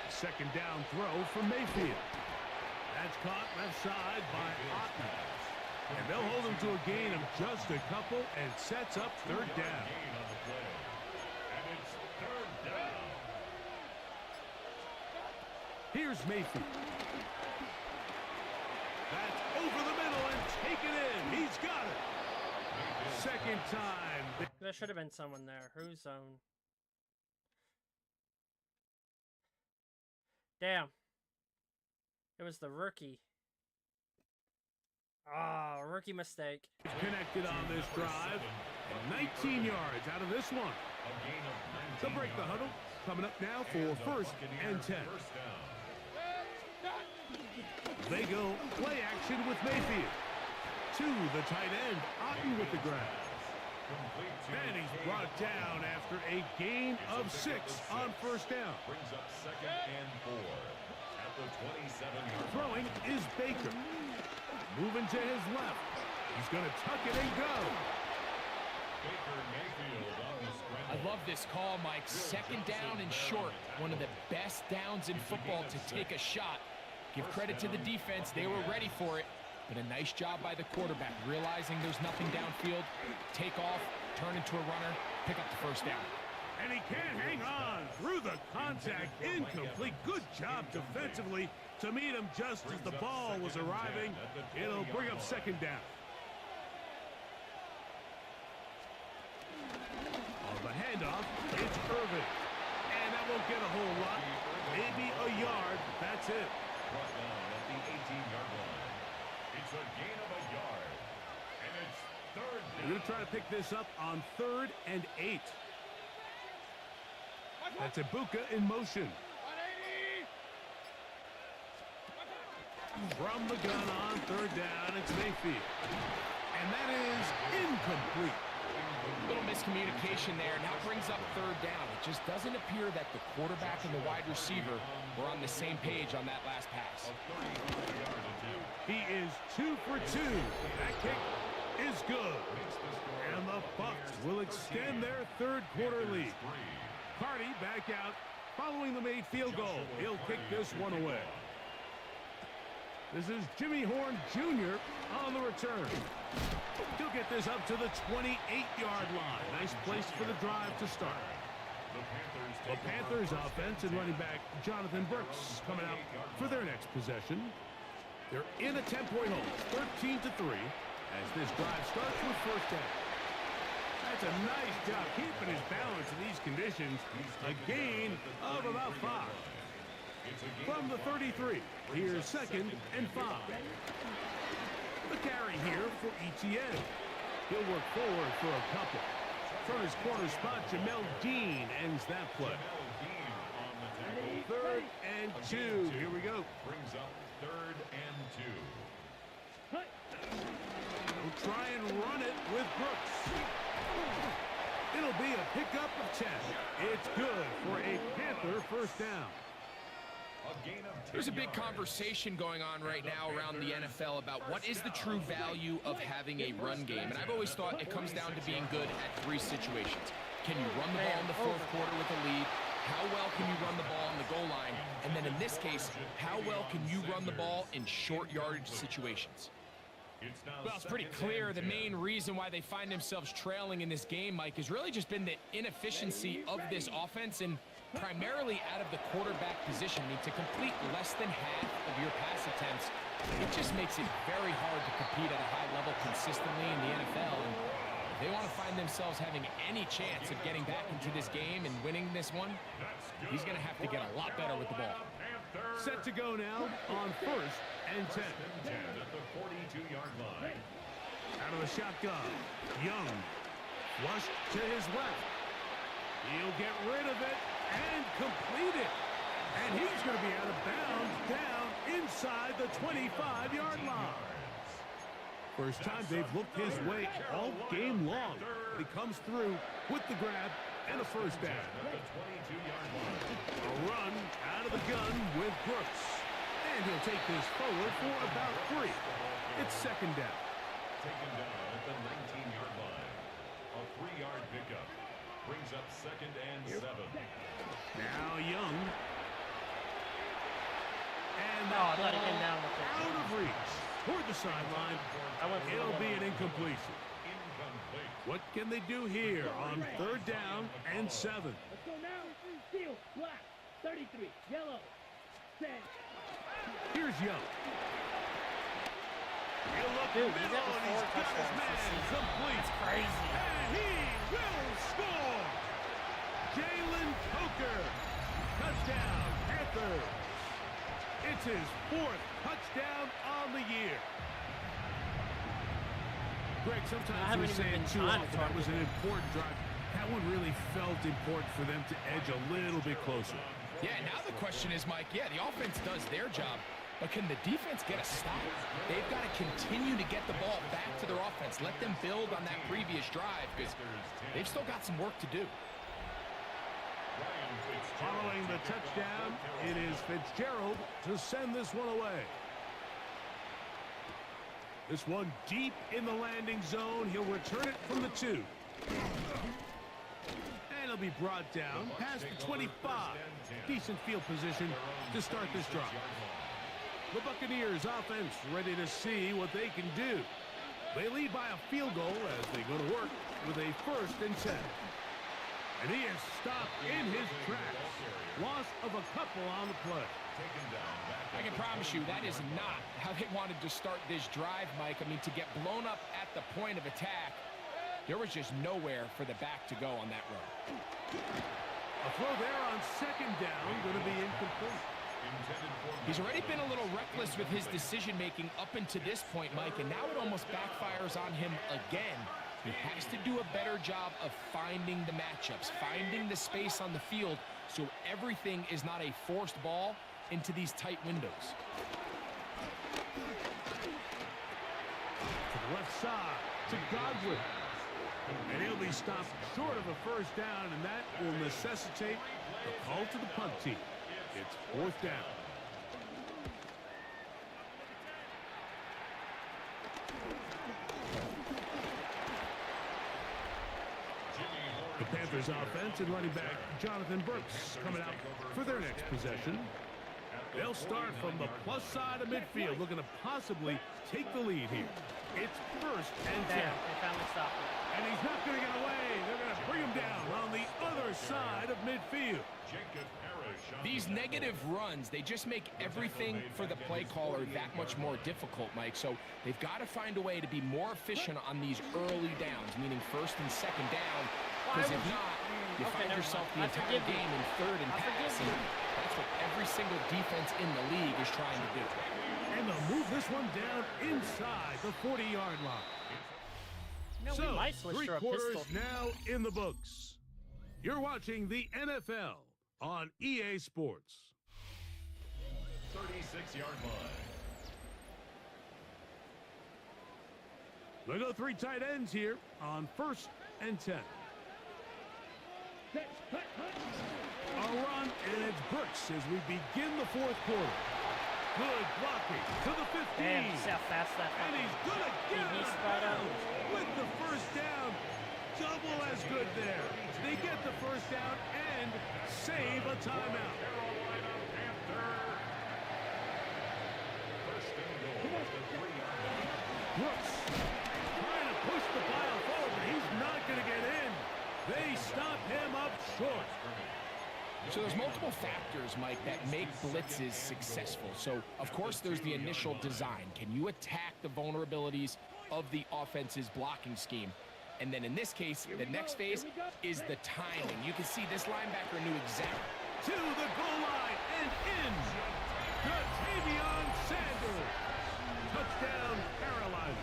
2nd down throw from Mayfield. That's caught left side by Otten. And they'll hold him to a gain of just a couple and sets up 3rd down. And it's 3rd down. Here's Mayfield. That's over the middle and taken in. He's got it. 2nd time. There should have been someone there. Who's zone? Damn. It was the rookie. Ah, rookie mistake. Connected on this drive. And 19 yards out of this one. They'll break the huddle. Coming up now for 1st and 10. They go play action with Mayfield. To the tight end, Otten with the grab. And he's brought down after a gain of 6 on 1st down. Brings up 2nd and 4 at the 27-yard. Throwing is Baker. Moving to his left. He's going to tuck it and go. Baker Mayfield on the scramble. I love this call, Mike. 2nd down and short. One of the best downs in football to take a shot. Give credit to the defense. They were ready for it. But a nice job by the quarterback, realizing there's nothing downfield. Take off, turn into a runner, pick up the 1st down. And he can't hang on through the contact. Incomplete. Good job defensively to meet him just as the ball was arriving. It'll bring up 2nd down. On the handoff, it's Irving. And that won't get a whole lot. Maybe a yard. That's it. Brought down at the 18-yard line. It's a gain of a yard. And it's 3rd down. They're going to try to pick this up on 3rd and 8. That's Ibuka in motion. From the gun on 3rd down, it's Mayfield. And that is incomplete. A little miscommunication there. Now brings up 3rd down. It just doesn't appear that the quarterback and the wide receiver were on the same page on that last pass. He is 2 for 2. That kick is good. And the Bucs will extend their 3rd quarter lead. Carty back out following the made field goal. He'll kick this one away. This is Jimmy Horn Jr. on the return. He'll get this up to the 28-yard line. Nice place for the drive to start. The Panthers offense and running back Jonathan Brooks coming out for their next possession. They're in a 10-point hole, 13-3, as this drive starts with 1st down. That's a nice job keeping his balance in these conditions. A gain of about 5. From the 33, here's 2nd and 5. The carry here for ETN. He'll work forward for a couple. From his corner spot, Jamel Dean ends that play. 3rd and 2. Here we go. Brings up 3rd and 2. We'll try and run it with Brooks. It'll be a pickup of 10. It's good for a Panther first down. There's a big conversation going on right now around the NFL about what is the true value of having a run game. And I've always thought it comes down to being good at 3 situations. Can you run the ball in the 4th quarter with a lead? How well can you run the ball on the goal line? And then in this case, how well can you run the ball in short yardage situations? Well, it's pretty clear the main reason why they find themselves trailing in this game, Mike, has really just been the inefficiency of this offense and primarily out of the quarterback position. I mean, to complete less than half of your pass attempts, it just makes it very hard to compete at a high level consistently in the NFL. And if they want to find themselves having any chance of getting back into this game and winning this one, he's going to have to get a lot better with the ball. Set to go now on 1st and 10. At the 42-yard line. Out of the shotgun. Young. Flush to his left. He'll get rid of it and complete it. And he's going to be out of bounds down inside the 25-yard line. First time they've looked his way all game long. But he comes through with the grab and a first down. A run out of the gun with Brooks. And he'll take this forward for about 3. It's 2nd down. Taken down at the 19-yard line. A 3-yard pickup. Brings up 2nd and 7. Now Young. And I thought he came down with it. out of reach. Toward the sideline. It'll be an incompletion. What can they do here on 3rd down and 7? Let's go now. Steel, black, 33, yellow, set. Here's Young. He'll look Dude, he's middle, got and 4 he's got his touchdowns man this season. complete. That's crazy. And he will score. Jalen Coker. Touchdown, Panthers. It's his 4th touchdown on the year. Greg, sometimes we say it too often that was an important drive. That one really felt important for them to edge a little bit closer. Yeah, now the question is, Mike, yeah, the offense does their job, but can the defense get a stop? They've got to continue to get the ball back to their offense. Let them build on that previous drive because they've still got some work to do. Following the touchdown, it is Fitzgerald to send this one away. This one deep in the landing zone. He'll return it from the 2. And he'll be brought down past the 25. Decent field position to start this drive. The Buccaneers offense ready to see what they can do. They lead by a field goal as they go to work with a 1st and 10. And he is stopped in his tracks. Loss of a couple on the play. I can promise you that is not how they wanted to start this drive, Mike. I mean, to get blown up at the point of attack, there was just nowhere for the back to go on that run. A throw there on 2nd down, going to be incomplete. He's already been a little reckless with his decision-making up until this point, Mike, and now it almost backfires on him again. He has to do a better job of finding the matchups, finding the space on the field so everything is not a forced ball into these tight windows. To the left side, to Godwin. And he'll be stopped short of a first down, and that will necessitate a call to the punt team. It's 4th down. The Panthers offense and running back Jonathan Brooks coming out for their next possession. They'll start from the plus side of midfield, looking to possibly take the lead here. It's 1st and 10. They finally stopped it. And he's not going to get away. They're going to bring him down on the other side of midfield. These negative runs, they just make everything for the play caller that much more difficult, Mike. So they've got to find a way to be more efficient on these early downs, meaning 1st and 2nd down. Because if not, you find yourself the entire game in 3rd and pass. And that's what every single defense in the league is trying to do. And they'll move this one down inside the 40-yard line. We might switch 3 to a quarters pistol. now in the books. You're watching the NFL on EA Sports. 36-yard line. They go 3 tight ends here on 1st and 10. A run, and it's Brooks as we begin the 4th quarter. Good blocking to the 15. Damn, see how fast that And he's going to get out with the first down. Double as good there. They get the first down and save a timeout. Carolina Panther. First and goal at the 3-yard line. Brooks trying to push the pile forward, but he's not going to get in. They stop him up short. So there's multiple factors, Mike, that make blitzes successful. So, of course, there's the initial design. Can you attack the vulnerabilities of the offense's blocking scheme? And then in this case, the next phase is the timing. You can see this linebacker knew exactly. To the goal line and in. Tavion Sanders. Touchdown, Carolina.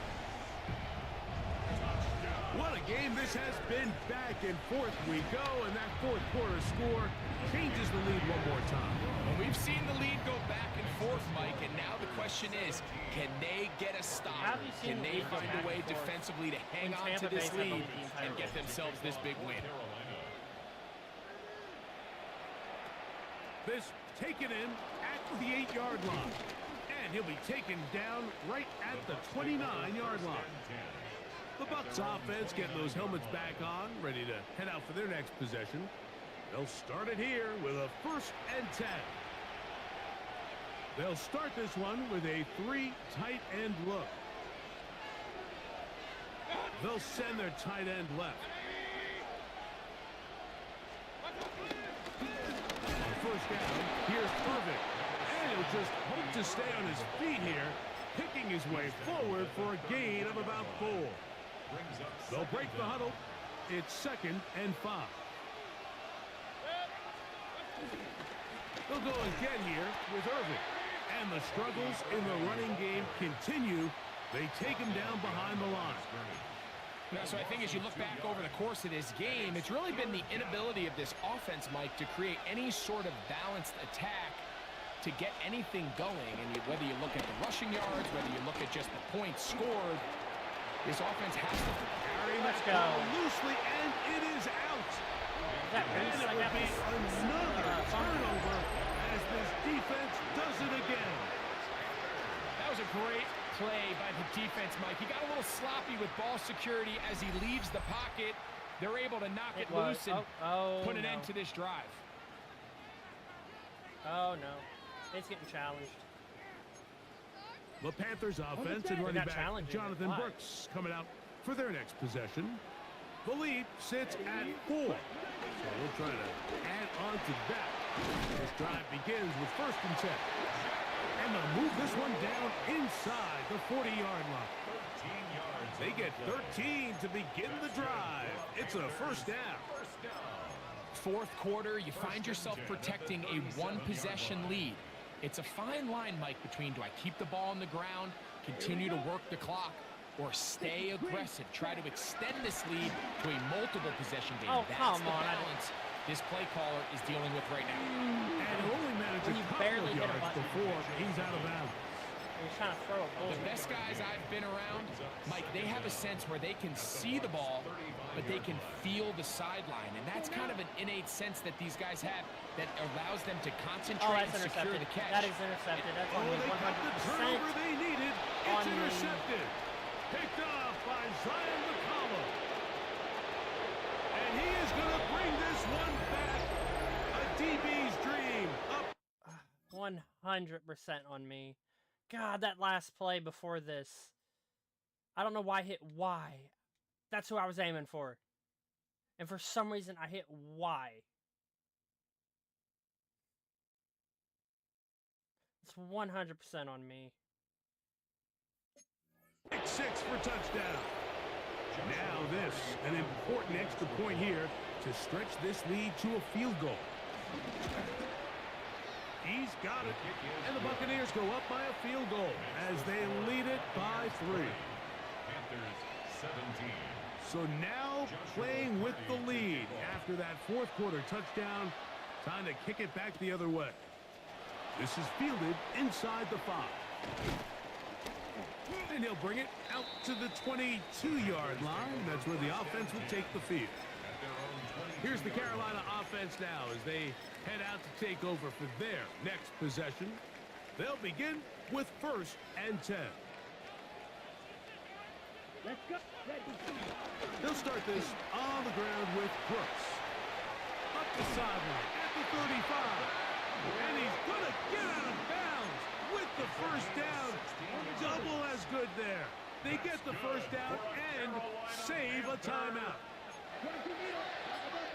What a game this has been. Back and forth we go, and that 4th quarter score changes the lead one more time. Well, we've seen the lead go back and forth, Mike, and now the question is, can they get a stop? Can they find a way defensively to hang on to this lead and get themselves this big win? This taken in at the 8-yard line. And he'll be taken down right at the 29-yard line. The Bucs offense getting those helmets back on, ready to head out for their next possession. They'll start it here with a 1st and 10. They'll start this one with a 3 tight end look. They'll send their tight end left. On 1st down, here's Irving. And he'll just hope to stay on his feet here, picking his way forward for a gain of about 4. They'll break the huddle. It's 2nd and 5. They'll go again here with Irving. And the struggles in the running game continue. They take him down behind the line. Now, so I think as you look back over the course of this game, it's really been the inability of this offense, Mike, to create any sort of balanced attack to get anything going. And whether you look at the rushing yards, whether you look at just the points scored, this offense has to carry that ball loosely, and it is out. And it will be another turnover as this defense does it again. That was a great play by the defense, Mike. He got a little sloppy with ball security as he leaves the pocket. They're able to knock it loose and put an end to this drive. Oh, no. It's getting challenged. The Panthers offense and running back Jonathan Brooks coming out for their next possession. The lead sits at 4. So we'll try to add on to that. This drive begins with 1st and 10. And they'll move this one down inside the 40-yard line. 13 yards. They get 13 to begin the drive. It's a 1st down. 4th quarter, you find yourself protecting a 1-possession lead. It's a fine line, Mike, between do I keep the ball on the ground, continue to work the clock, or stay aggressive, try to extend this lead to a multiple possession game. Oh, That's come the on. balance this play caller is dealing with right now. And he'll only manage a couple of yards before he's out of bounds. He's trying to throw a ball. The best guys I've been around, Mike, they have a sense where they can see the ball, but they can feel the sideline. And that's kind of an innate sense that these guys have that allows them to concentrate and secure the catch. That is intercepted. That's on me 100%. They got the turnover they needed. It's intercepted. Picked off by Zion McCollum. And he is going to bring this one back. A DB's dream. Up 100% on me. God, that last play before this. I don't know why I hit Y. That's who I was aiming for. And for some reason, I hit Y. It's 100% on me. 6 for touchdown. Now this, an important extra point here to stretch this lead to a field goal. He's got it, and the Buccaneers go up by a field goal as they lead it by 3. Panthers 17. So now playing with the lead after that 4th quarter touchdown. Time to kick it back the other way. This is fielded inside the 5. And he'll bring it out to the 22-yard line. That's where the offense will take the field. Here's the Carolina offense now as they head out to take over for their next possession. They'll begin with 1st and 10. Let's go. They'll start this on the ground with Brooks. Up the sideline at the 35. And he's going to get out of bounds with the first down. Double as good there. They get the first down and save a timeout.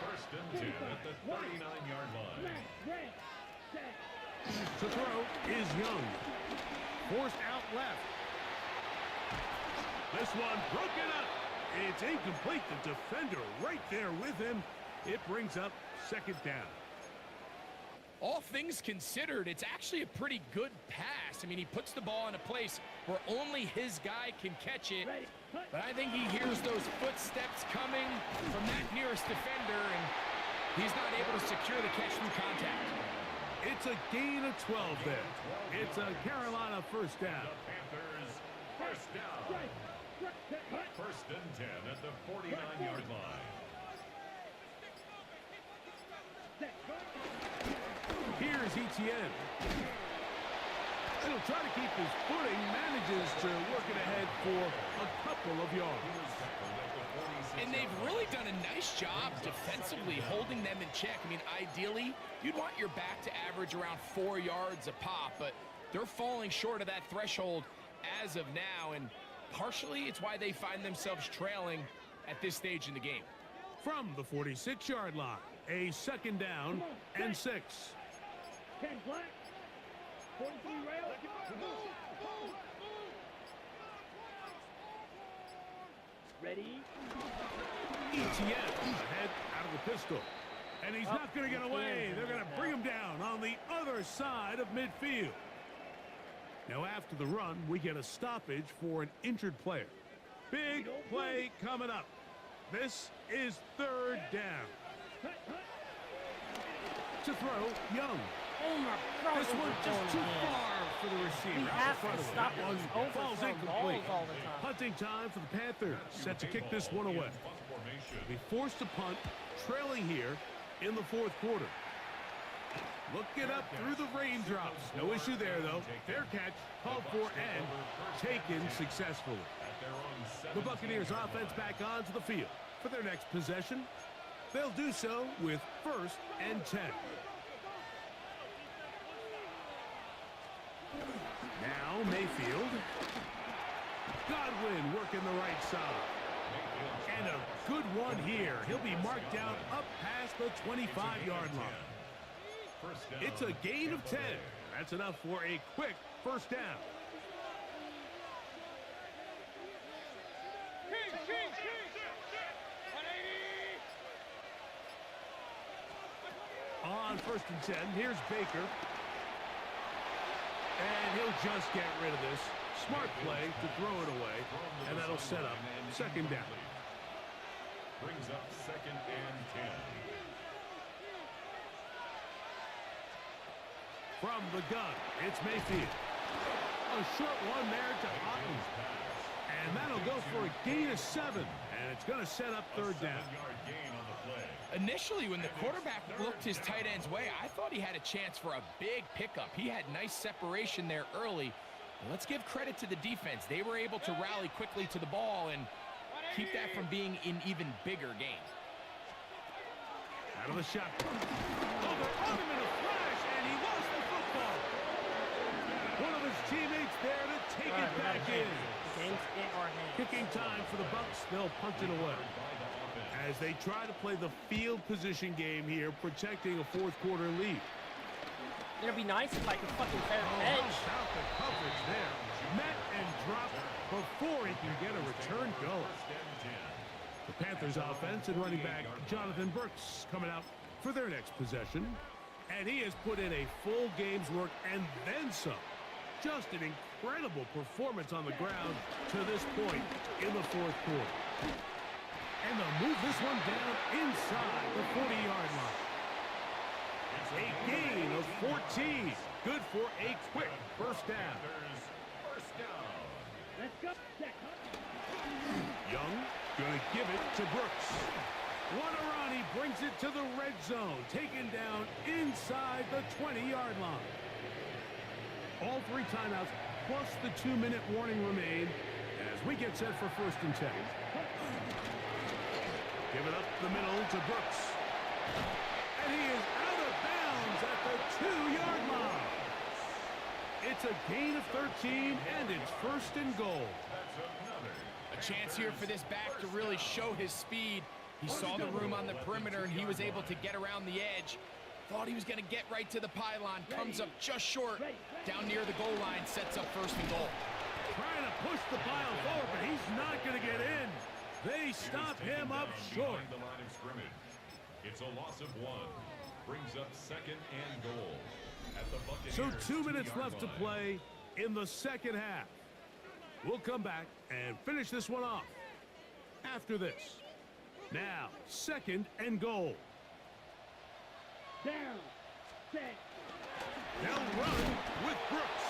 1st and 10 at the 39-yard line. To throw is Young. Forced out left. This one broken up. It's incomplete. The defender right there with him. It brings up 2nd down. All things considered, it's actually a pretty good pass. I mean, he puts the ball in a place where only his guy can catch it. But I think he hears those footsteps coming from that nearest defender, and he's not able to secure the catch through contact. It's a gain of 12 there. It's a Carolina first down. The Panthers first down. 1st and 10 at the 49-yard line. Here's Etienne. He'll try to keep his footing, manages to work it ahead for a couple of yards. And they've really done a nice job defensively holding them in check. I mean, ideally, you'd want your back to average around 4 yards a pop, but they're falling short of that threshold as of now, and partially it's why they find themselves trailing at this stage in the game. From the 46-yard line, a 2nd down and 6. 10 black. 43 rail. Ready? Etienne ahead out of the pistol. And he's not going to get away. They're going to bring him down on the other side of midfield. Now after the run, we get a stoppage for an injured player. Big play coming up. This is 3rd down. To throw, Young. Oh my God! This one just too far for the receiver. He has to stop those Falls overthrown incomplete. balls all the time. Punting time for the Panthers. Set to kick this one away. Be forced to punt, trailing here in the 4th quarter. Look it up through the raindrops. No issue there, though. Fair catch, called for, and taken successfully. The Buccaneers offense back onto the field for their next possession. They'll do so with 1st and 10. Now Mayfield. Godwin working the right side. And a good one here. He'll be marked down up past the 25-yard line. It's a gain of 10. That's enough for a quick first down. On 1st and 10, here's Baker. And he'll just get rid of this. Smart play to throw it away, and that'll set up 2nd down. Brings up 2nd and 10. From the gun, it's Mayfield. A short one there to Otten. And that'll go for a gain of 7. And it's going to set up 3rd down. Initially, when the quarterback looked his tight end's way, I thought he had a chance for a big pickup. He had nice separation there early. But let's give credit to the defense. They were able to rally quickly to the ball and keep that from being an even bigger game. Out of the shot. Oh, they're on him in a flash, and he lost the football. One of his teammates there to take it back in. Kicking time for the Bucs. They'll punt it away. As they try to play the field position game here, protecting a 4th quarter lead. It'd be nice if I could fucking fair edge. Out the coverage there. Met and dropped before he can get a return going. The Panthers offense and running back Jonathan Brooks coming out for their next possession. And he has put in a full game's work and then some. Just an incredible performance on the ground to this point in the 4th quarter. And they'll move this one down inside the 40-yard line. A gain of 14. good for a quick first down. First down. Let's go. Young gonna give it to Brooks. Guanarani brings it to the red zone, taken down inside the 20-yard line. All 3 timeouts plus the 2-minute warning remain as we get set for 1st and 10. Give it up the middle to Brooks. And he is out of bounds at the 2-yard line. It's a gain of 13, and it's 1st and goal. A chance here for this back to really show his speed. He saw the room on the perimeter, and he was able to get around the edge. Thought he was going to get right to the pylon. Comes up just short. Down near the goal line, sets up 1st and goal. Trying to push the pile forward, but he's not going to get in. They stop him up short. The line of scrimmage. It's a loss of 1. Brings up 2nd and goal. At the Buccaneers' So 2 minutes 2-yard left to line. play in the 2nd half. We'll come back and finish this one off after this. Now, 2nd and goal. Down. Set. They'll run with Brooks.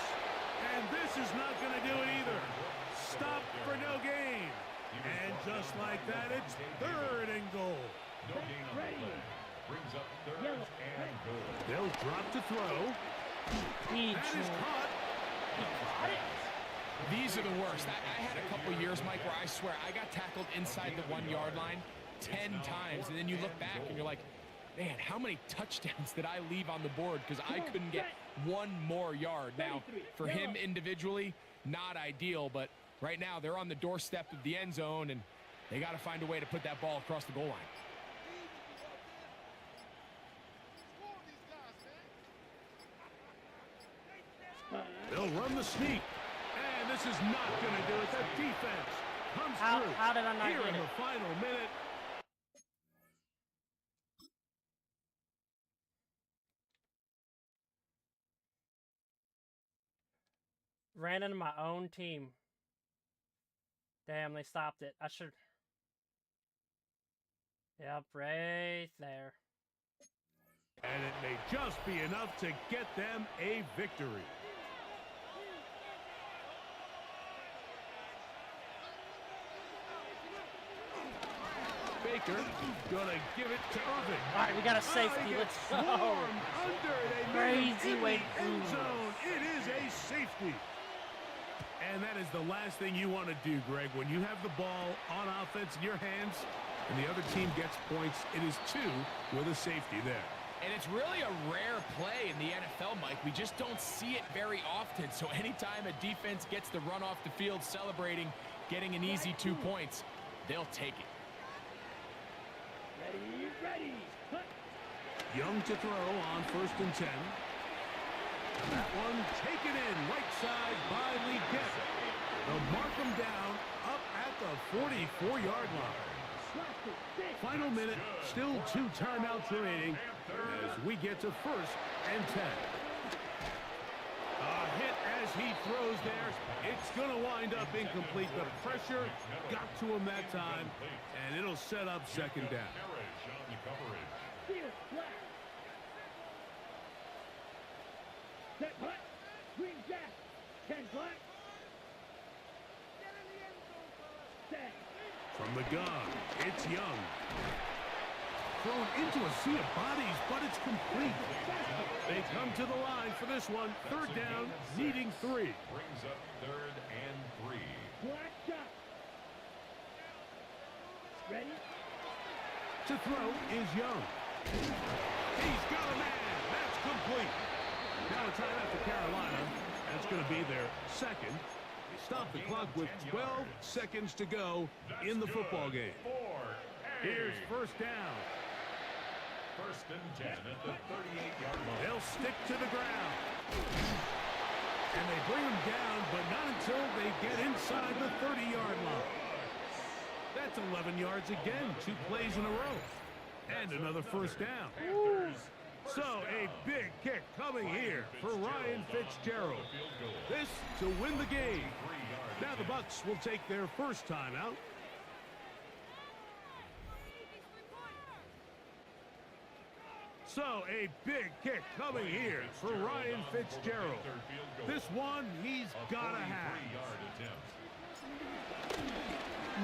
And this is not going to do it either. Stop for no gain. And just like that, it's 3rd and goal. No gain on the play. Brings up 3rd and goal. They'll drop to throw. That is caught. These are the worst. I had a couple years, Mike, where I swear I got tackled inside the 1-yard line 10 times, and then you look back and you're like, man, how many touchdowns did I leave on the board because I couldn't get 1 more yard? Now, for him individually, not ideal, but right now they're on the doorstep of the end zone, and they got to find a way to put that ball across the goal line. They'll run the sneak. And this is not going to do it. The defense comes through. How did I not here get in it? the final minute. Ran into my own team. Damn, they stopped it. I should... Yep, right there. And it may just be enough to get them a victory. Baker gonna give it to Irving. All right, we got a safety. Let's go. Crazy way to end zone. It is a safety. And that is the last thing you want to do, Greg. When you have the ball on offense in your hands and the other team gets points, it is 2 with a safety there. And it's really a rare play in the NFL, Mike. We just don't see it very often. So anytime a defense gets to run off the field celebrating, getting an easy 2 points, they'll take it. Ready. Young to throw on 1st and 10. That one taken in right side by Lee Kett. They'll mark him down up at the 44-yard line. Final minute, still 2 timeouts remaining as we get to 1st and 10. A hit as he throws there. It's going to wind up incomplete. The pressure got to him that time, and it'll set up 2nd down. Set black. Green jack. 10 black. Set. From the gun, it's Young. Thrown into a sea of bodies, but it's complete. They come to the line for this one. 3rd down, needing 3. Brings up 3rd and 3. Black shot. Ready? To throw is Young. He's got a man. That's complete. Now a timeout for Carolina. That's going to be their 2nd. Stop the clock with 12 seconds to go in the football game. Here's 1st down. 1st and 10 at the 38-yard line. They'll stick to the ground. And they bring him down, but not until they get inside the 30-yard line. That's 11 yards again, 2 plays in a row. And another 1st down. So a big kick coming here for Ryan Fitzgerald. This to win the game. Now the Bucs will take their 1st timeout. So a big kick coming here for Ryan Fitzgerald. This one he's got to have.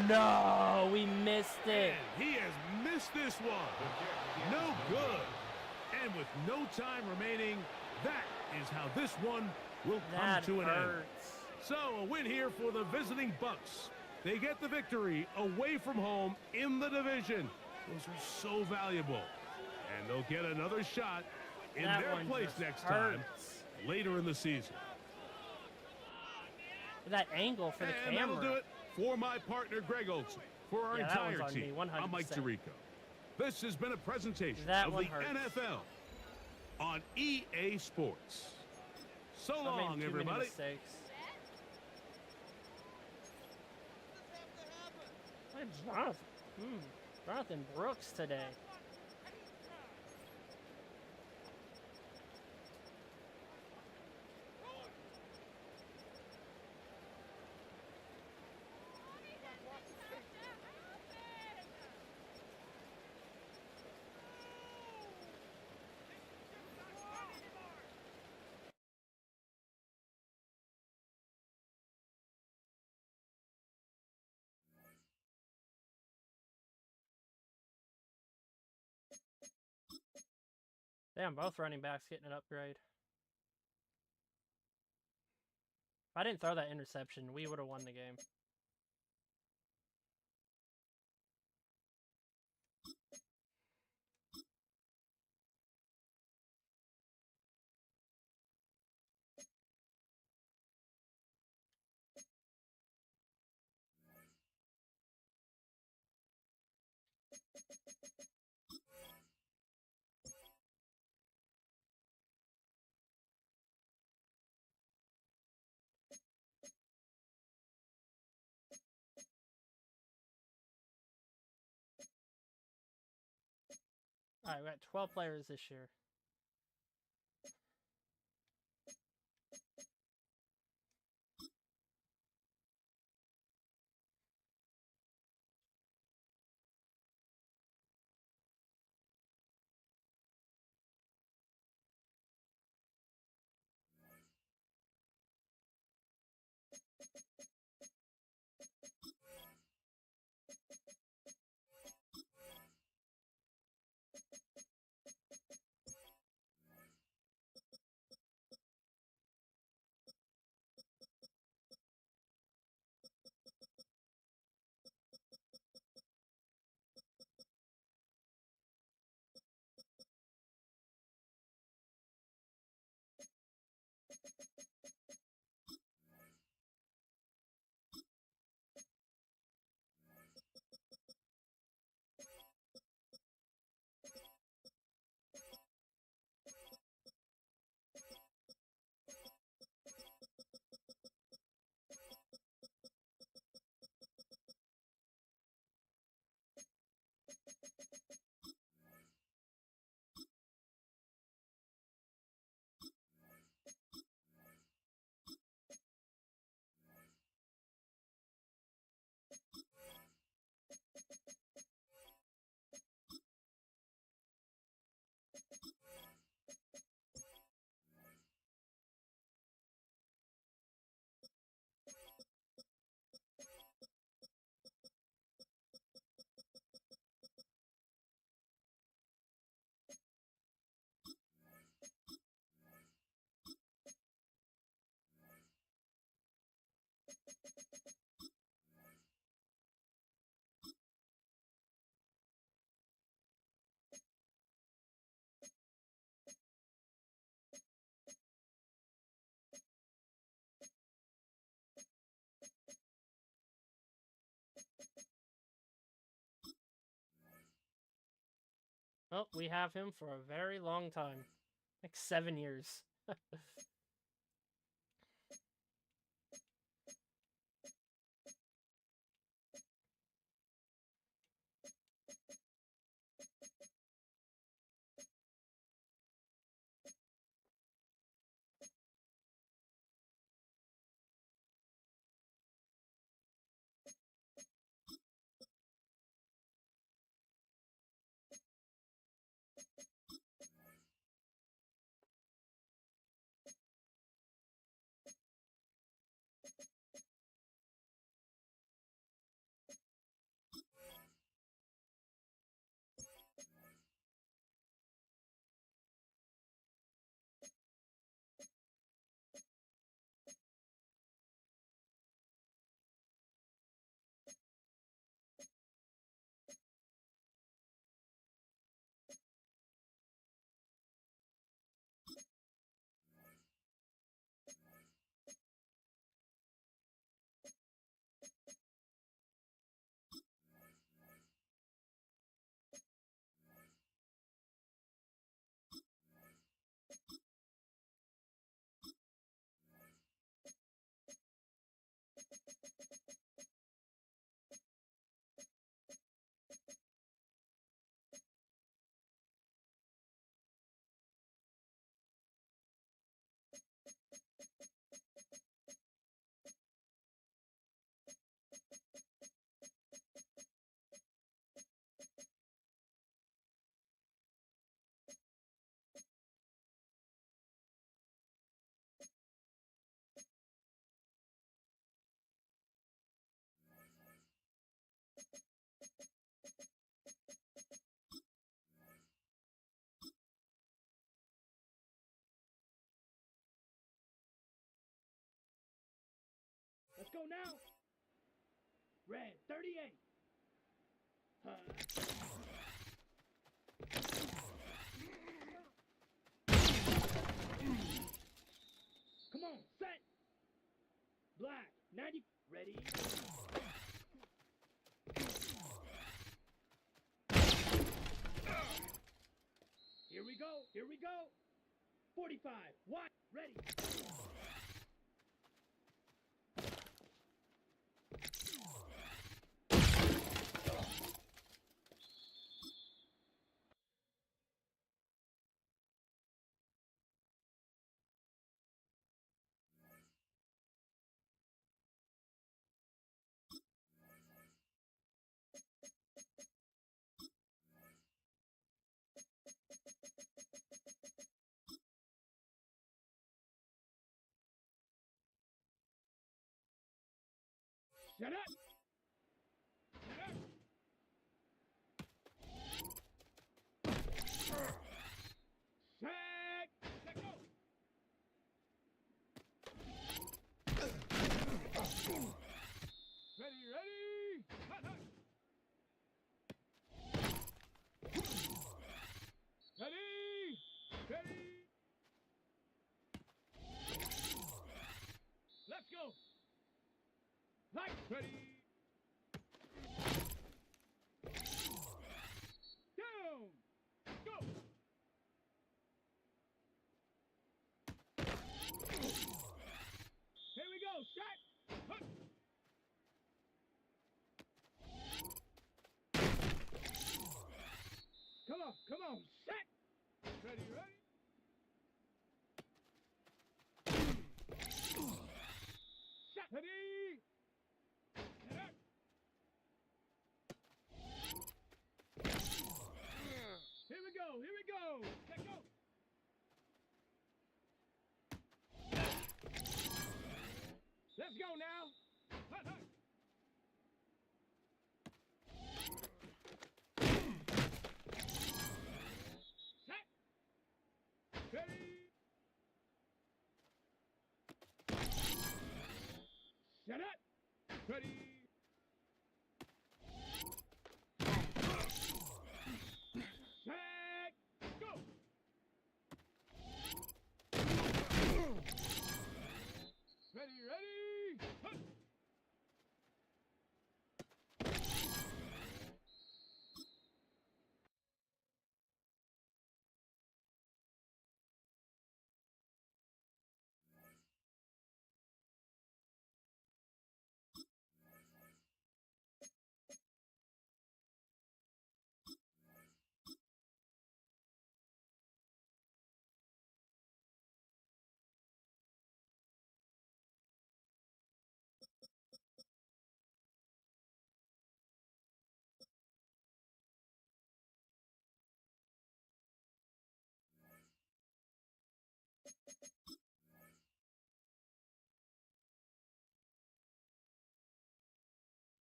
No, we missed it. And he has missed this one. No good. And with no time remaining, that is how this one will come to an end. So a win here for the visiting Bucks. They get the victory away from home in the division. Those are so valuable. And they'll get another shot in their place next time later in the season. That angle for the camera. And that'll do it for my partner, Greg Olson. For our entire team, I'm Mike Tirico. This has been a presentation of the NFL on EA Sports. So long, everybody. Jonathan Brooks today. Damn, both running backs getting an upgrade. If I didn't throw that interception, we would have won the game. All right, we got 12 players this year. Well, we have him for a very long time. Like 7 years. go now. Red, 38. Come on, set. Black, 90. Ready. Here we go. Here we go. 45. Wide. Ready. Shut up! Shut up! Set! Let go! Ready, ready! Hut, hut. Ready! Ready! Let's go! Right, ready. Down. Go. Here we go. Shot. Hunt. Come on. Come on. Shot. Ready, ready. Shot. Ready. Here we go, here we go! Let go! Let's go now! Hut, hut. Set! Ready! Set up! Ready! Ready, ready! Hunt.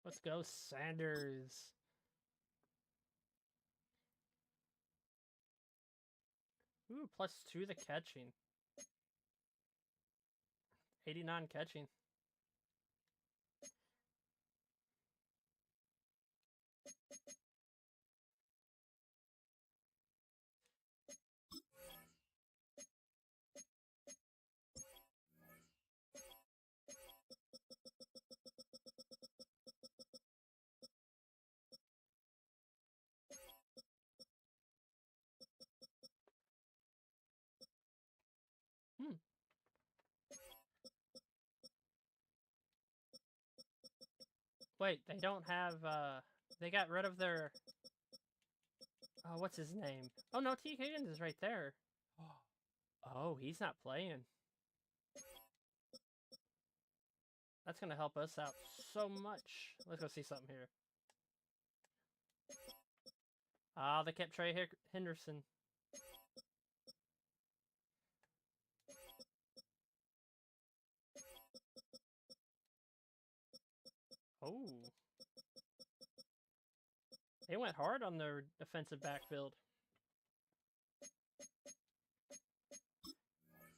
Let's go, Sanders. Ooh, +2 the catching. 89 catching. Wait, they don't have, they got rid of their, oh, what's his name? Oh, no, T. Higgins is right there. Oh, he's not playing. That's going to help us out so much. Let's go see something here. Ah, they kept Trey Henderson. Oh. They went hard on their defensive backfield.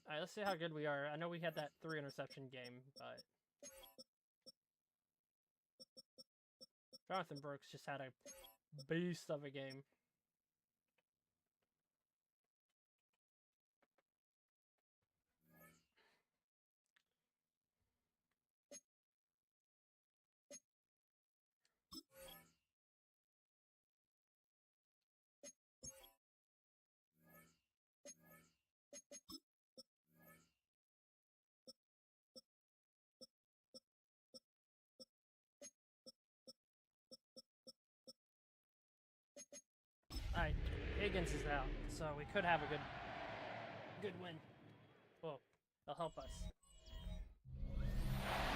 Alright, let's see how good we are. I know we had that 3 interception game, but Jonathan Brooks just had a beast of a game. Alright, Higgins is out, so we could have a good win. Well, it'll help us.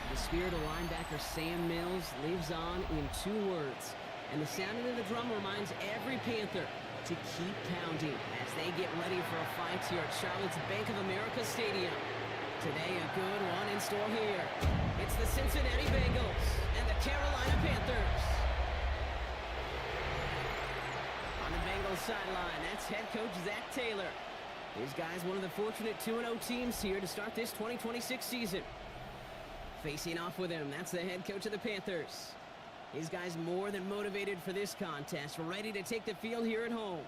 The spirit of linebacker Sam Mills lives on in 2 words. And the sounding of the drum reminds every Panther to keep pounding as they get ready for a fight here at Charlotte's Bank of America Stadium. Today, a good one in store here. It's the Cincinnati Bengals and the Carolina Panthers. On the Bengals sideline, that's head coach Zach Taylor. These guys, one of the fortunate 2-0 teams here to start this 2026 season. Facing off with him, that's the head coach of the Panthers. These guys more than motivated for this contest, ready to take the field here at home.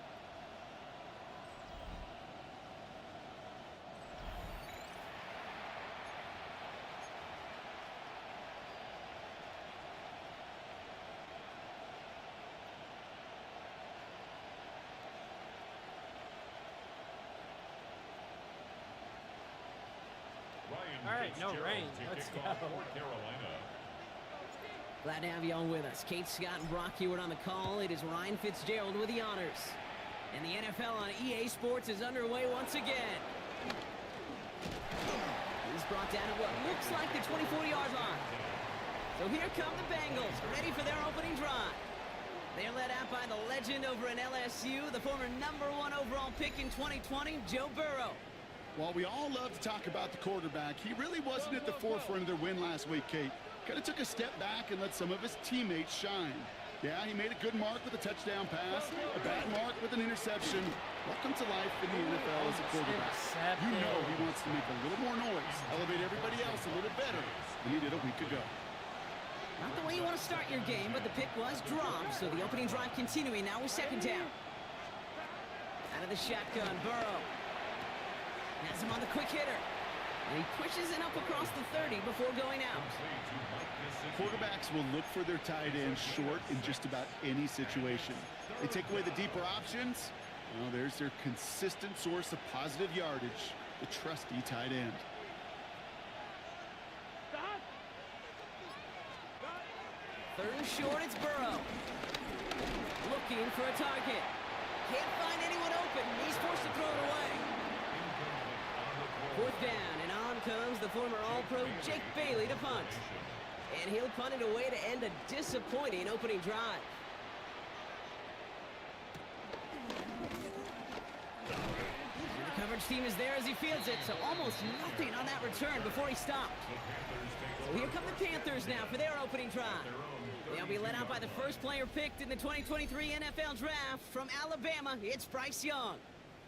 All right, no rain. Let's go. Glad to have you all with us. Kate Scott and Brock Hewitt on the call. It is Ryan Fitzgerald with the honors. And the NFL on EA Sports is underway once again. He's brought down at what looks like the 24-yard line. So here come the Bengals, ready for their opening drive. They're led out by the legend over in LSU, the former #1 overall pick in 2020, Joe Burrow. While we all love to talk about the quarterback, he really wasn't at the forefront of their win last week, Kate. Kind of took a step back and let some of his teammates shine. Yeah, he made a good mark with a touchdown pass, a bad mark with an interception. Welcome to life in the NFL as a quarterback. You know he wants to make a little more noise, elevate everybody else a little better than he did a week ago. Not the way you want to start your game, but the pick was dropped, so the opening drive continuing now with 2nd down. Out of the shotgun, Burrow. Has him on the quick hitter. And he pushes it up across the 30 before going out. Quarterbacks will look for their tight end short in just about any situation. They take away the deeper options. Well, there's their consistent source of positive yardage, the trusty tight end. Third and short, it's Burrow. Looking for a target. Can't find anyone open. He's forced to throw it away. 4th down, and on comes the former All-Pro Jake Bailey to punt. And he'll punt it away to end a disappointing opening drive. And the coverage team is there as he fields it, so almost nothing on that return before he stopped. So here come the Panthers now for their opening drive. They'll be led out by the first player picked in the 2023 NFL Draft from Alabama. It's Bryce Young.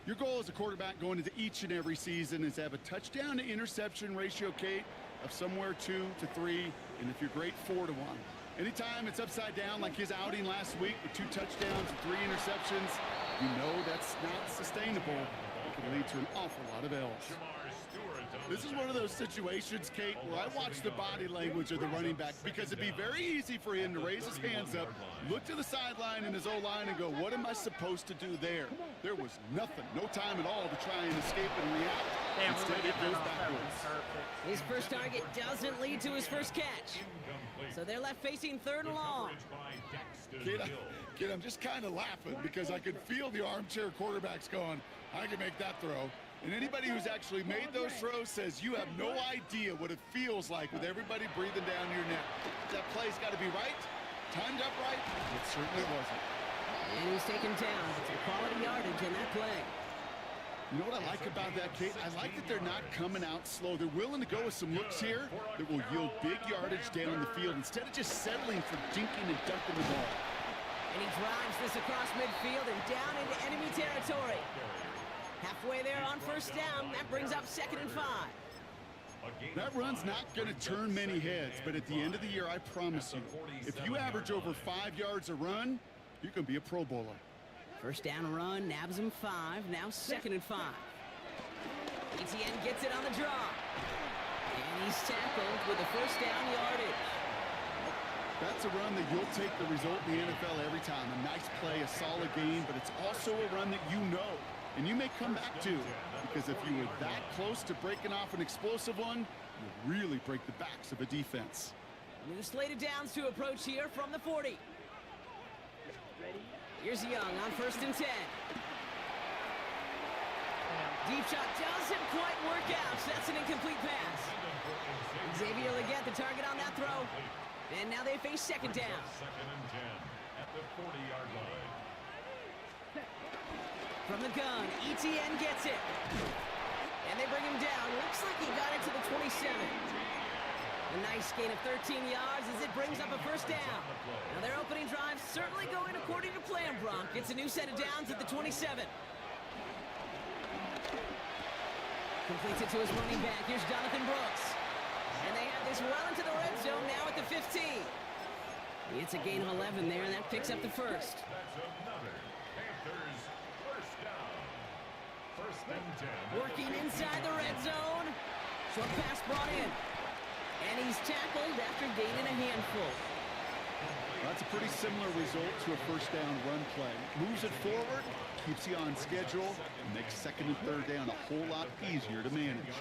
Your goal as a quarterback going into each and every season is to have a touchdown to interception ratio, Kate, of somewhere 2 to 3, and if you're great, 4 to 1. Anytime it's upside down like his outing last week with 2 touchdowns and 3 interceptions, you know that's not sustainable. It can lead to an awful lot of L's. This is one of those situations, Kate, where I watch the body language of the running back because it'd be very easy for him to raise his hands up, look to the sideline in his O-line and go, what am I supposed to do there? There was nothing, no time at all to try and escape and react. Instead, it goes backwards. His first target doesn't lead to his first catch. So they're left facing 3rd and long. Kid, I'm just kind of laughing because I could feel the armchair quarterbacks going, I can make that throw. And anybody who's actually made those throws says you have no idea what it feels like with everybody breathing down your neck. That play's got to be right, timed up right. It certainly wasn't. And he's taken down. It's a quality yardage in that play. You know what I like about that, Kate? I like that they're not coming out slow. They're willing to go with some looks here that will yield big yardage down the field instead of just settling for dinking and dunking the ball. And he drives this across midfield and down into enemy territory. Halfway there on 1st down, that brings up 2nd and 5. That run's not going to turn many heads, but at the end of the year, I promise you, if you average over 5 yards a run, you can be a Pro Bowler. First down run, nabs him 5, now 2nd and 5. ETN gets it on the draw. And he's tackled with a first down yardage. That's a run that you'll take the result in the NFL every time. A nice play, a solid game, but it's also a run that you know, and you may come back to, because if you were that close to breaking off an explosive one, you really break the backs of a defense. New slate of downs to approach here from the 40. Here's Young on 1st and 10. Deep shot doesn't quite work out, so that's an incomplete pass. Xavier Leggett, the target on that throw. And now they face 2nd down. 2nd and 10 at the 40-yard line. From the gun, ETN gets it. And they bring him down. Looks like he got it to the 27. A nice gain of 13 yards as it brings up a first down. Now their opening drive certainly going according to plan, Bronk. It's a new set of downs at the 27. Completes it to his running back. Here's Jonathan Brooks. And they have this well into the red zone now at the 15. It's a gain of 11 there, and that picks up the first. That's another Panthers first down. 1st and 10. Working inside the red zone. Short pass brought in. And he's tackled after gaining a handful. That's a pretty similar result to a first down run play. Moves it forward, keeps you on schedule, and makes 2nd and 3rd down a whole lot easier to manage.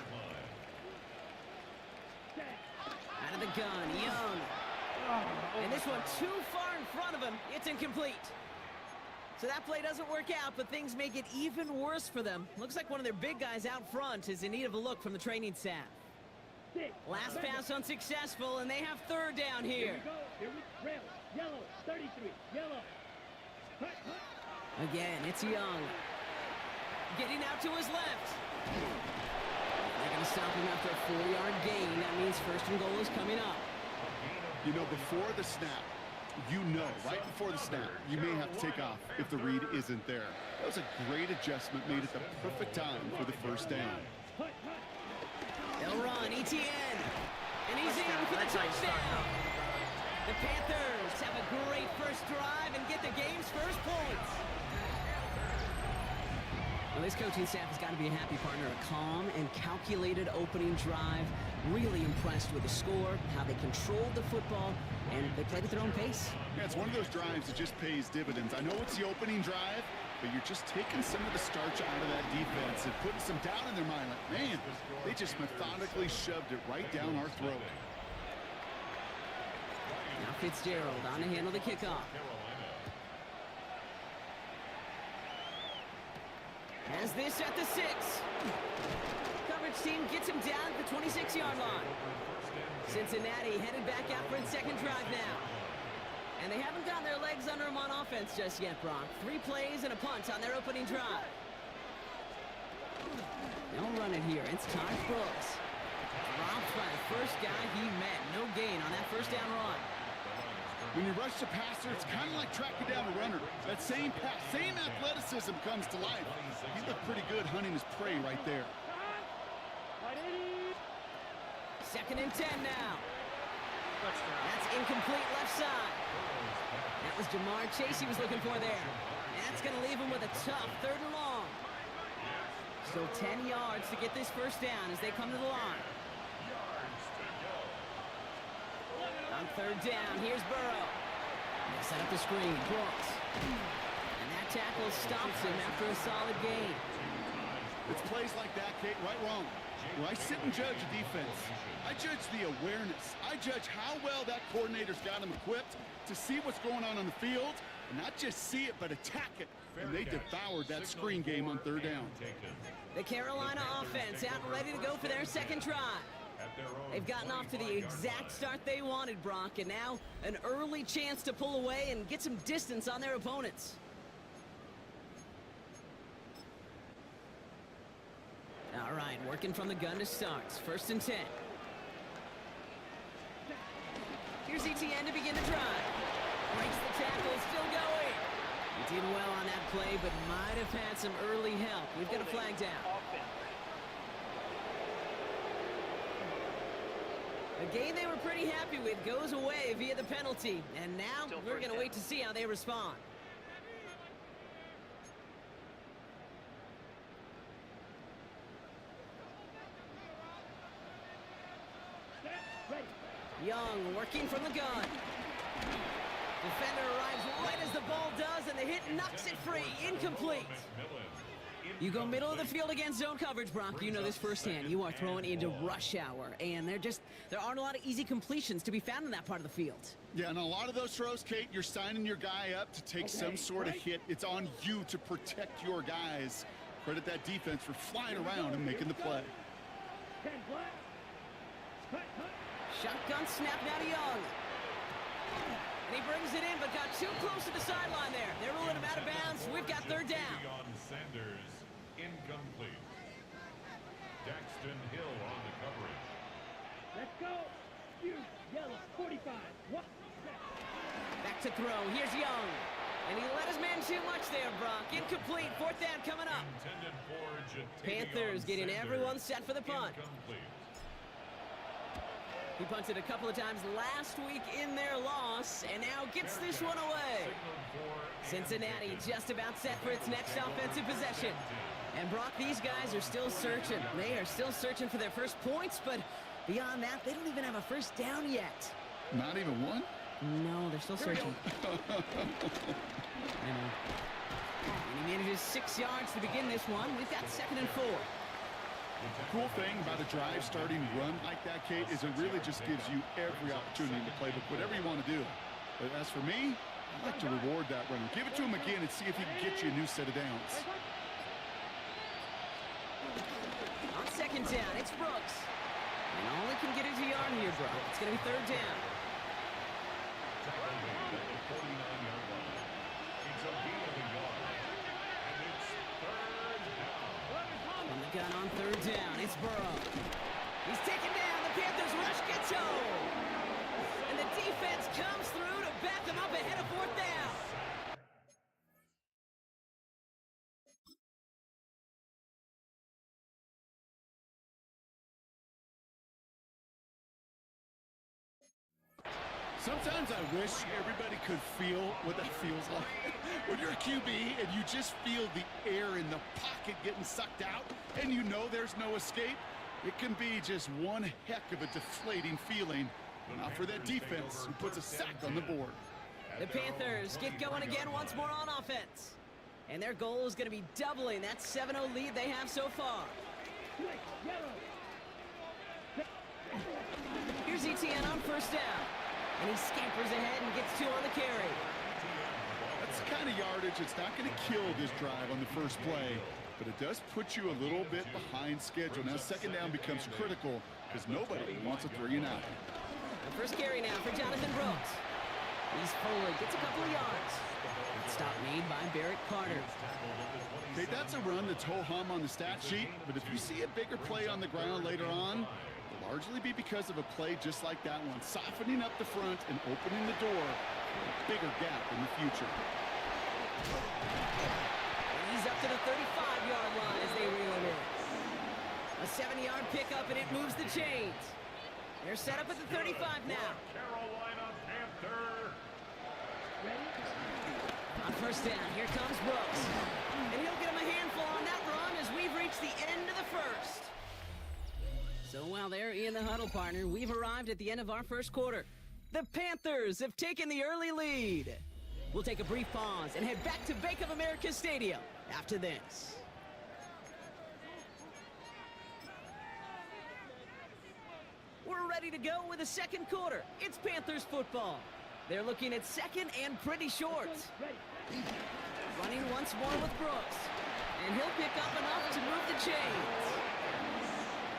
Out of the gun, Young. And this one too far in front of him. It's incomplete. So that play doesn't work out, but things make it even worse for them. Looks like one of their big guys out front is in need of a look from the training staff. Last pass unsuccessful, and they have 3rd down here. Here we go. Red, yellow, 33, yellow. Again, it's Young. Getting out to his left. They're going to stop him after a 4-yard gain. That means 1st and goal is coming up. You know, before the snap, right before the snap, you may have to take off if the read isn't there. That was a great adjustment made at the perfect time for the first down. They'll run, ETN. And he's in for the touchdown. The Panthers have a great first drive and get the game's first points. Well, this coaching staff has got to be a happy partner. A calm and calculated opening drive. Really impressed with the score, how they controlled the football, and they played at their own pace. Yeah, it's one of those drives that just pays dividends. I know it's the opening drive, but you're just taking some of the starch out of that defense and putting some doubt in their mind. Like, man, they just methodically shoved it right down our throat. Now Fitzgerald on to handle the kickoff. Has this at the 6. Coverage team gets him down at the 26-yard line. Cincinnati headed back out for its 2nd drive now. And they haven't gotten their legs under them on offense just yet, Bronk. 3 plays and a punt on their opening drive. They'll run it here. It's Todd Brooks. Dropped by the first guy he met. No gain on that first down run. When you rush the passer, it's kind of like tracking down a runner. That same pass, same athleticism comes to life. He looked pretty good hunting his prey right there. 2nd and 10 now. That's incomplete left side. That was Jamar Chase he was looking for there. And that's going to leave him with a tough 3rd and long. So 10 yards to get this first down as they come to the line. On 3rd down, here's Burrow. They set up the screen, Brooks. And that tackle stops him after a solid gain. It's plays like that, Kate, right wrong. When I sit and judge a defense, I judge the awareness. I judge how well that coordinator's got him equipped to see what's going on the field, and not just see it, but attack it. And they devoured that screen game on 3rd down. The Carolina offense out and ready to go for their 2nd drive. They've gotten off to the exact start they wanted, Brock, and now an early chance to pull away and get some distance on their opponents. All right, working from the gun to start. 1st and 10. Here's ETN to begin the drive. Breaks the tackle, still going. He did well on that play, but might have had some early help. We've got a flag down. A game they were pretty happy with goes away via the penalty. And now we're going to wait to see how they respond. Young working from the gun. Defender arrives right as the ball does, and the hit knocks it free. Incomplete. You go middle of the field against zone coverage, Brock. You know this firsthand. You are throwing into rush hour, and there aren't a lot of easy completions to be found in that part of the field. Yeah, and a lot of those throws, Kate, you're signing your guy up to take some sort of hit. It's on you to protect your guys. Credit that defense for flying around and making the play. Shotgun snap now to Young. And he brings it in, but got too close to the sideline there. They're ruling him out of bounds. We've got third down. Sanders, incomplete. Daxton Hill on the coverage. Let's go. You yellow 45. What? Back to throw. Here's Young. And he let his man too much there, Brock. Incomplete. Fourth down coming up. Panthers getting everyone set for the punt. Incomplete. He punted a couple of times last week in their loss, and now gets this one away. Cincinnati just about set for its next offensive possession. And Brock, these guys are still searching. They are still searching for their first points, but beyond that, they don't even have a first down yet. Not even one? No, they're still searching. I know. And he manages 6 yards to begin this one. We've got 2nd and 4. The cool thing about a drive starting run like that, Kate, is it really just gives you every opportunity in the playbook, whatever you want to do. But as for me, I like to reward that runner. Give it to him again and see if he can get you a new set of downs. On 2nd down, it's Brooks. And all he can get is a yard here, Brock. It's going to be 3rd down. Gun on 3rd down. It's Burrow. He's taken down. The Panthers rush gets home. And the defense comes through to back them up ahead of 4th down. Sometimes I wish everybody could feel what that feels like. When you're a QB and you just feel the air in the pocket getting sucked out and you know there's no escape, it can be just one heck of a deflating feeling. Not for that defense who puts a sack on the board. The Panthers get going again once more on offense. And their goal is going to be doubling that 7-0 lead they have so far. Here's Etienne on 1st down. And he scampers ahead and gets 2 on the carry. That's the kind of yardage that's not going to kill this drive on the first play, but it does put you a little bit behind schedule. Now 2nd down becomes critical because nobody wants a 3 and out. The first carry now for Jonathan Brooks. He's forward, gets a couple of yards. Good stop made by Barrett Carter. Okay, that's a run that's ho-hum on the stat sheet, but if you see a bigger play on the ground later on, largely be because of a play just like that one, softening up the front and opening the door for a bigger gap in the future. And he's up to the 35-yard line as they reel him in. A 7-yard pickup, and it moves the chains. They're set up at the 35 now. Carolina Panther. On 1st down, here comes Brooks. And he'll get him a handful on that run as we've reached the end of the first. So while they're in the huddle, partner, we've arrived at the end of our first quarter. The Panthers have taken the early lead. We'll take a brief pause and head back to Bank of America Stadium after this. We're ready to go with the 2nd quarter. It's Panthers football. They're looking at 2nd and pretty short. Running once more with Brooks. And he'll pick up enough to move the chains.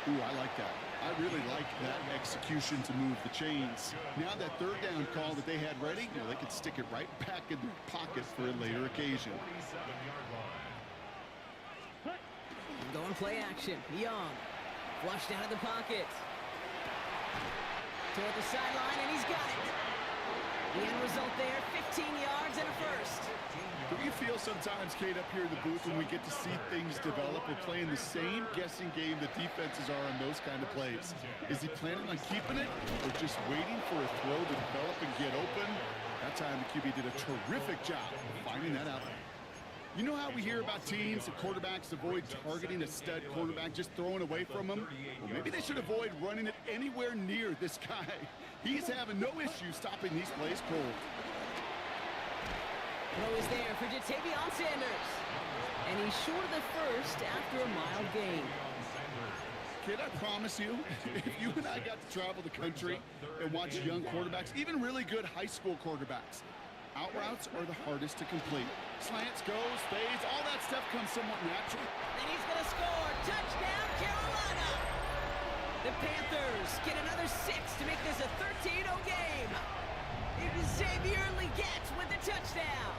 Ooh, I like that. I really like that execution to move the chains. Now that 3rd down call that they had ready, they could stick it right back in their pocket for a later occasion. Going play action. Young. Flushed out of the pocket. Toward the sideline, and he's got it. The end result there, 15 yards and a first. Don't you feel sometimes, Kate, up here in the booth when we get to see things develop? We're playing the same guessing game the defenses are on those kind of plays. Is he planning on keeping it or just waiting for a throw to develop and get open? That time the QB did a terrific job of finding that out. You know how we hear about teams and quarterbacks avoid targeting a stud quarterback, just throwing away from him? Well, maybe they should avoid running it anywhere near this guy. He's having no issue stopping these plays cold. Throw is there for Jatavion Sanders. And he's short of the first after a mild gain. Kid, I promise you, if you and I got to travel the country and watch young quarterbacks, even really good high school quarterbacks, out routes are the hardest to complete. Slants, goes, fades, all that stuff comes somewhat natural. And he's going to score. Touchdown, Carolina! The Panthers get another 6 to make this a 13-0 game. It is Xavier Legette with the touchdown.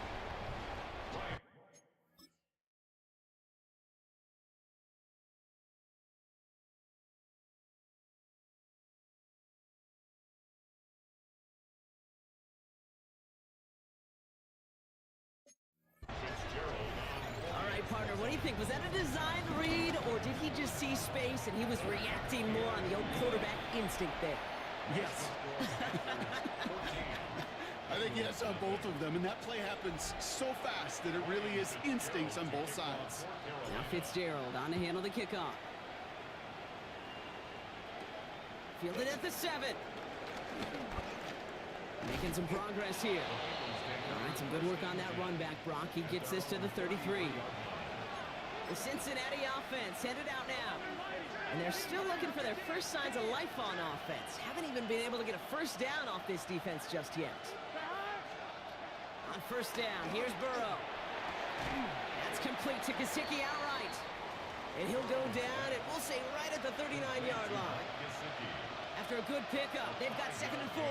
All right, partner, what do you think? Was that a design read, or did he just see space and he was reacting more on the old quarterback instinct there? Yes. I think yes on both of them, and that play happens so fast that it really is instincts on both sides. Now Fitzgerald on to handle the kickoff. Fielded at the 7. Making some progress here. All right, some good work on that run back, Brock. He gets this to the 33. The Cincinnati offense headed out now. And they're still looking for their first signs of life on offense. Haven't even been able to get a first down off this defense just yet. On first down, here's Burrow. That's complete to Gesicki outright. And he'll go down, and we'll say right at the 39-yard line. After a good pickup, they've got 2nd and 4.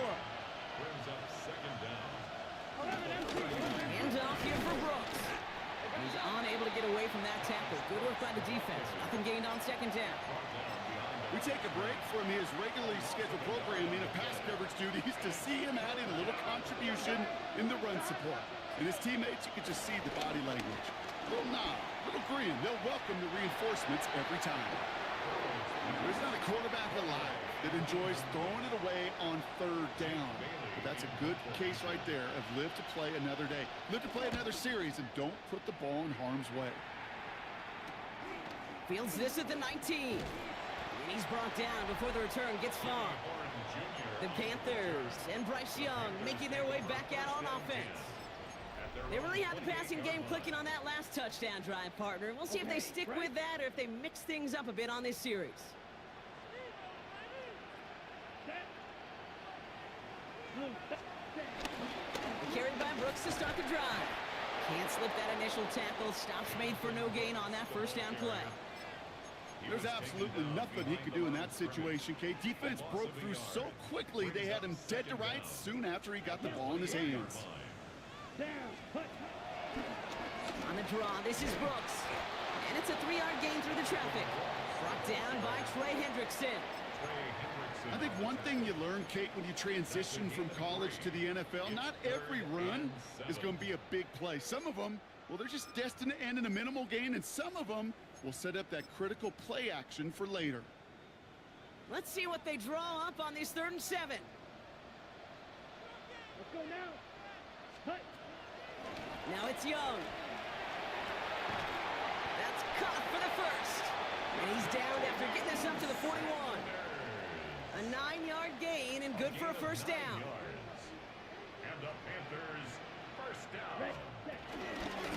Hands off here for Brooks. He's unable to get away from that tackle. Good work by the defense. Nothing gained on 2nd down. We take a break from his regularly scheduled programming of pass coverage duties to see him adding a little contribution in the run support. And his teammates, you can just see the body language. Little nod, little grin. They'll welcome the reinforcements every time. There's not a quarterback alive that enjoys throwing it away on 3rd down. But that's a good case right there of live to play another day. Live to play another series and don't put the ball in harm's way. Fields this at the 19. And he's brought down before the return gets far. The Panthers and Bryce Young making their way back out on offense. They really had the passing game clicking on that last touchdown drive, partner. We'll see if they stick with that or if they mix things up a bit on this series. Carried by Brooks to start the drive. Can't slip that initial tackle. Stops made for no gain on that first down play. There's absolutely nothing he could do in that situation, Kate. Defense broke through so quickly they had him dead to rights soon after he got the ball in his hands. On the draw, this is Brooks. And it's a 3-yard gain through the traffic. Brought down by Trey Hendrickson. I think one thing you learn, Kate, when you transition from college to the NFL, not every run is going to be a big play. Some of them, well, they're just destined to end in a minimal gain, and some of them will set up that critical play action for later. Let's see what they draw up on this 3rd and 7. Let's go now. Cut. Now it's Young. That's caught for the first. And he's down after getting this up to the 41. A 9-yard gain and good for a first down. And the Panthers first down.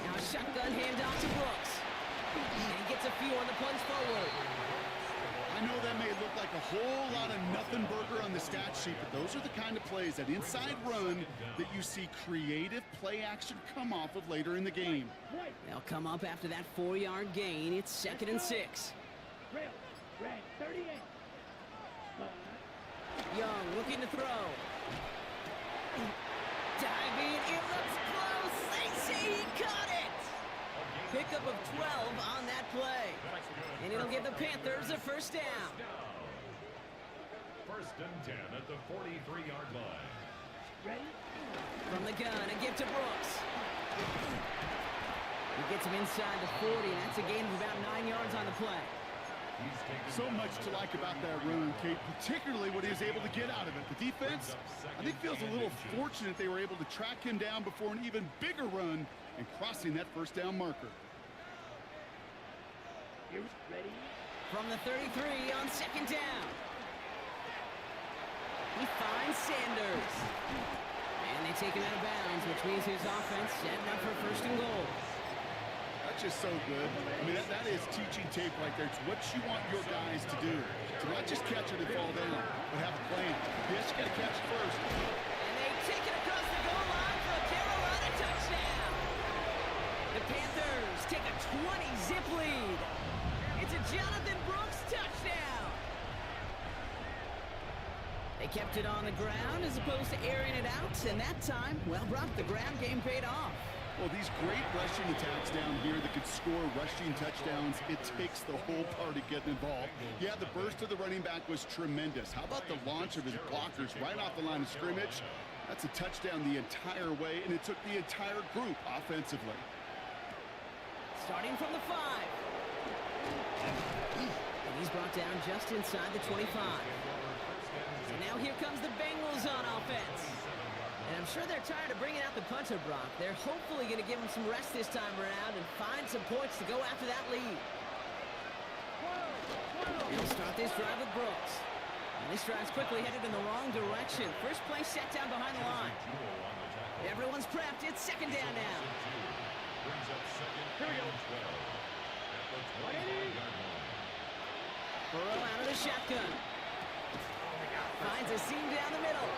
Now a shotgun handoff to Brooks. And he gets a few on the punch forward. I know that may look like a whole lot of nothing burger on the stat sheet, but those are the kind of plays, that inside run, that you see creative play action come off of later in the game. They'll come up after that 4-yard gain. It's 2nd and 6. Red 38. Young looking to throw. Diving, it looks close. They say he caught it. Pickup of 12 on that play. And it'll give the Panthers a first down. 1st and 10 at the 43-yard line. From the gun, a give to Brooks. He gets him inside the 40, and that's a gain of about 9 yards on the play. So much to like about that run, Kate, particularly what he was able to get out of it. The defense, I think, feels a little fortunate they were able to track him down before an even bigger run and crossing that first down marker. From the 33 on second down. He finds Sanders. And they take him out of bounds, which means his offense setting up for first and goal. That's just so good. I mean, that is teaching tape right there. It's what you want your guys to do. To not just catch it and fall down, but have a plan. Yes, you got to catch it first. And they take it across the goal line for a Carolina touchdown. The Panthers take a 20-zip lead. It's a Jonathan Brooks touchdown. They kept it on the ground as opposed to airing it out, and that time, well, Brock, the ground game paid off. Well, these great rushing attacks down here that could score rushing touchdowns, it takes the whole party getting involved. Yeah, the burst of the running back was tremendous. How about the launch of his blockers right off the line of scrimmage? That's a touchdown the entire way, and it took the entire group offensively. Starting from the 5. And he's brought down just inside the 25. So now here comes the Bengals on offense. And I'm sure they're tired of bringing out the punter, Brock. They're hopefully going to give him some rest this time around and find some points to go after that lead. They'll start this drive with Brooks. And this drive's quickly headed in the wrong direction. First play set down behind the line. Everyone's prepped. It's second down now. Here we go. Burrow out of the shotgun. Finds a seam down the middle.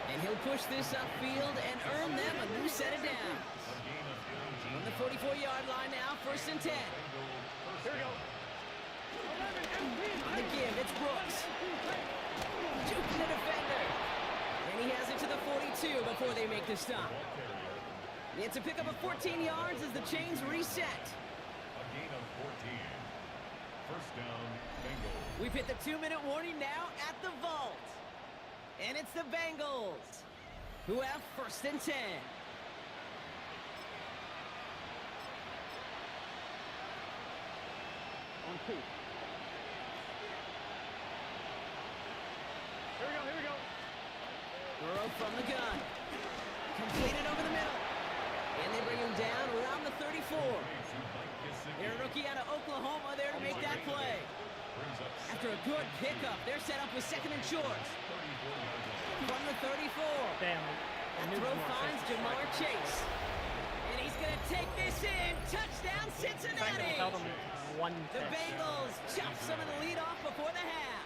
And he'll push this upfield and earn them a new set of downs. From the 44-yard line now, 1st and 10. Here we go. On the give, it's Brooks. Juking the defender. And he has it to the 42 before they make the stop. It's a pickup of 14 yards as the chains reset. A gain of 14. First down, Bengals. We've hit the 2-minute warning now at the vault. And it's the Bengals who have 1st and 10. On 2. Here we go. Burrow from the gun. Completed over the middle. And they bring him down around the 34. Their rookie out of Oklahoma there to make that play. After a good pickup, they're set up with 2nd and short. From the 34. Damn. That throw finds Jamar Chase. And he's going to take this in. Touchdown, Cincinnati. The Bengals chop some of the lead off before the half.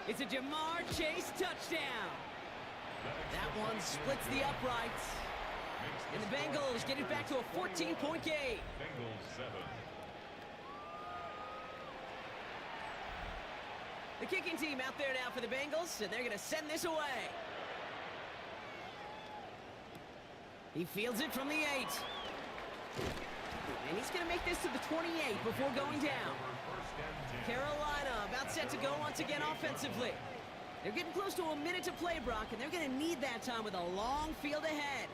It's a Jamar Chase touchdown. That one splits the uprights. And the Bengals get it back to a 14-point game. Bengals 7. The kicking team out there now for the Bengals, and they're going to send this away. He fields it from the 8. And he's going to make this to the 28 before going down. Carolina about set to go once again offensively. They're getting close to a minute to play, Brock, and they're going to need that time with a long field ahead.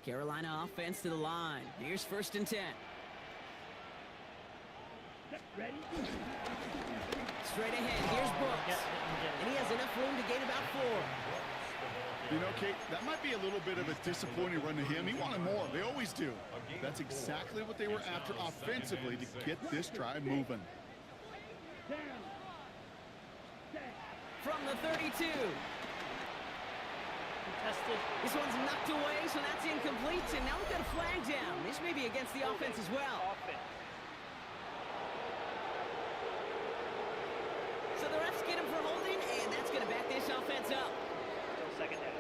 Carolina offense to the line. Here's 1st and 10. Ready? Straight ahead, here's Brooks. And he has enough room to gain about 4. You know, Kate, that might be a little bit of a disappointing run to him. He wanted more. They always do. That's exactly what they were after offensively to get this drive moving. From the 32. This one's knocked away, so that's incomplete. And now we've got a flag down. This may be against the offense as well. So the refs get him for holding, and that's going to back this offense up. Second down.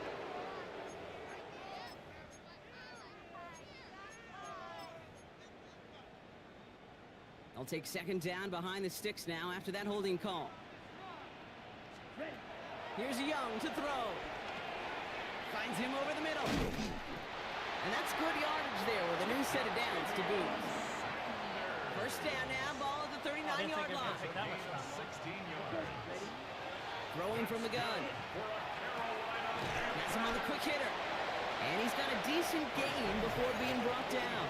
They'll take 2nd down behind the sticks now after that holding call. Here's Young to throw. Finds him over the middle. And that's good yardage there with a new set of downs to boot. First down now, ball at the 39-yard line. Throwing from the gun. Has him on the quick hitter. And he's got a decent gain before being brought down.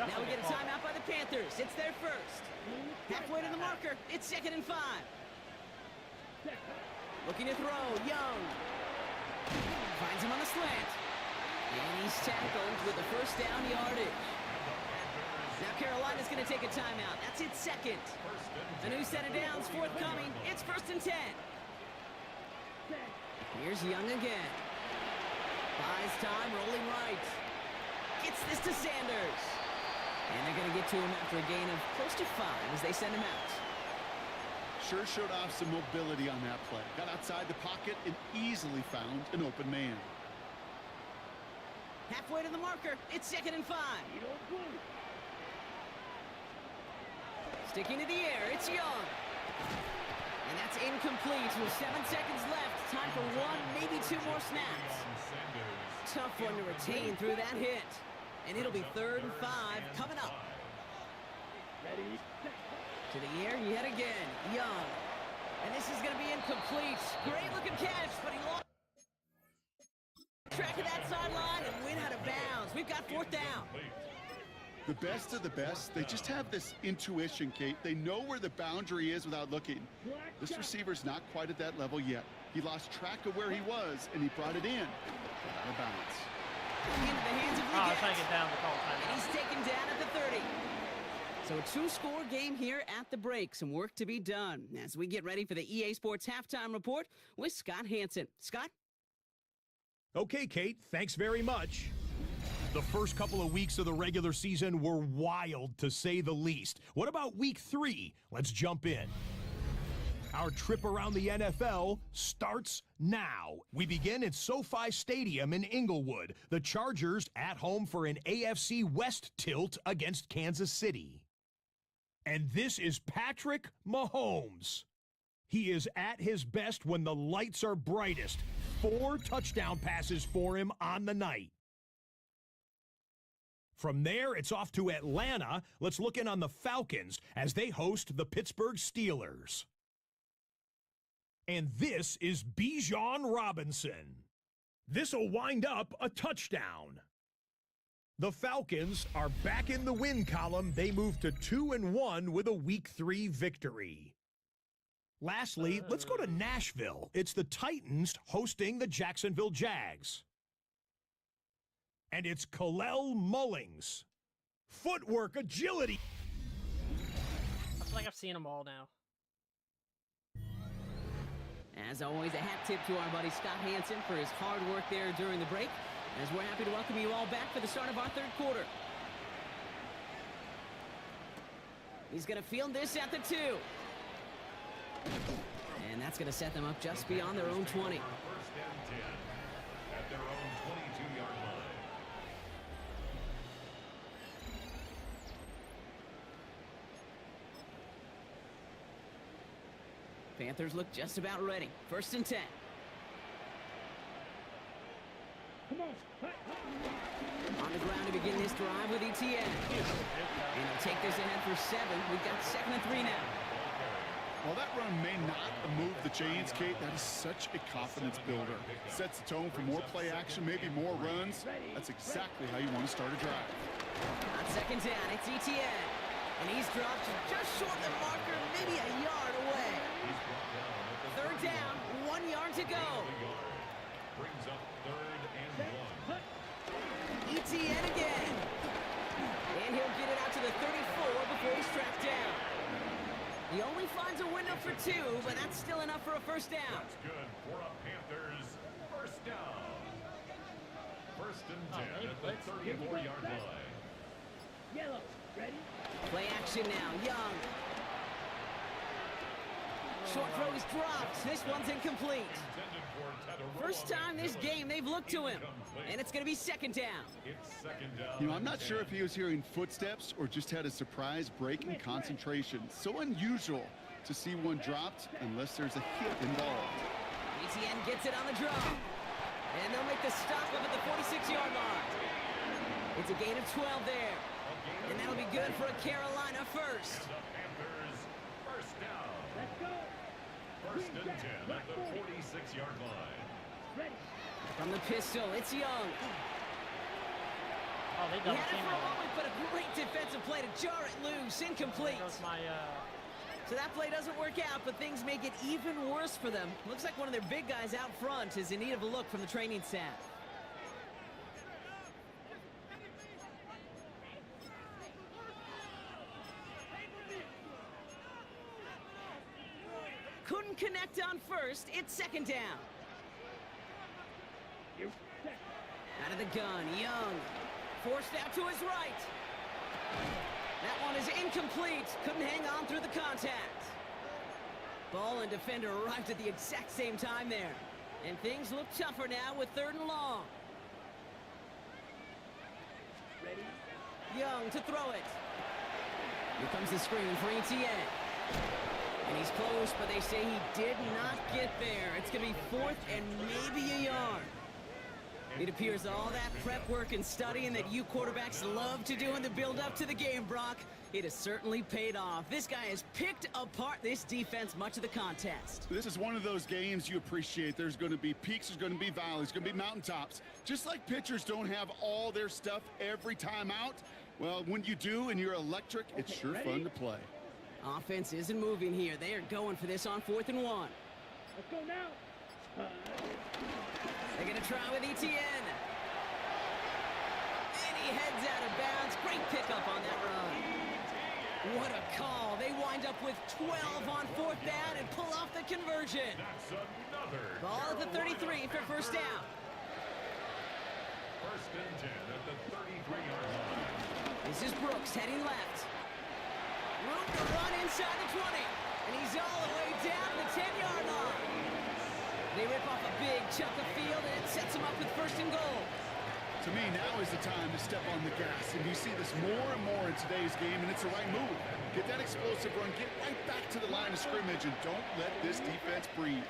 Now we get a timeout by the Panthers. It's their first. Halfway to the marker. It's 2nd and 5. Looking to throw. Young. Finds him on the slant. And he's tackled with the first down yardage. Now Carolina's going to take a timeout. That's its second. A new set of downs forthcoming. It's 1st and 10. Here's Young again. Buys time, rolling right. Gets this to Sanders. And they're going to get to him after a gain of close to 5 as they send him out. Sure showed off some mobility on that play. Got outside the pocket and easily found an open man. Halfway to the marker. It's 2nd and 5. Sticking to the air. It's Young. And that's incomplete with 7 seconds left. Time for 1, maybe 2 more snaps. Tough one to retain through that hit. And it'll be 3rd and 5 coming up. To the air yet again. Young. And this is going to be incomplete. Great looking catch, but he lost track of that sideline and went out of bounds. We've got 4th down. The best of the best, they just have this intuition, Kate. They know where the boundary is without looking. This receiver's not quite at that level yet. He lost track of where he was, and he brought it in. Out of bounds. Into the hands of I'm trying to get down the call time. And he's taken down at the 30. So a 2-score game here at the break. Some work to be done as we get ready for the EA Sports Halftime Report with Scott Hansen. Scott? Okay, Kate, thanks very much. The first couple of weeks of the regular season were wild, to say the least. What about week 3? Let's jump in. Our trip around the NFL starts now. We begin at SoFi Stadium in Inglewood. The Chargers at home for an AFC West tilt against Kansas City. And this is Patrick Mahomes. He is at his best when the lights are brightest. 4 touchdown passes for him on the night. From there, it's off to Atlanta. Let's look in on the Falcons as they host the Pittsburgh Steelers. And this is Bijan Robinson. This'll wind up a touchdown. The Falcons are back in the win column. They move to 2-1 with a Week 3 victory. Lastly, let's go to Nashville. It's the Titans hosting the Jacksonville Jags. And it's Kalel Mullings. Footwork, agility. I feel like I've seen them all now. As always, a hat tip to our buddy Scott Hansen for his hard work there during the break, as we're happy to welcome you all back for the start of our 3rd quarter. He's going to field this at the 2. And that's going to set them up just beyond their own 20. 1st and 10 at their own 22-yard line. Panthers look just about ready. 1st and 10. On the ground to begin this drive with ETN. And he'll take this ahead for 7. We've got 2nd and 3 now. While that run may not move the chains, Kate, that is such a confidence builder. Sets the tone for more play action, maybe more runs. That's exactly how you want to start a drive. On 2nd down, it's ETN. And he's dropped just short of the marker, maybe a yard away. 3rd down, 1 yard to go. Brings up 3rd and 1. ETN again. And he'll get it out to the 34 before he's tracked down. He only finds a window for 2, but that's still enough for a 1st down. That's good for a Panthers 1st down. 1st and 10 at the 34-yard line. Yellow, ready? Play action now, Young. Short throw is dropped. This one's incomplete. First time this game they've looked to him. And it's going to be 2nd down. It's 2nd down. You know, I'm not sure if he was hearing footsteps or just had a surprise break in concentration. So unusual to see one dropped unless there's a hit involved. ETN gets it on the draw. And they'll make the stop up at the 46-yard line. It's a gain of 12 there. And that'll be good for a Carolina first. The Panthers, first down. Let's go. First and 10 at the 46-yard line. Ready. From the pistol, it's Young. Oh, they He double had it teamed for a him. moment, but a great defensive play to jar it loose. Incomplete. There goes my, So that play doesn't work out, but things make it even worse for them. Looks like one of their big guys out front is in need of a look from the training staff. Couldn't connect on first. It's second down. Out of the gun, Young. Forced out to his right. That one is incomplete. Couldn't hang on through the contact. Ball and defender arrived at the exact same time there. And things look tougher now with 3rd and long. Ready. Young to throw it. Here comes the screen for ETN. And he's close, but they say he did not get there. It's going to be 4th and maybe a yard. It appears all that prep work and studying that you quarterbacks love to do in the build-up to the game, Brock, it has certainly paid off. This guy has picked apart this defense much of the contest. This is one of those games you appreciate. There's going to be peaks, there's going to be valleys, there's going to be mountaintops. Just like pitchers don't have all their stuff every time out, well, when you do and you're electric, it's sure fun to play. Offense isn't moving here. They are going for this on 4th and 1. Let's go now. They're going to try with ETN. And he heads out of bounds. Great pickup on that run. What a call. They wind up with 12 on 4th down and pull off the conversion. That's another. Ball at the 33 for first down. First and 10 at the 33-yard line. This is Brooks heading left. Room to run inside the 20. And he's all the way down to the 10-yard line. They rip off a big chunk of field, and it sets them up with 1st and goal. To me, now is the time to step on the gas, and you see this more and more in today's game, and it's the right move. Get that explosive run, get right back to the line of scrimmage, and don't let this defense breathe.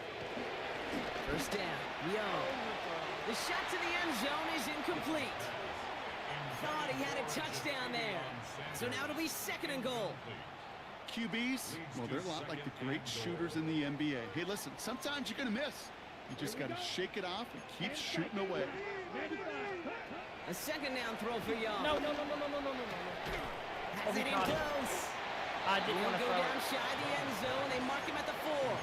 First down, Young. The shot to the end zone is incomplete. Thought he had a touchdown there. So now it'll be 2nd and goal. QBs, well, they're a lot like the great shooters in the NBA. Hey, listen, sometimes you're going to miss. You just got to shake it off and keep shooting away. A 2nd down throw for Young. no. Has it in close. I didn't He'll want to go throw down it. shy of the end zone. They mark him at the 4.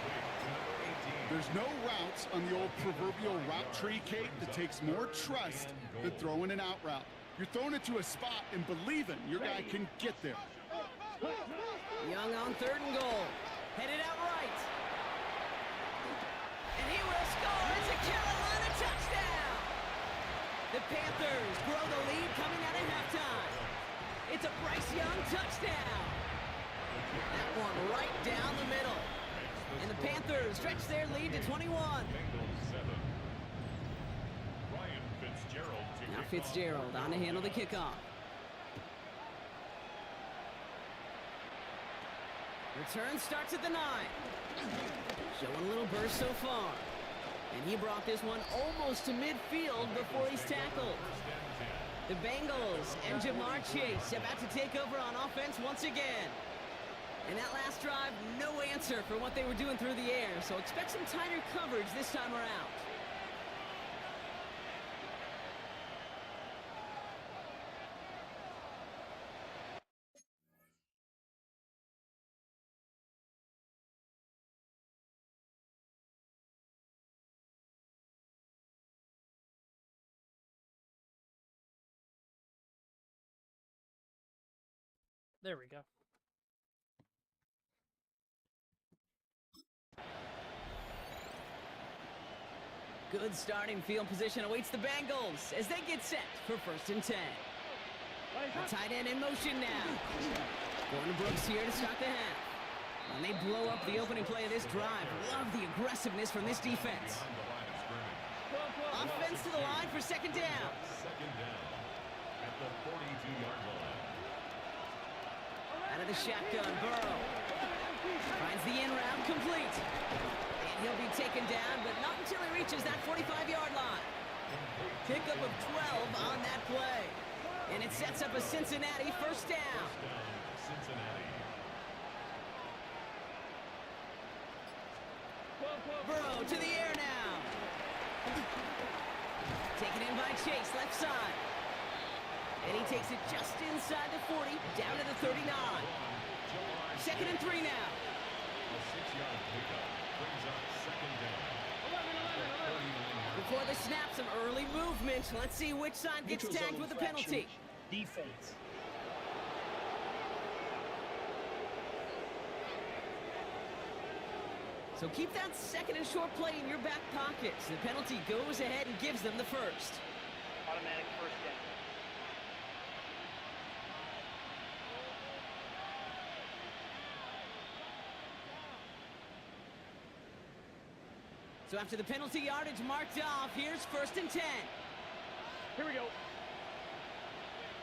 There's no routes on the old proverbial route tree, Kate, that takes more trust than throwing an out route. You're throwing it to a spot and believing your guy can get there. Young on 3rd and goal. Headed out right. And he will score. It's a Carolina touchdown. The Panthers grow the lead coming out of halftime. It's a Bryce Young touchdown. That one right down the middle. And the Panthers stretch their lead to 21. Now Fitzgerald on to handle the kickoff. Return starts at the 9. Showing a little burst so far. And he brought this one almost to midfield before he's tackled. The Bengals and Jamar Chase about to take over on offense once again. And that last drive, no answer for what they were doing through the air, so expect some tighter coverage this time around. There we go. Good starting field position awaits the Bengals as they get set for 1st and 10. A tight end in motion now. Going to Brooks here to start the half. And they blow up the opening play of this drive. Love the aggressiveness from this defense. Offense to the line for 2nd down. Second down at the 42-yard line. Out of the shotgun, Burrow finds the in route complete. And he'll be taken down, but not in And it sets up a Cincinnati first down. Cincinnati. Burrow to the air now. Taken in by Chase, left side. And he takes it just inside the 40, down to the 39. 2nd and 3 now. A 6-yard pickup brings up 2nd down. Before the snap, some early movement. Let's see which side gets Neutral tagged zone with a infraction. penalty. Defense. So keep that 2nd and short play in your back pockets. The penalty goes ahead and gives them the first. Automatic first down. So after the penalty yardage marked off, here's 1st and 10. Here we go.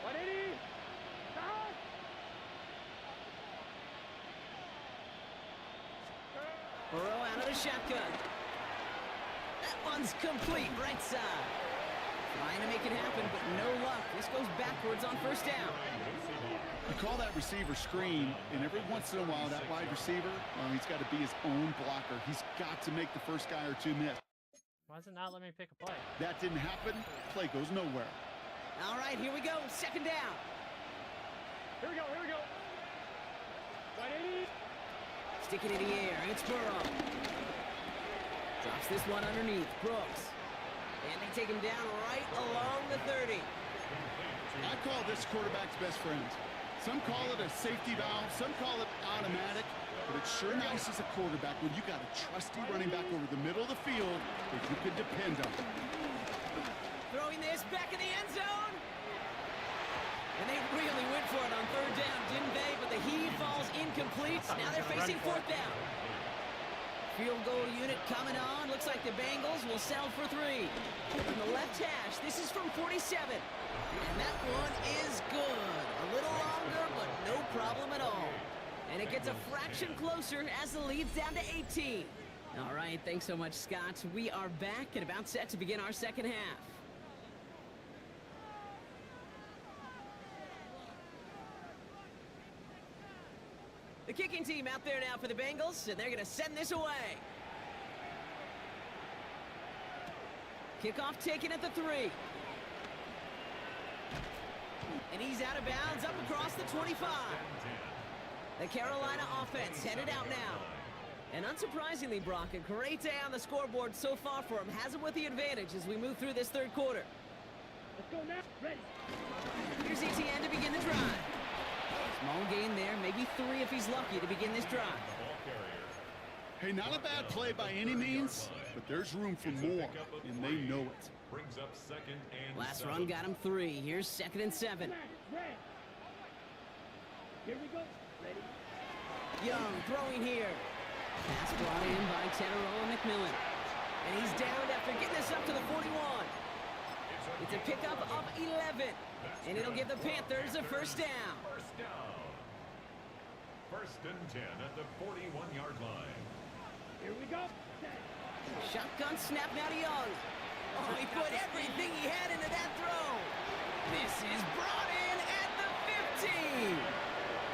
180. Burrow out of the shotgun. That one's complete, right side. Trying to make it happen, but no luck. This goes backwards on 1st down. You call that receiver screen, and every once in a while, that wide receiver, well, he's got to be his own blocker. He's got to make the first guy or two miss. Why does it not let me pick a play? That didn't happen. Play goes nowhere. All right, here we go. 2nd down. Here we go. 180. Stick it in the air, and it's Burrow. Drops this one underneath. Brooks. And they take him down right along the 30. I call this quarterback's best friend. Some call it a safety valve, some call it automatic, but it's sure nice as a quarterback when you got a trusty running back over the middle of the field that you can depend on. Throwing this back in the end zone. And they really went for it on 3rd down, didn't they? But the heave falls incomplete. Now they're facing 4th down. Field goal unit coming on. Looks like the Bengals will settle for 3. From the left hash, this is from 47. And that one is good. A little longer, but no problem at all. And it gets a fraction closer as the lead's down to 18. All right, thanks so much, Scott. We are back and about set to begin our 2nd half. The kicking team out there now for the Bengals, and they're going to send this away. Kickoff taken at the 3. And he's out of bounds up across the 25. The Carolina offense headed out now. And unsurprisingly, Brock, a great day on the scoreboard so far for him. Has him with the advantage as we move through this 3rd quarter. Let's go now. Ready. Here's ETN to begin the drive. Small gain there, maybe 3 if he's lucky to begin this drive. Hey, not a bad play by any means, but there's room for more, and they know it. Brings up 2nd and Last 7. run got him 3. Here's 2nd and 7. Ready. Here we go. Ready. Young throwing here. Pass brought in by Teneroa McMillan. And he's down after getting this up to the 41. It's a pickup of 11. And it'll give the Panthers a first down. First down. 1st and 10 at the 41-yard line. Here we go. Shotgun snap now to Young. Oh, he put everything he had into that throw. This is brought in at the 15.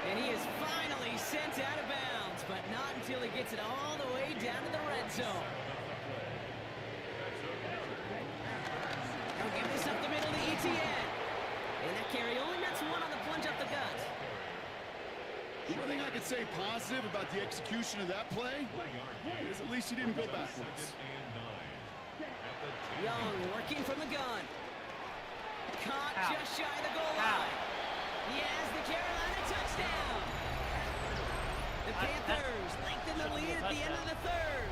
And he is finally sent out of bounds, but not until he gets it all the way down to the red zone. They'll give this up the middle to ETN. And that carry only gets 1 on the plunge up the gut. One thing I could say positive about the execution of that play is at least he didn't go backwards. Young working from the gun. Caught just shy of the goal line. He has the Carolina touchdown. The Panthers lengthen the lead at the end of the 3rd.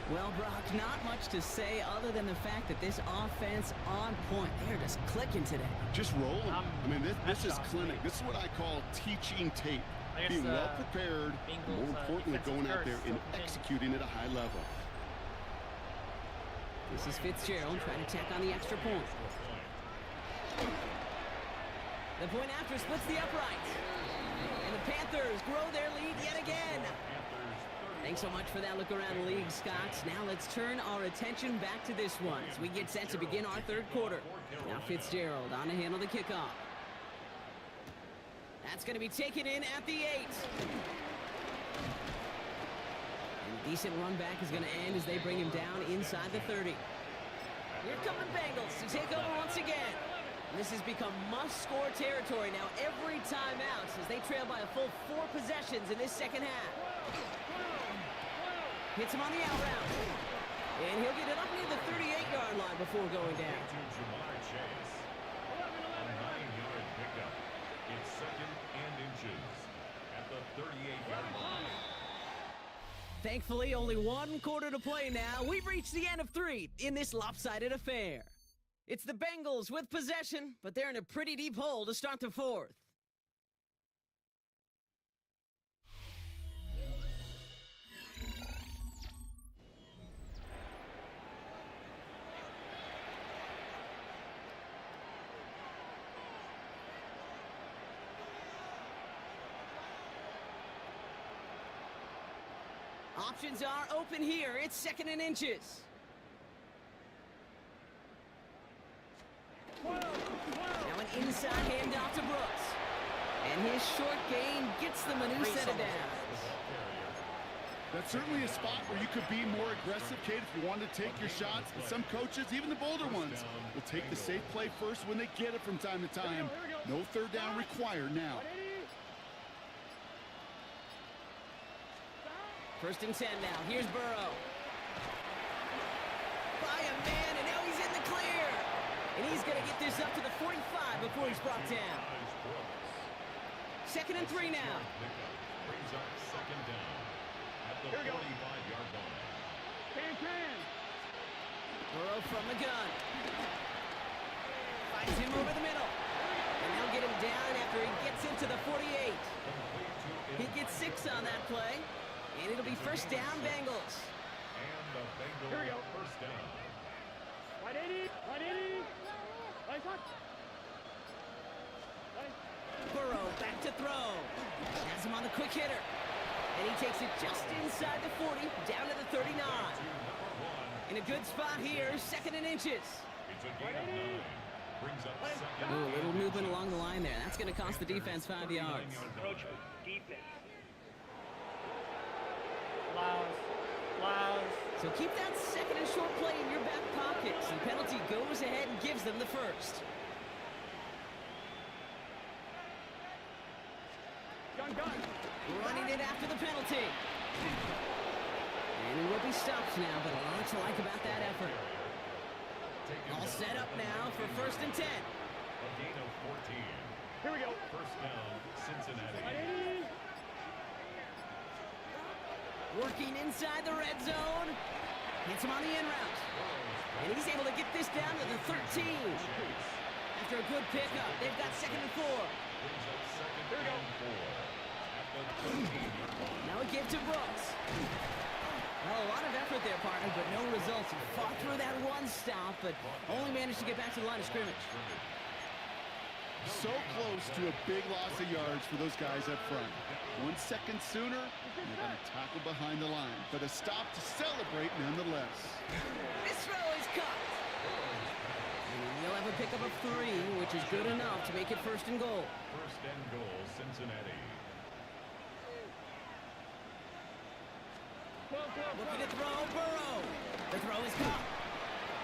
Well, Brock, not much to say other than the fact that this offense on point. They're just clicking today. Just rolling. I mean, this is clinic. This is what I call teaching tape. Being well prepared, more importantly, going out there and executing at a high level. This is Fitzgerald trying to tack on the extra point. The point after splits the uprights. And the Panthers grow their lead yet again. Thanks so much for that look around the league, Scott. Now let's turn our attention back to this one as we get set to begin our 3rd quarter. Now Fitzgerald on to handle the kickoff. That's going to be taken in at the 8. And a decent run back is going to end as they bring him down inside the 30. Here come the Bengals to take over once again. This has become must-score territory now every time out as they trail by a full 4 possessions in this second half. Hits him on the out route. And he'll get it up near the 38-yard line before going down. A 9-yard pickup. It's 2nd and inches at the 38-yard line. Thankfully, only 1 quarter to play now. We've reached the end of 3 in this lopsided affair. It's the Bengals with possession, but they're in a pretty deep hole to start the 4th. Options are open here. It's 2nd and inches. Now an inside handoff to Brooks. And his short gain gets them a new set of downs. That's certainly a spot where you could be more aggressive, Kate, if you wanted to take your shots. But some coaches, even the bolder ones, will take the safe play first when they get it from time to time. No 3rd down required now. 1st and 10 now. Here's Burrow. By a man, and now he's in the clear. And he's going to get this up to the 45 before he's brought down. 2nd and 3 now. Brings up 2nd down at the 45-yard line. Burrow from the gun. Finds him over the middle. And they'll get him down after he gets into the 48. He gets 6 on that play. And it'll be 1st down, Bengals. And the Bengals 1st down. Burrow back to throw. Has him on the quick hitter. And he takes it just inside the 40, down to the 39. In a good spot here, 2nd and inches. It's a gain of 9. Brings up 2nd. Ooh, a little movement along the line there. That's going to cost the defense 5 yards. So keep that 2nd and short play in your back pockets. The penalty goes ahead and gives them the 1st. Running it after the penalty. And he will be stopped now, but a lot to like about that effort. All set up now for 1st and 10. A gain of 14. 1st down, Cincinnati. Working inside the red zone. Hits him on the in route. And he's able to get this down to the 13. After a good pickup, they've got 2nd and 4. Now a give to Brooks. Well, a lot of effort there, partner, but no results. He fought through that one stop, but only managed to get back to the line of scrimmage. So close to a big loss of yards for those guys up front. 1 second sooner, and they're going to tackle behind the line. But a stop to celebrate nonetheless. This throw is caught. And he'll have a pickup of 3, which is good enough to make it 1st and goal. 1st and goal, Cincinnati. Looking to throw, Burrow. The throw is caught.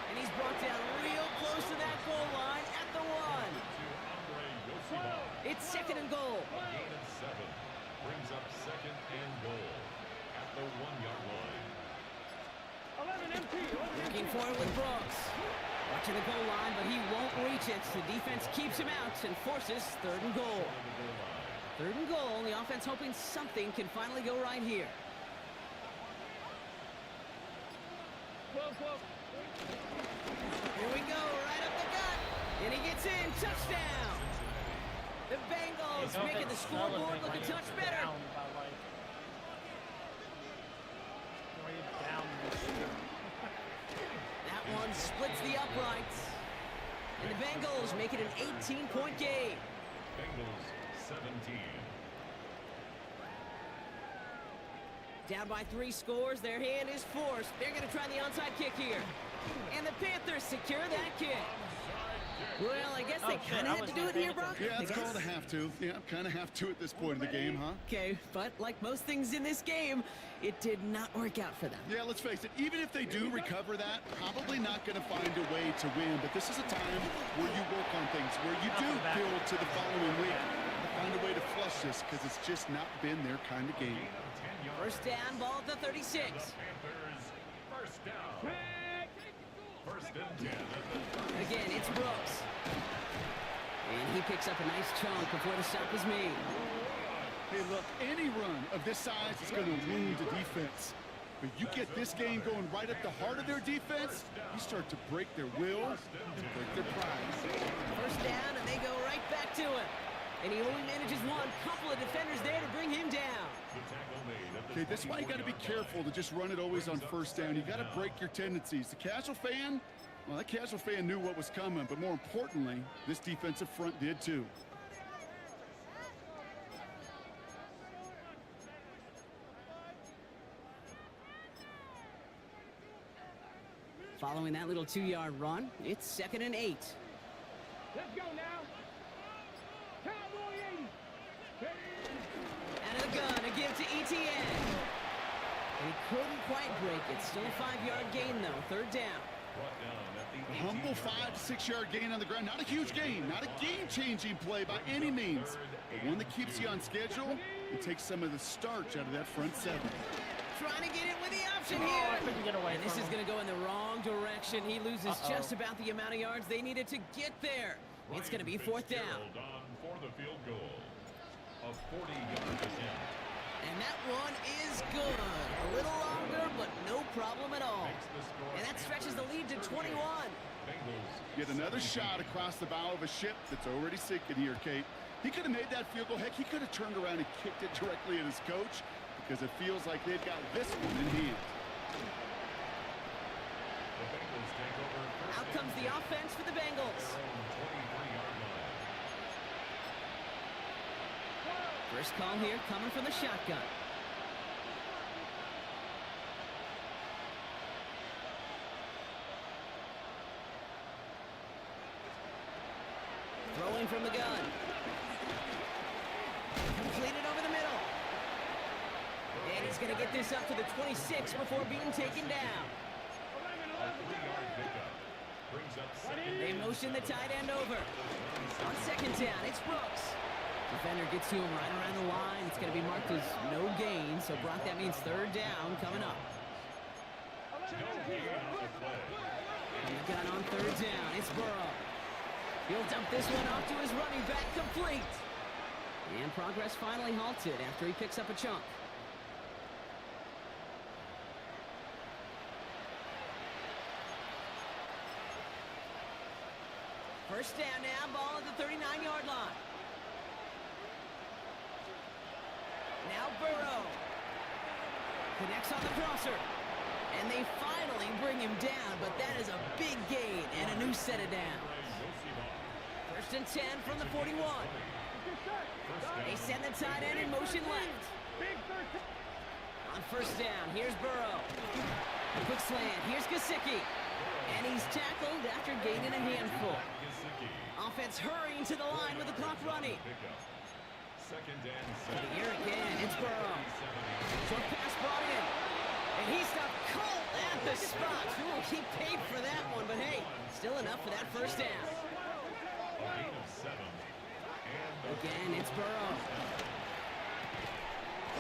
And he's brought down real close to that goal line at the 1. It's 2nd and goal. A gain of 7. Brings up 2nd and goal at the 1-yard line. Looking forward with Brooks. Watching the goal line, but he won't reach it. The defense keeps him out and forces 3rd and goal. 3rd and goal. The offense hoping something can finally go right here. Here we go, right up the gut. And he gets in, touchdown. The Bengals making the scoreboard look a touch better. That one splits the uprights. And the Bengals make it an 18-point game. Bengals 17. Down by 3 scores, their hand is forced. They're going to try the onside kick here. And the Panthers secure that kick. Well, I guess they kind of had to do it here, Brock. Yeah, it's called a have to. Yeah, kind of have to at this point in the game, huh? Okay, but like most things in this game, it did not work out for them. Yeah, let's face it, even if they do recover that, probably not going to find a way to win. But this is a time where you work on things, where you do build to the following week. Find a way to flush this, because it's just not been their kind of game. First down, ball at the 36. Panthers, first down. First and 10 at the 30. Again, it's Brooks. And he picks up a nice chunk before the stop is made. Hey, look, any run of this size is going to wound the defense. But you get this game going right at the heart of their defense, you start to break their will and break their pride. First down, and they go right back to it. And he only manages one. Couple of defenders there to bring him down. Okay, that's why you got to be careful to just run it always on first down. You got to break your tendencies. The casual fan, well, that casual fan knew what was coming, but more importantly, this defensive front did too. Following that little 2-yard run, it's 2nd and 8. Let's go now. Cowboy 80. Out of the gun, a give to ETN. And he couldn't quite break it. Still a 5-yard gain, though. 3rd down. A humble 5 to 6 yard gain on the ground. Not a huge gain, not a game-changing play by any means, but one that keeps you on schedule and takes some of the starch out of that front 7. Trying to get it with the option here. I couldn't get away And this from is him. going to go in the wrong direction. He loses just about the amount of yards they needed to get there. It's going to be 4th down. On for the field goal. A 40-yard attempt. And that one is good. A little longer, but no problem at all. And that stretches the lead to 21. Yet another shot across the bow of a ship that's already sinking here, Kate. He could have made that field goal. Heck, he could have turned around and kicked it directly at his coach, because it feels like they've got this one in hand. Out comes the offense for the Bengals. First call here coming from the shotgun. Throwing from the gun. Completed over the middle. And he's going to get this up to the 26 before being taken down. They motion the tight end over. On 2nd down, it's Brooks. Defender gets to him right around the line. It's going to be marked as no gain. So, Brock, that means 3rd down coming up. And the gun on 3rd down. It's Burrow. He'll dump this one off to his running back, complete. And progress finally halted after he picks up a chunk. First down now, ball at the 39-yard line. Now Burrow connects on the crosser. And they finally bring him down, but that is a big gain and a new set of downs. First and 10 from the 41. They send the tight end in motion left. On first down, here's Burrow. A quick slant, here's Gesicki. And he's tackled after gaining a handful. Offense hurrying to the line with the clock running. Here again, it's Burrow. Short pass brought in. And he stopped cold at the spot. Ooh, he paid for that one, but hey, still enough for that first down. Again, it's Burrow.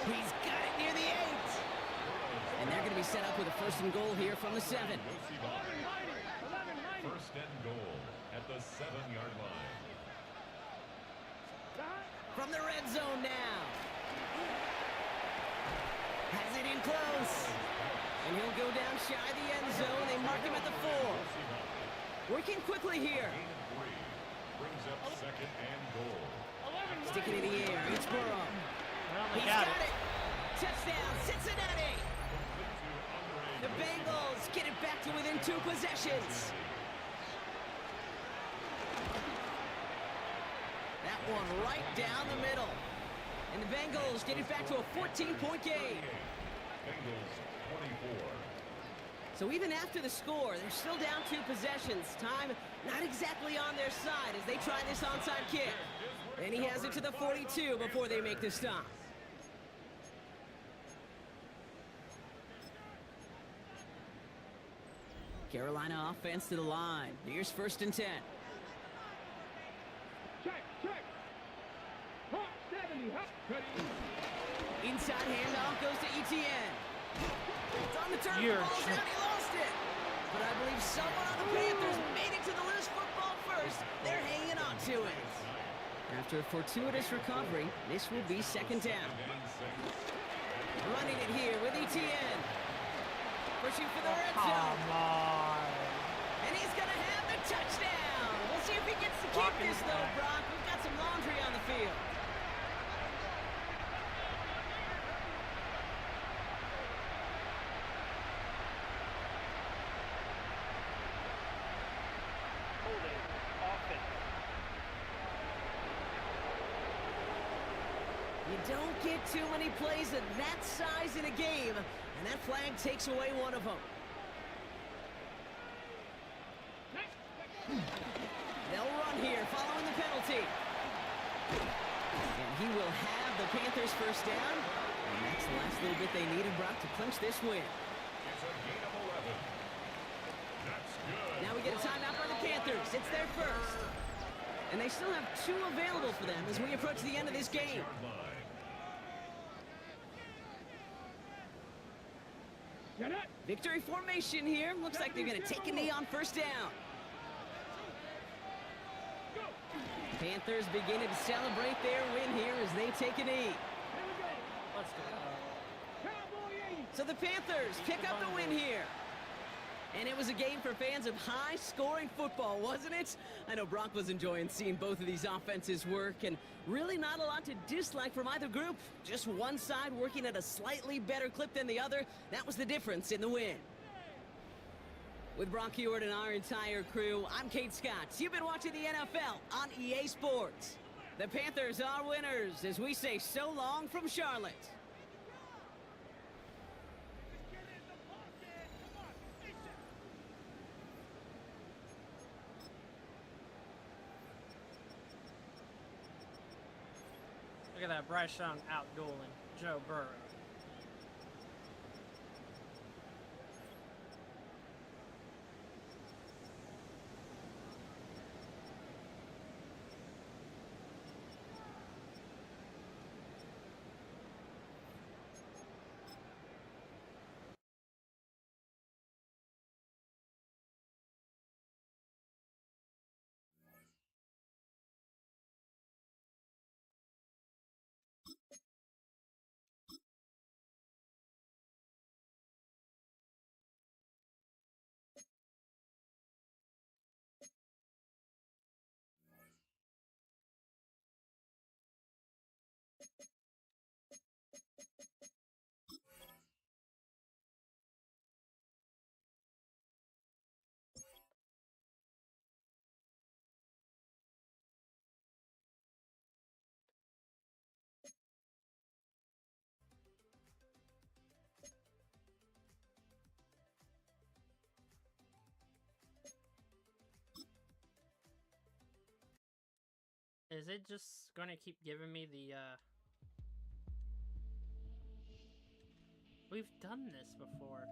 He's got it near the 8. And they're going to be set up with a 1st and goal here from the 7. First and goal at the 7-yard line. From the red zone now. Has it in close. And he'll go down shy of the end zone. They mark him at the 4. Working quickly here. Brings up 2nd and goal. Sticking in the air. It's Burrow. He's got it. Touchdown, Cincinnati. The Bengals get it back to within 2 possessions. That one right down the middle. And the Bengals get it back to a 14-point game. Bengals 24. So even after the score, they're still down 2 possessions. Time not exactly on their side as they try this onside kick. And he has it to the 42 before they make the stop. Carolina offense to the line. Here's 1st and 10. Check. Hot 70. Hot. Inside handoff goes to Etienne. It's on the turf. You're Ball's out. He lost it. But I believe someone on the Panthers made it to the loose football first. They're hanging on to it. After a fortuitous recovery, this will be 2nd down. Running it here with Etienne. Pushing for the red zone. Come on. And he's going to have the touchdown. We'll see if he gets to keep this, though, Brock. We've got some laundry on the field. You don't get too many plays of that size in a game, and that flag takes away one of them. They'll run here following the penalty. And he will have the Panthers 1st down. And that's the last little bit they needed, Brock, to clinch this win. It's a gain of 11. That's good. Now we get a timeout by the Panthers. It's their 1st. And they still have 2 available for them as we approach the end of this game. Victory formation here. Looks like they're going to take a knee on 1st down. Panthers beginning to celebrate their win here as they take a knee. Let's go. So the Panthers pick up the win here. And it was a game for fans of high-scoring football, wasn't it? I know Brock was enjoying seeing both of these offenses work, and really not a lot to dislike from either group. Just one side working at a slightly better clip than the other. That was the difference in the win. With Brock Heward and our entire crew, I'm Kate Scott. You've been watching the NFL on EA Sports. The Panthers are winners as we say so long from Charlotte. Look at that, Bryce Young out-dueling Joe Burrow. Is it just gonna keep giving me the, We've done this before.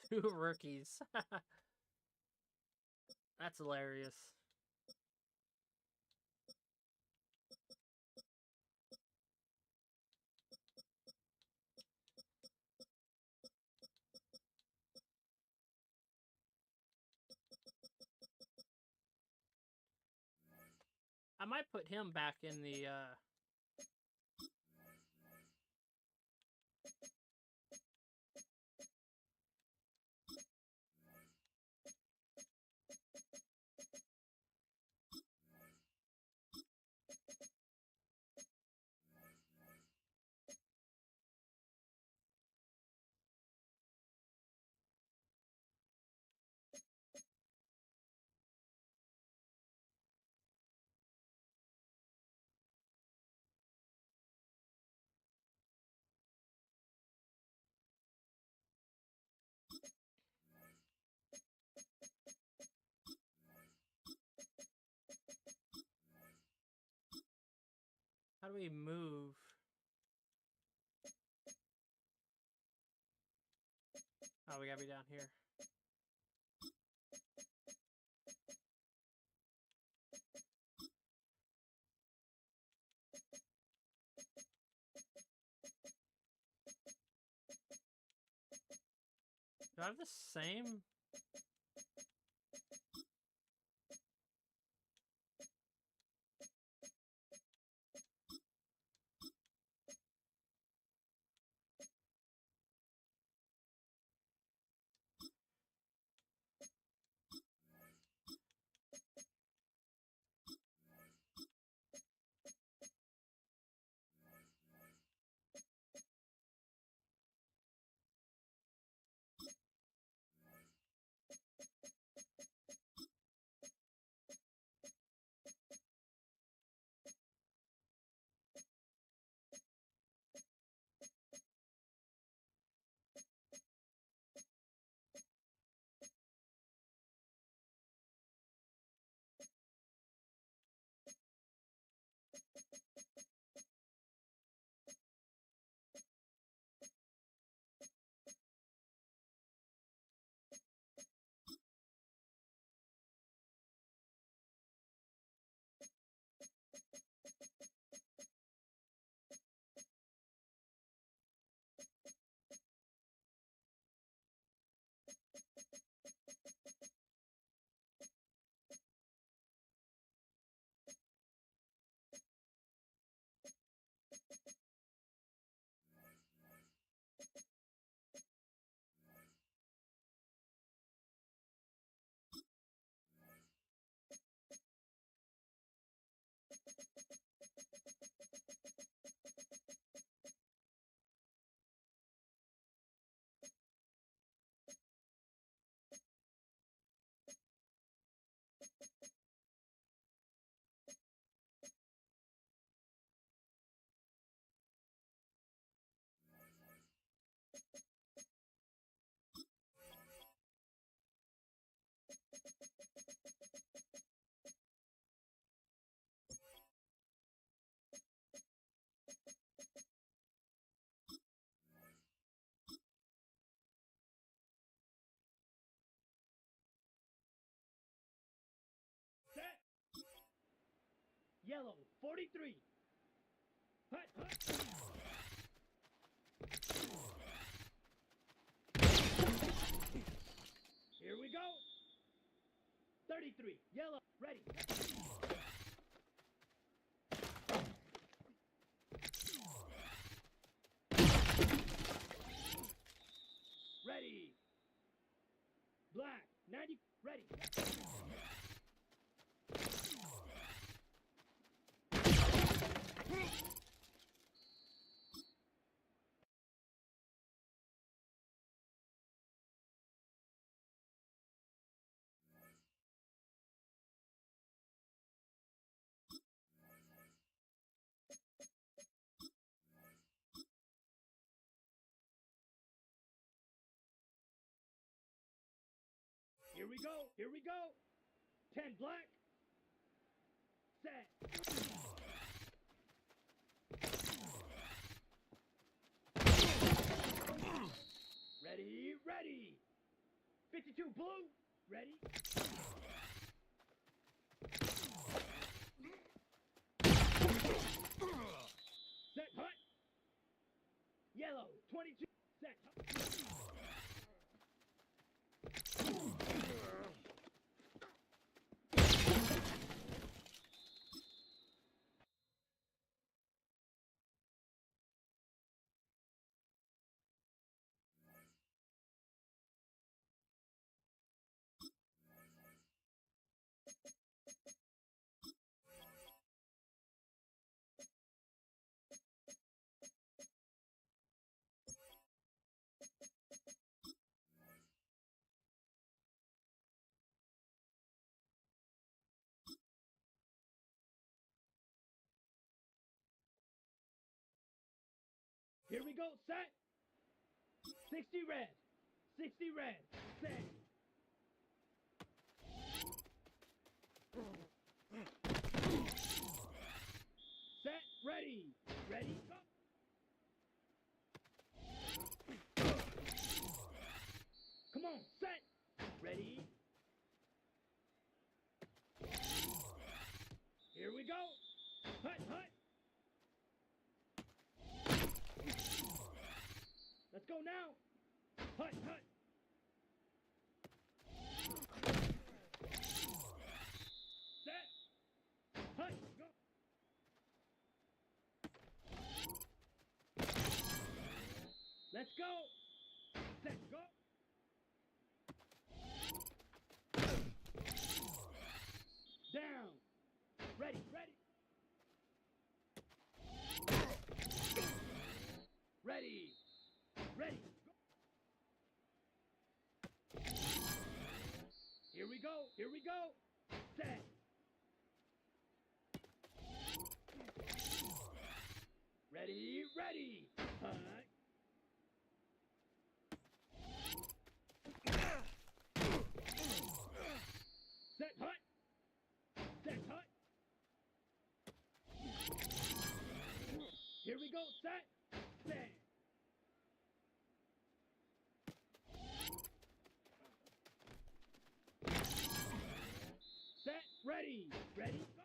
Two rookies. That's hilarious. I might put him back in the how do we move? Oh, we gotta be down here. Do I have the same? Set. Yellow, 43. Hut, hut. Here we go. 33. Yellow, ready. Ready. Black, 90. Ready. Here we go. Here we go. 10 black. Set. Ready, ready. 52 blue. Ready. 22. Set. Here we go, set. 60 red. 60 red. Set. Set, ready. Ready, go. Come on, set. Ready. Here we go. Hut, hut. Let's go now. Hut, hut. Set. Hut, go. Let's go. Set, go. Down. Ready, ready. Ready. Ready. Go. Here we go. Here we go. Set. Ready. Ready. Hut. Set. Hut. Set. Hut. Here we go. Set. Set. Set, ready, ready, go.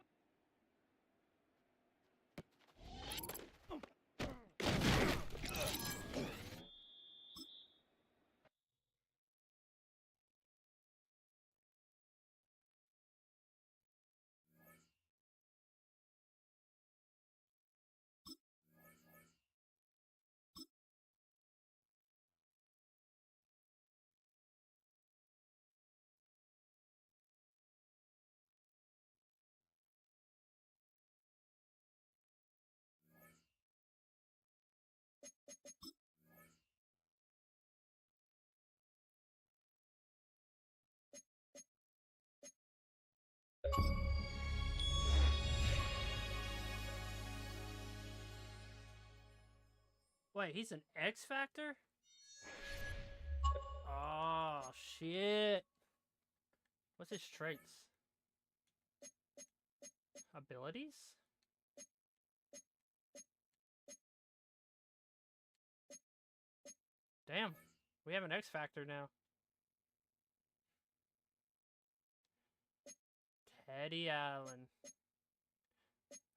Wait, he's an X Factor? Oh, shit. What's his traits? Abilities? Damn, we have an X Factor now. Teddy Allen.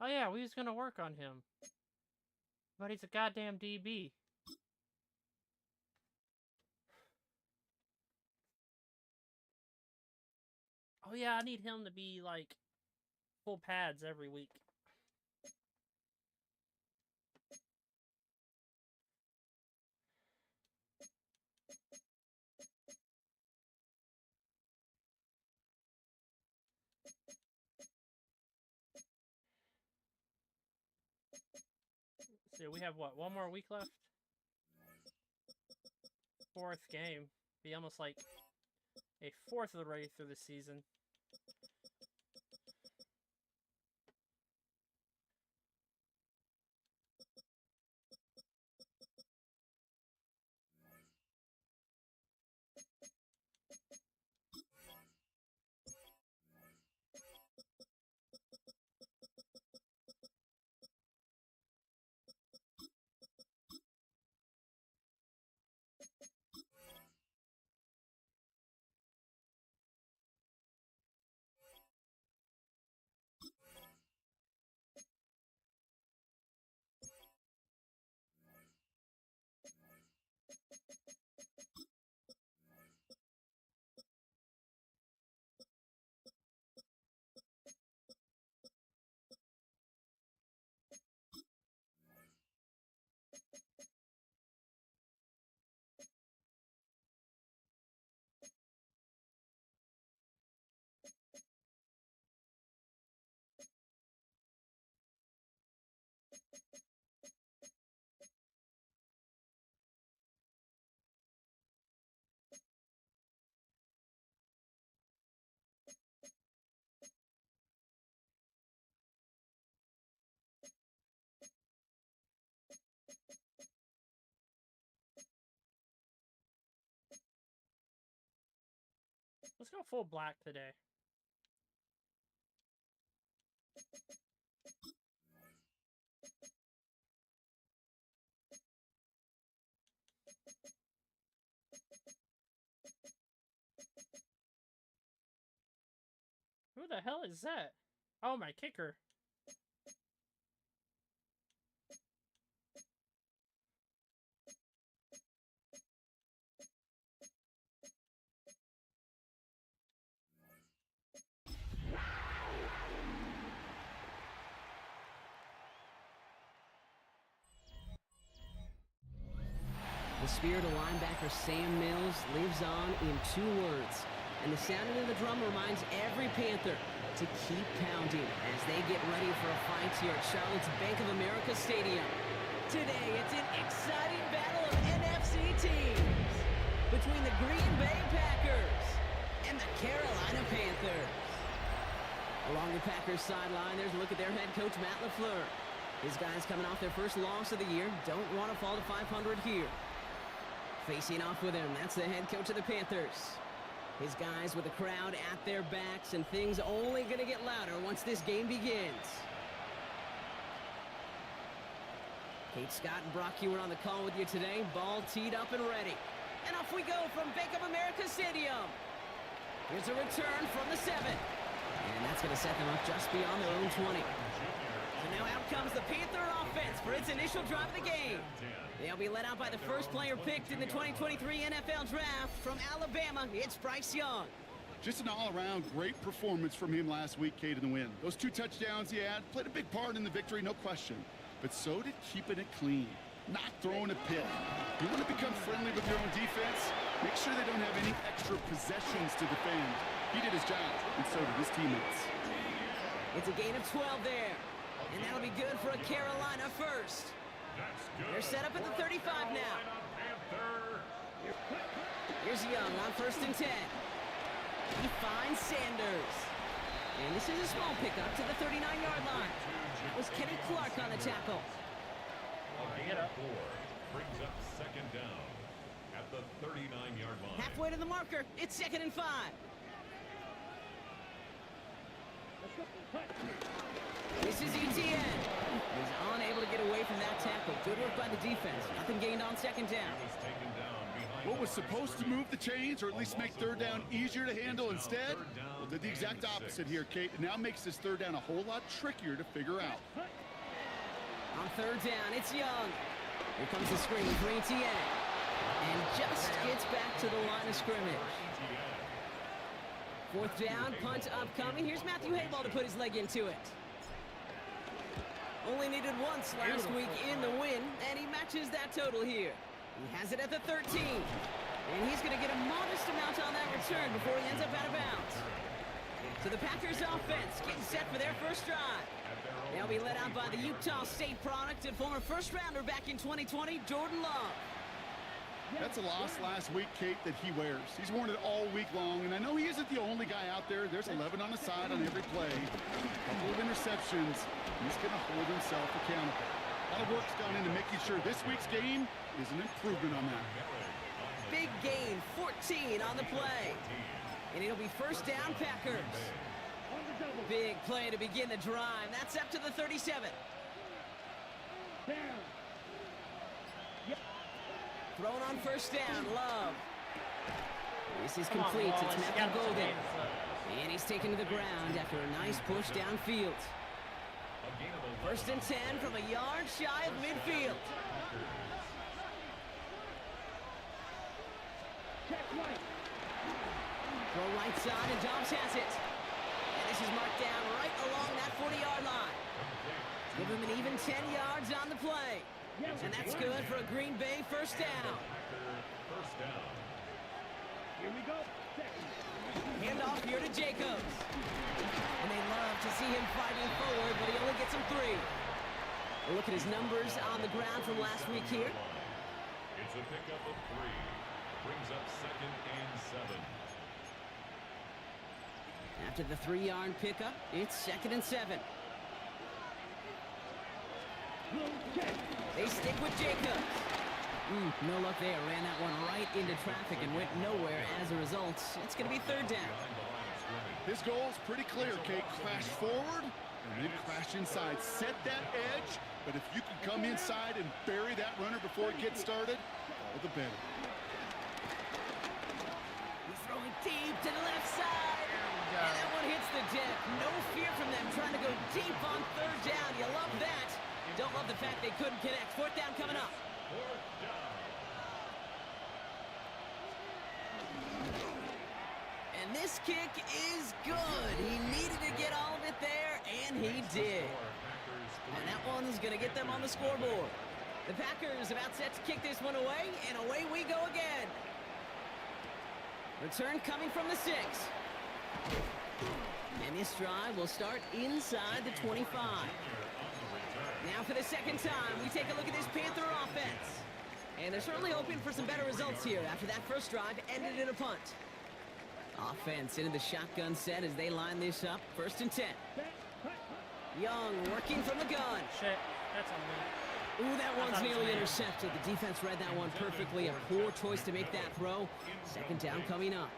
Oh yeah, we was gonna work on him. But he's a goddamn DB. Oh yeah, I need him to be like full pads every week. So we have what, one more week left? Fourth game. Be almost like a fourth of the way through the season. Let's go full black today. Who the hell is that? Oh, my kicker. The spirit of linebacker Sam Mills lives on in 2 words. And the sounding of the drum reminds every Panther to keep pounding as they get ready for a fight here at Charlotte's Bank of America Stadium. Today, it's an exciting battle of NFC teams between the Green Bay Packers and the Carolina Panthers. Along the Packers sideline, there's a look at their head coach, Matt LaFleur. His guys coming off their first loss of the year don't want to fall to 500 here. Facing off with him, that's the head coach of the Panthers. His guys with the crowd at their backs, and things only going to get louder once this game begins. Kate Scott and Brock Hewer on the call with you today. Ball teed up and ready. And off we go from Bank of America Stadium. Here's a return from the 7. And that's going to set them up just beyond their own 20. And now out comes the Panther offense for its initial drive of the game. They'll be led out by the first player picked in the 2023 NFL Draft from Alabama. It's Bryce Young. Just an all-around great performance from him last week, Kate, in the win. Those 2 touchdowns he had played a big part in the victory, no question. But so did keeping it clean, not throwing a pick. You want to become friendly with your own defense? Make sure they don't have any extra possessions to defend. He did his job, and so did his teammates. It's a gain of 12 there. And that'll be good for a Carolina first. They're set up at the 35 now. Here's Young on 1st and 10. He finds Sanders. And this is a small pickup to the 39-yard line. That was Kenny Clark on the tackle. Get up. Brings up 2nd down at the 39-yard line. Halfway to the marker. It's 2nd and 5. This is ETN. He's unable to get away from that tackle. Good work by the defense. Nothing gained on 2nd down. What was supposed to move the chains, or at least make 3rd down easier to handle instead, well, did the exact opposite here, Kate. It now makes this 3rd down a whole lot trickier to figure out. On 3rd down, it's Young. Here comes the screen for ETN. And just gets back to the line of scrimmage. 4th down, punt upcoming. Here's Matthew Hayball to put his leg into it. Only needed once last week in the win, and he matches that total here. He has it at the 13. And he's going to get a modest amount on that return before he ends up out of bounds. So the Packers offense getting set for their first drive. They'll be led out by the Utah State product and former first-rounder back in 2020, Jordan Love. That's a loss last week, Kate, that he wears. He's worn it all week long, and I know he isn't the only guy out there. There's 11 on the side on every play. A couple of interceptions. He's going to hold himself accountable. A lot of work's gone into making sure this week's game is an improvement on that. Big gain, 14 on the play. And it'll be 1st down, Packers. Big play to begin the drive. That's up to the 37. Thrown on 1st down, Love. This is complete. It's Matthew Golden. And he's taken to the ground after a nice push downfield. 1st and 10 from a yard shy of midfield. Throw right side, and Dobbs has it. And this is marked down right along that 40-yard line. Give him an even 10 yards on the play. And that's good for a Green Bay 1st down. Here we go. Hand off here to Jacobs. And they love to see him fighting forward, but he only gets him 3. A look at his numbers on the ground from last week here. It's a pickup of 3. Brings up 2nd and 7. After the 3-yard pickup, it's 2nd and 7. They stick with Jacobs. No luck there. Ran that one right into traffic and went nowhere as a result. It's going to be third down. His goal is pretty clear, Kate. Crash forward and then crash inside. Set that edge, but if you can come inside and bury that runner before it gets started, all the better. He's throwing deep to the left side. And that one hits the deck. No fear from them trying to go deep on third down. You love that. Don't love the fact they couldn't connect. Fourth down coming up. And this kick is good. He needed to get all of it there, and he did. And that one's going to get them on the scoreboard. The Packers about set to kick this one away, and away we go again. Return coming from the 6. And this drive will start inside the 25. Now for the second time, we take a look at this Panther offense. And they're certainly hoping for some better results here after that first drive ended in a punt. Offense into the shotgun set as they line this up. First and 10. Young working from the gun. Shit, that's on me. Ooh, that one's nearly intercepted. The defense read that one perfectly. A poor choice to make that throw. Second down coming up.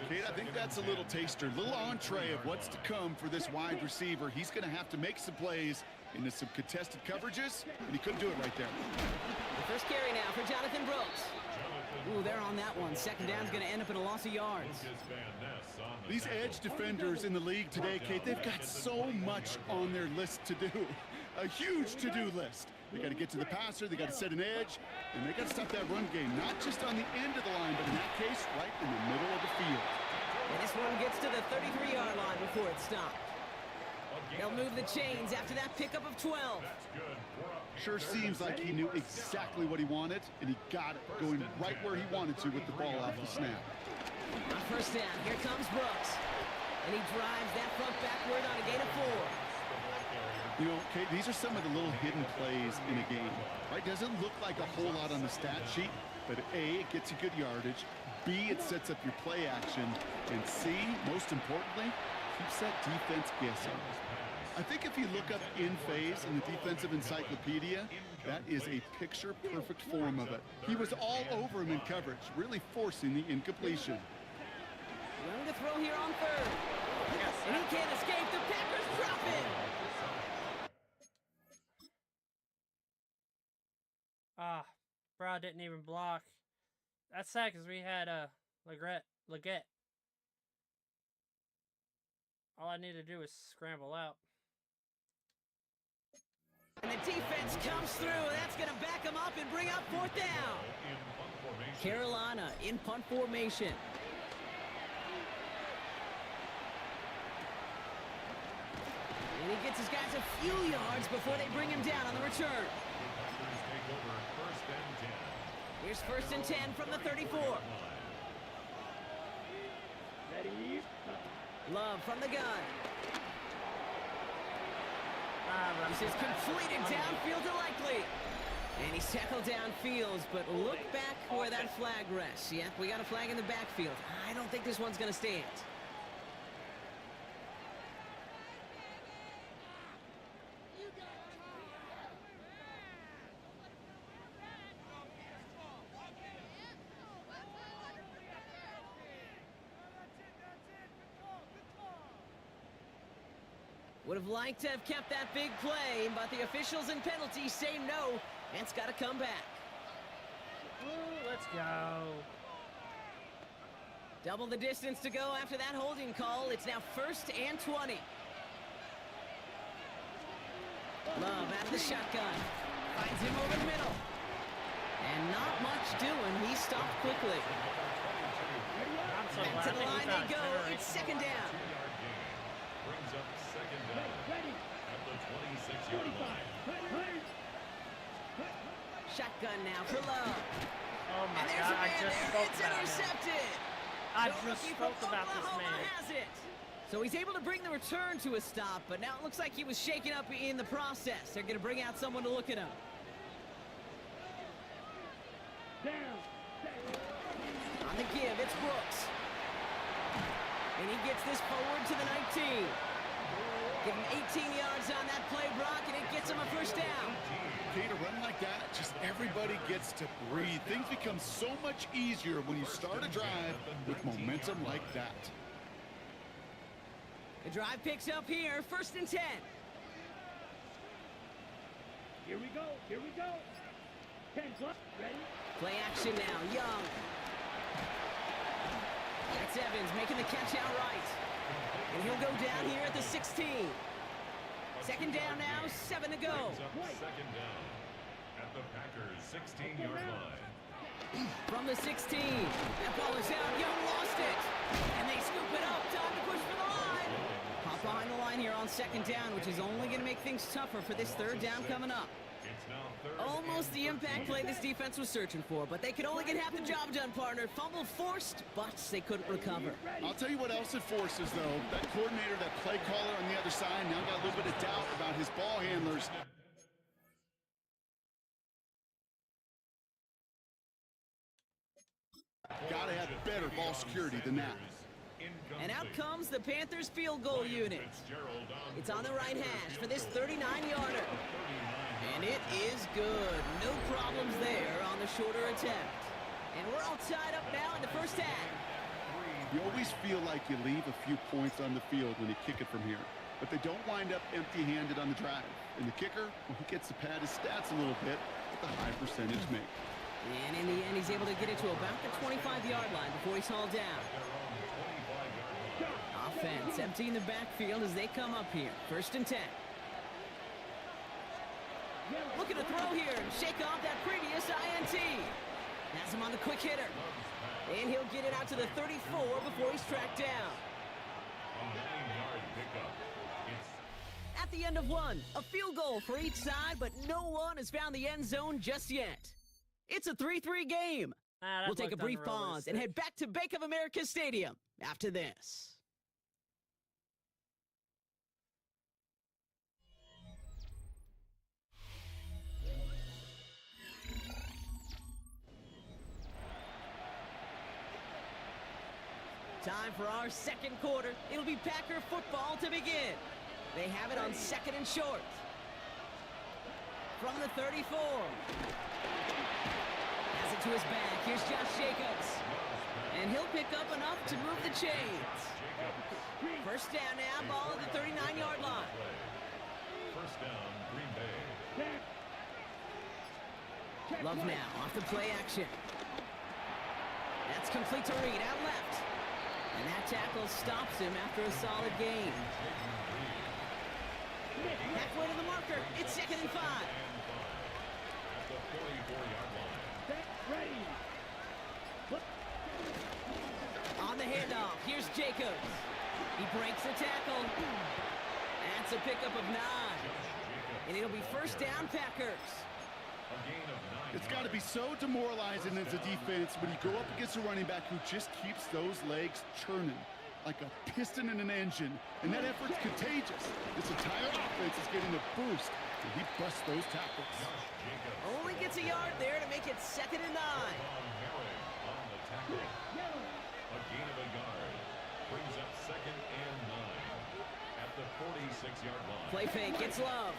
Kate, I think that's a little taster, a little entree of what's to come for this wide receiver. He's going to have to make some plays into some contested coverages, and he couldn't do it right there. The first carry now for Jonathan Brooks. Ooh, they're on that one. Second down's going to end up in a loss of yards. These edge defenders in the league today, Kate, they've got so much on their list to do. A huge to-do list. They got to get to the passer, they got to set an edge, and they got to stop that run game, not just on the end of the line, but in that case, right in the middle of the field. And this one gets to the 33-yard line before it stopped. They'll move the chains after that pickup of 12. Sure seems like he knew exactly what he wanted, and he got it, going right where he wanted to with the ball off the snap. On first down, here comes Brooks. And he drives that front backward on a gain of 4. You know, Kate, these are some of the little hidden plays in a game, right? Doesn't look like a whole lot on the stat sheet, but A, it gets you good yardage, B, it sets up your play action, and C, most importantly, keeps that defense guessing. I think if you look up in phase in the defensive encyclopedia, that is a picture-perfect form of it. He was all over him in coverage, really forcing the incompletion. Going to throw here on third. And he can't escape. The Packers drop it. Bro didn't even block. That's sad because we had Leggett. All I need to do is scramble out. And the defense comes through. That's going to back them up and bring up fourth down. Carolina in punt formation. And he gets his guys a few yards before they bring him down on the return. Here's first and 10 from the 34. Love from the gun. This is completed downfield to Likely. And he's tackled downfield, but look back where that flag rests. Yep, we got a flag in the backfield. I don't think this one's going to stand. Would have liked to have kept that big play, but the officials and penalties say no, and it's got to come back. Ooh, let's go. Double the distance to go after that holding call. It's now first and 20. Love out of the shotgun. Finds him over the middle. And not much doing. He stopped quickly. Back to the line they go. It's second down. Brings up second down at the 26-yard line. Shotgun now for Love. Oh my God, I just spoke about him. Intercepted. I just spoke about this man. Has it. So he's able to bring the return to a stop, but now it looks like he was shaken up in the process. They're going to bring out someone to look at him. On the give, it's Brooks. And he gets this forward to the 19. Give him 18 yards on that play, Brock, and it gets him a first down. Okay, to run like that, just everybody gets to breathe. Things become so much easier when you start a drive with momentum like that. The drive picks up here, 1st and 10. Here we go. Here we go. 10 plus. Ready? Play action now. Young. That's Evans making the catch outright. And he'll go down here at the 16. 2nd down now, 7 to go. Second down at the Packers' 16-yard line. From the 16. That ball is out. Young lost it. And they scoop it up. Time to push for the line. Hop behind the line here on 2nd down, which is only going to make things tougher for this 3rd down coming up. Almost the impact play this defense was searching for, but they could only get half the job done, partner. Fumble forced, but they couldn't recover. I'll tell you what else it forces, though. That coordinator, that play caller on the other side, now got a little bit of doubt about his ball handlers. Gotta have better ball security than that. And out comes the Panthers field goal unit. It's on the right hash for this 39-yarder. And it is good. No problems there on the shorter attempt. And we're all tied up now in the first half. You always feel like you leave a few points on the field when you kick it from here. But they don't wind up empty-handed on the drive. And the kicker, well, he gets to pad his stats a little bit with a high percentage make. And in the end, he's able to get it to about the 25-yard line before he's hauled down. Offense emptying the backfield as they come up here. 1st and 10. Looking to throw here and shake off that previous INT. Has him on the quick hitter. And he'll get it out to the 34 before he's tracked down. At the end of one, a field goal for each side, but no one has found the end zone just yet. It's a 3-3 game. We'll take a brief pause and head back to Bank of America Stadium after this. Time for our 2nd quarter. It'll be Packer football to begin. They have it on 2nd and short. From the 34. Has it to his back. Here's Josh Jacobs. And he'll pick up enough to move the chains. 1st down now, ball at the 39-yard line. 1st down, Green Bay. Love now, off the play action. That's complete to Reed, out left. And that tackle stops him after a solid gain. Halfway to the marker. It's 2nd and 5. At the 44-yard line. On the handoff, here's Jacobs. He breaks the tackle. That's a pickup of 9. And it'll be 1st down, Packers. It's got to be so demoralizing as a defense when you go up against a running back who just keeps those legs churning like a piston in an engine, and that effort's contagious. This entire offense is getting a boost, and he busts those tackles. Only gets a yard there to make it 2nd and 9. A gain of a yard brings up 2nd and 9 at the 46-yard line. Play fake, gets Love.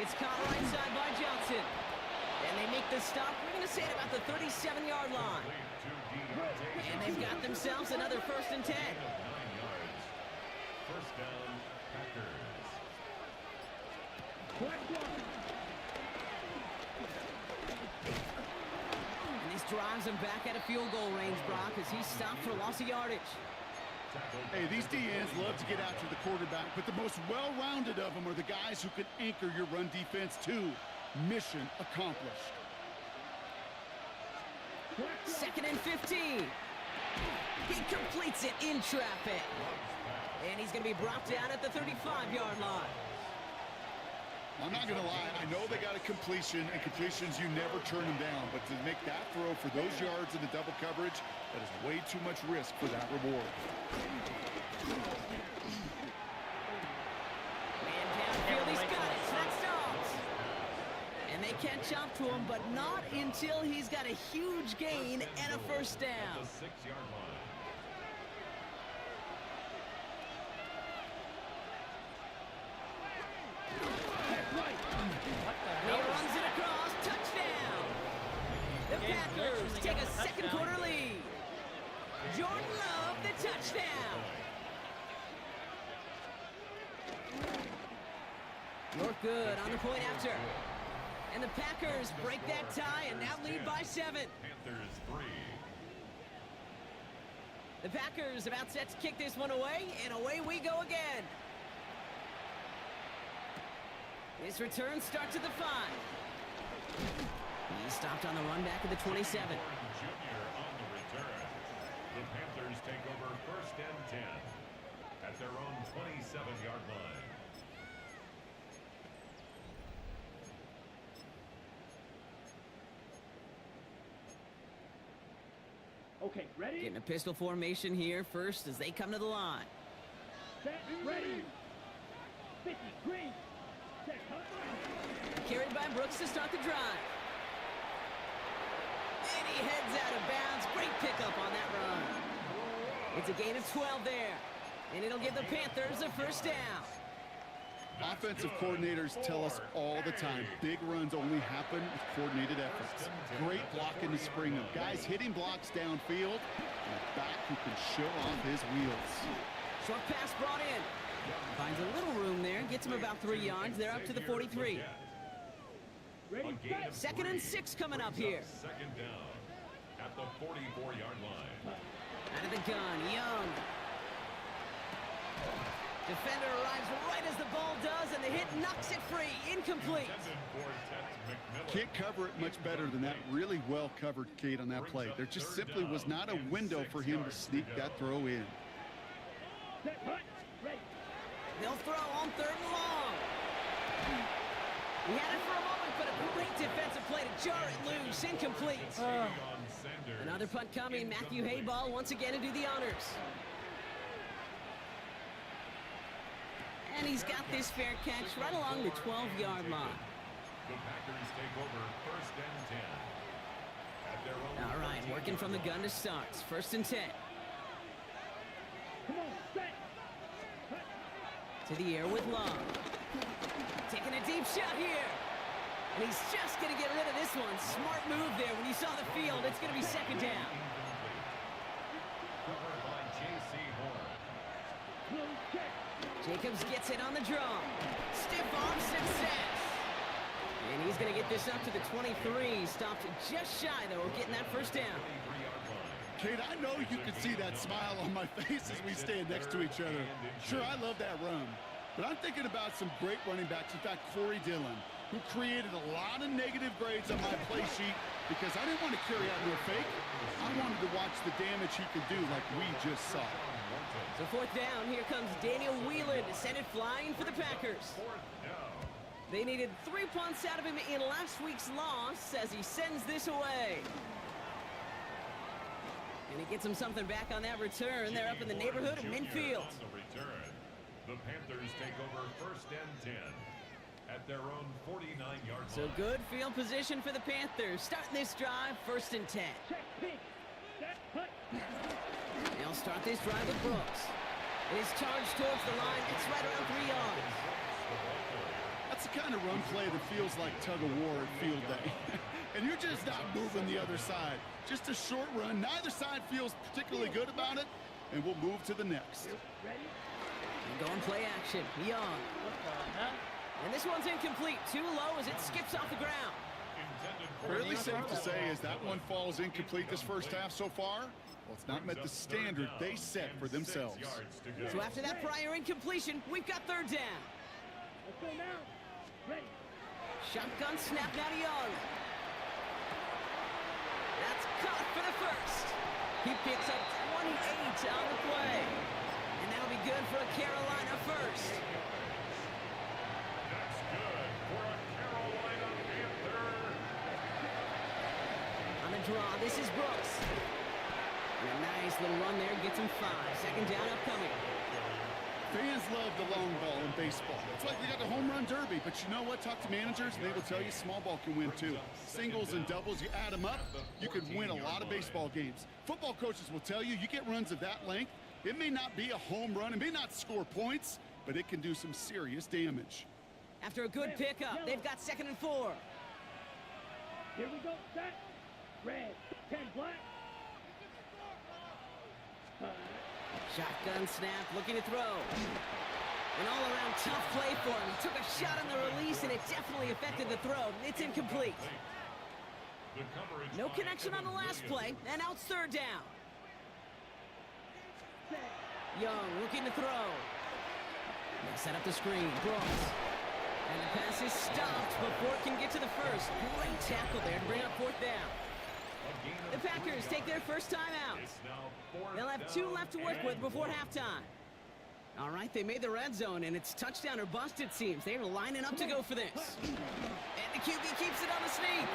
It's caught right side by Johnson. And they make the stop. We're going to say it about the 37-yard line. And they've got themselves another 1st and 10. 9 yards. 1st down, Packers. And this drives him back at a field goal range, Brock, as he's stopped for loss of yardage. Hey, these DNs love to get after the quarterback, but the most well-rounded of them are the guys who can anchor your run defense too. Mission accomplished. 2nd and 15. He completes it in traffic. And he's going to be brought down at the 35-yard line. I'm not going to lie. I know they got a completion, and completions, you never turn them down. But to make that throw for those yards in the double coverage, that is way too much risk for that reward. Man downfield, he's got it. That stops. And they catch up to him, but not until he's got a huge gain and a 1st down. The 6-yard line. good on the point after. And the Packers break that tie and now lead by 7. Panthers 3. The Packers about set to kick this one away, and away we go again. This return starts at the 5. He stopped on the run back at the 27. Junior on the return. The Panthers take over 1st and 10 at their own 27-yard line. Okay, ready? Getting a pistol formation here first as they come to the line. Set, ready. 50, green. Set, hut. Carried by Brooks to start the drive. And he heads out of bounds. Great pickup on that run. It's a gain of 12 there. And it'll give the Panthers a first down. Offensive coordinators tell us all the time, big runs only happen with coordinated efforts. Great block in the spring of guys hitting blocks downfield, and a back who can show off his wheels. Short pass brought in. Finds a little room there, gets him about 3 yards. They're up to the 43. Ready, set. 2nd and 6 coming up here. Second down at the 44-yard line. Out of the gun, Young. Defender arrives right as the ball does, and the hit knocks it free. Incomplete. Can't cover it much better than that. Really well covered, Kate, on that play. There just simply was not a window for him to sneak that throw in. Set, hut. Ready. They'll throw on 3rd and long. He had it for a moment, but a great defensive play to jar it loose. Incomplete. Another punt coming. Matthew Hayball once again to do the honors. And he's got this fair catch right along the 12-yard line. The Packers take over 1st and 10 at their own. All right, working from the gun to start. 1st and 10. Come on, set. Hut. To the air with Long. Taking a deep shot here. And he's just going to get rid of this one. Smart move there. When you saw the field, it's going to be 2nd down. Covered by J.C. Horn. Close check. Jacobs gets it on the draw. Stiff arm success. And he's going to get this up to the 23. Stopped just shy, though, of getting that first down. Kate, I know you can see that smile on my face as we stand next to each other. Sure, I love that run. But I'm thinking about some great running backs. In fact, Corey Dillon, who created a lot of negative grades on my play sheet because I didn't want to carry out no fake. I wanted to watch the damage he could do like we just saw. So 4th down, here comes Daniel Whelan to send it flying for the Packers. They needed 3 punts out of him in last week's loss as he sends this away. And he gets him something back on that return. They're up in the neighborhood of midfield. The Panthers take over 1st and 10 at their own 49-yard line. So good field position for the Panthers. Starting this drive, 1st and 10. Check, pink. Set, hut. They'll start this drive with Brooks. His charge towards the line, it's right around 3 yards. That's the kind of run play that feels like tug of war at field day. And you're just not moving the other side. Just a short run. Neither side feels particularly good about it. And we'll move to the next. Ready? And going play action, Young. And this one's incomplete. Too low as it skips off the ground. Fairly safe to say as that one falls incomplete this first half so far. Well, it's not met the standard they set for themselves. So after that prior incompletion, we've got 3rd down. Let's go now. Ready. Shotgun snap now to Young. That's caught for the first. He picks up 28 on the play. And that'll be good for a Carolina first. That's good for a Carolina Panther. On the draw, this is Brooks. And a nice little run there gets him 5. 2nd down upcoming. Fans love the long ball in baseball. It's like they got the home run derby, but you know what? Talk to managers, and they will tell you small ball can win too. Singles and doubles, you add them up, you can win a lot of baseball games. Football coaches will tell you, you get runs of that length, it may not be a home run, it may not score points, but it can do some serious damage. After a good pickup, they've got 2nd and 4. Here we go. Set. Red. 10 black. Shotgun snap, looking to throw. An all-around tough play for him. He took a shot on the release, and it definitely affected the throw. It's incomplete. No connection on the last play, and now it's third down. Young looking to throw. They set up the screen. Brooks. And the pass is stopped before it can get to the first. Great tackle there to bring up fourth down. The Packers take their first timeout. They'll have 2 left to work with before halftime. All right, they made the red zone, and it's touchdown or bust, it seems. They're lining up to go for this. And the QB keeps it on the sneak.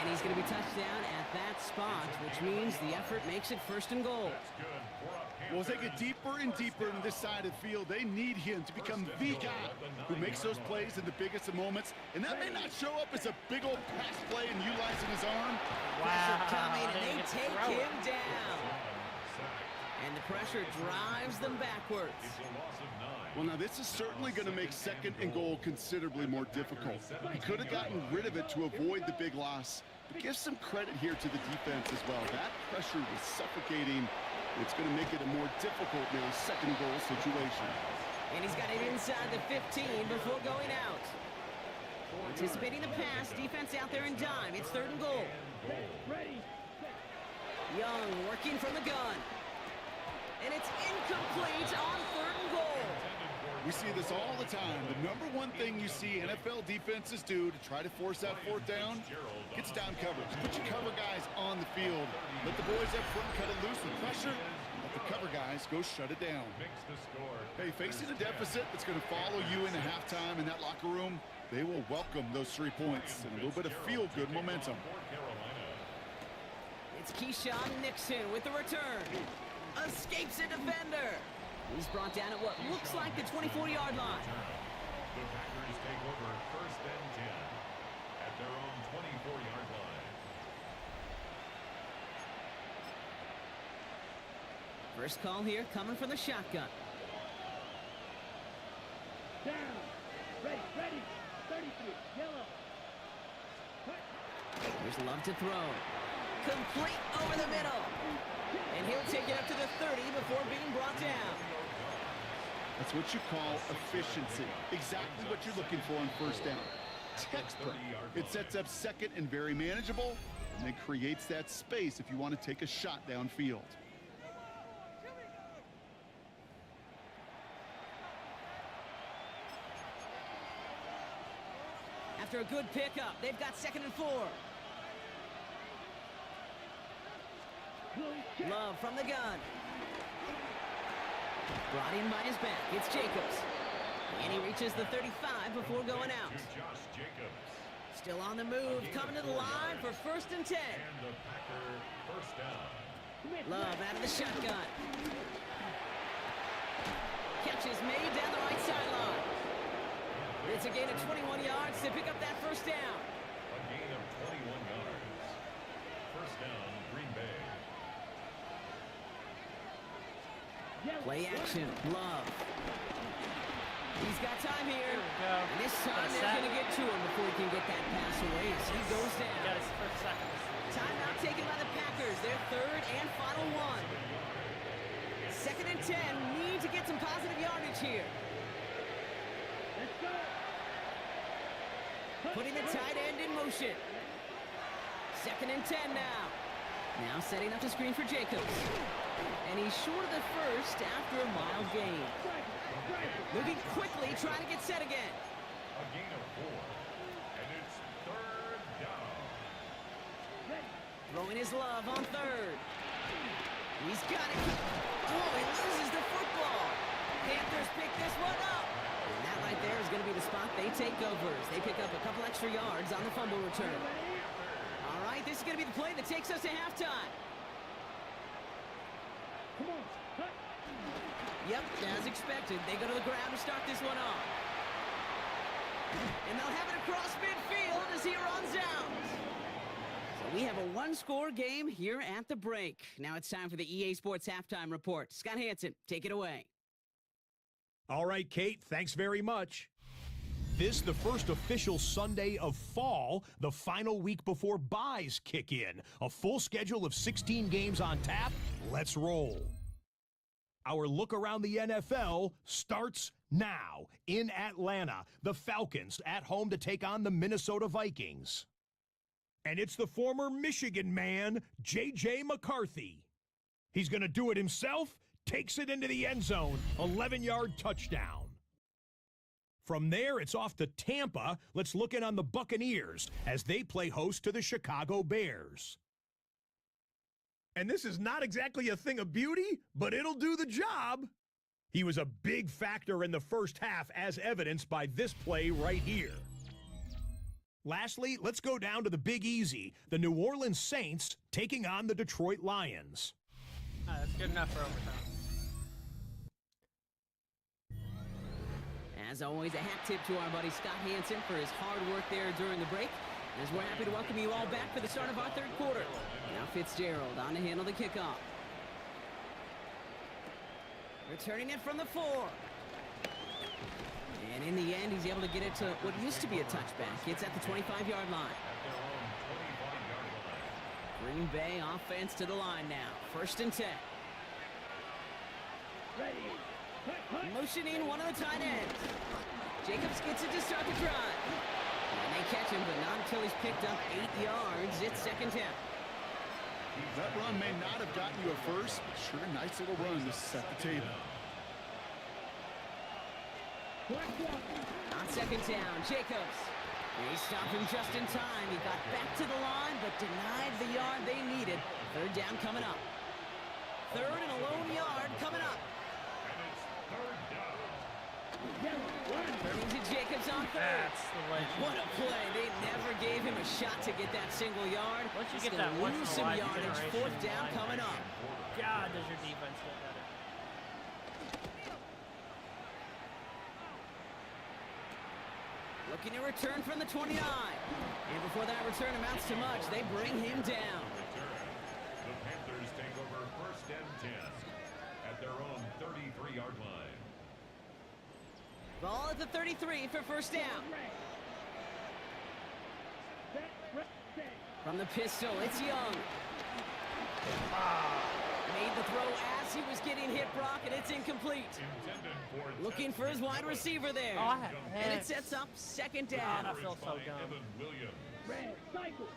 And he's going to be touched down at that spot, which means the effort makes it first and goal. Well, as they get deeper and deeper into this side of the field, they need him to become the guy who makes those plays in the biggest of moments. And that may not show up as a big old pass play and utilizing his arm. Pressure coming, and they take him down. And the pressure drives them backwards. Well, now this is certainly going to make second and goal considerably more difficult. He could have gotten rid of it to avoid the big loss. But give some credit here to the defense as well. That pressure was suffocating. It's going to make it a more difficult now second goal situation. And he's got it inside the 15 before going out. Anticipating the pass, defense out there in dime. It's third and goal. Young working from the gun. And it's incomplete on third and goal. We see this all the time. The number one thing you see NFL defenses do to try to force that fourth down, gets down coverage. Put your cover guys on the field. Let the boys up front cut it loose with pressure. Let the cover guys go shut it down. Hey, facing a deficit that's going to follow you into halftime in that locker room, they will welcome those 3 points and a little bit of feel-good momentum. It's Keyshawn Nixon with the return. Escapes a defender. He's brought down at what looks like the 24-yard line. The Packers take over first and 10 at their own 24-yard line. First call here coming from the shotgun. Down. Ready. 33. Yellow. There's Love to throw. Complete over the middle. And he'll take it up to the 30 before being brought down. That's what you call efficiency. Exactly what you're looking for on first down. Textbook. It sets up second and very manageable, and then creates that space if you want to take a shot downfield. After a good pickup, they've got second and 4. Love from the gun. Brought in by his back. It's Jacobs. And he reaches the 35 before going out. Still on the move, coming to the line for first and 10. And the Packer first down. Love out of the shotgun. Catch is made down the right sideline. It's a gain of 21 yards to pick up that first down. A gain of 21 yards. First down, Green Bay. Play action, Love. He's got time here. And this time they're going to get to him before he can get that pass away. So he goes down. He got his first second. Timeout taken by the Packers. Their third and final one. Second and 10. Need to get some positive yardage here. Let's go. Putting the tight end in motion. Second and 10 now. Now setting up the screen for Jacobs. And he's short of the first after a mild gain. Moving quickly, trying to get set again. A gain of 4. And it's third down. Throwing his Love on third. He's got it. Oh, he loses the football. Panthers pick this one up. And that right there is going to be the spot they take over as they pick up a couple extra yards on the fumble return. All right, this is going to be the play that takes us to halftime. Come on. Cut. Yep, as expected, they go to the ground to start this one off. And they'll have it across midfield as he runs out. So we have a one-score game here at the break. Now it's time for the EA Sports Halftime Report. Scott Hansen, take it away. All right, Kate, thanks very much. This, the first official Sunday of fall, the final week before byes kick in. A full schedule of 16 games on tap. Let's roll. Our look around the NFL starts Now, in Atlanta, the Falcons at home to take on the Minnesota Vikings. And it's the former Michigan man, J.J. McCarthy. He's going to do it himself, takes it into the end zone, 11-yard touchdown. From there, it's off to Tampa. Let's look in on the Buccaneers as they play host to the Chicago Bears. And this is not exactly a thing of beauty, but it'll do the job. He was a big factor in the first half, as evidenced by this play right here. Lastly, let's go down to the Big Easy, the New Orleans Saints taking on the Detroit Lions. That's good enough for overtime. As always, a hat tip to our buddy Scott Hansen for his hard work there during the break. As we're happy to welcome you all back for the start of our third quarter. Now Fitzgerald on to handle the kickoff. Returning it from the 4. And in the end, he's able to get it to what used to be a touchback. It's at the 25-yard line. Green Bay offense to the line now. 1st and 10. Ready. Motioning one of the tight ends. Jacobs gets it to start the drive. And they catch him, but not until he's picked up 8 yards. It's 2nd down. That run may not have gotten you a first, but sure, nice little run to set the table. On 2nd down, Jacobs. They stopped him just in time. He got back to the line, but denied the yard they needed. 3rd down coming up. 3rd and a lone yard coming up. Turning to Jacobs on 3rd. That's the legend. What a play. They never gave him a shot to get that single yard. Once you He's get that gonna once in lose a some life yardage. generation 4th down line coming up. God, does your defense get better. Looking to return from the 29. And before that return amounts to much, they bring him down. The Panthers take over 1st and 10 at their own 33-yard line. Ball at the 33 for 1st down. From the pistol, it's Young. Made the throw as he was getting hit, Brock, and it's incomplete. Looking for his wide receiver there. Oh, and it sets up 2nd down. God, I feel so dumb. Red cycle.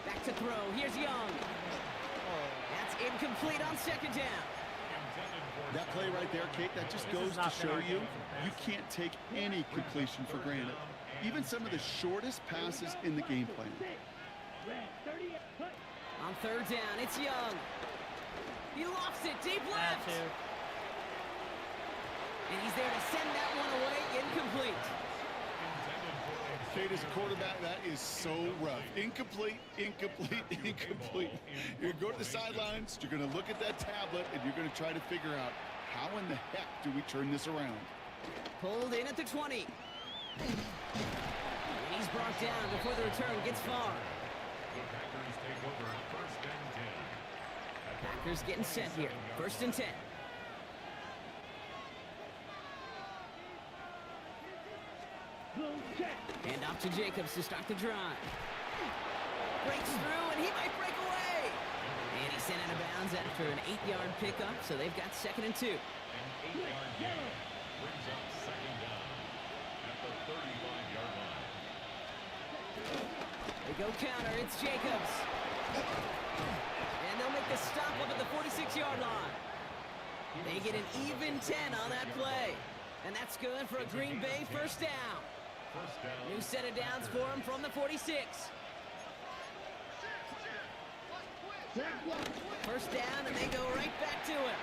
Back to throw. Here's Young. That's incomplete on 2nd down. That play right there, Kate, that just goes to show you can't take any completion for granted. Even some of the shortest passes in the game plan. On 3rd down, it's Young. He lofts it deep left. And he's there to send that one away. Incomplete. Kate, as a quarterback, that is so rough. Incomplete, incomplete, incomplete. You're going to the sidelines, you're going to look at that tablet, and you're going to try to figure out how in the heck do we turn this around. Pulled in at the 20. And he's brought down before the return gets far. The Packers take over 1st and 10. Packers getting set here. 1st and 10. And off to Jacobs to start the drive. Breaks through, and he might break away. And he's sent out of bounds after an 8-yard pickup, so they've got 2nd and 2. An 8-yard gain brings up 2nd down at the 35-yard line. They go counter. It's Jacobs. And they'll make the stop up at the 46-yard line. They get an even 10 on that play. And that's good for a Green Bay 1st down. New set of downs for him from the 46. 1st down, and they go right back to it.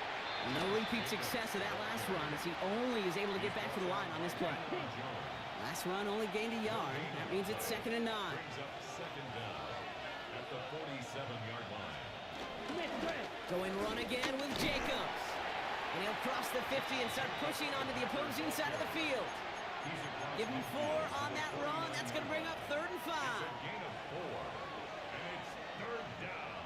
No repeat success of that last run as he only is able to get back to the line on this play. Last run only gained a yard. That means it's 2nd and 9. Brings up 2nd down at the 47-yard line. Going run again with Jacobs. And he'll cross the 50 and start pushing onto the opposing side of the field. Give him 4 on that run. That's going to bring up 3rd and 5. Gain of 4. And it's 3rd down.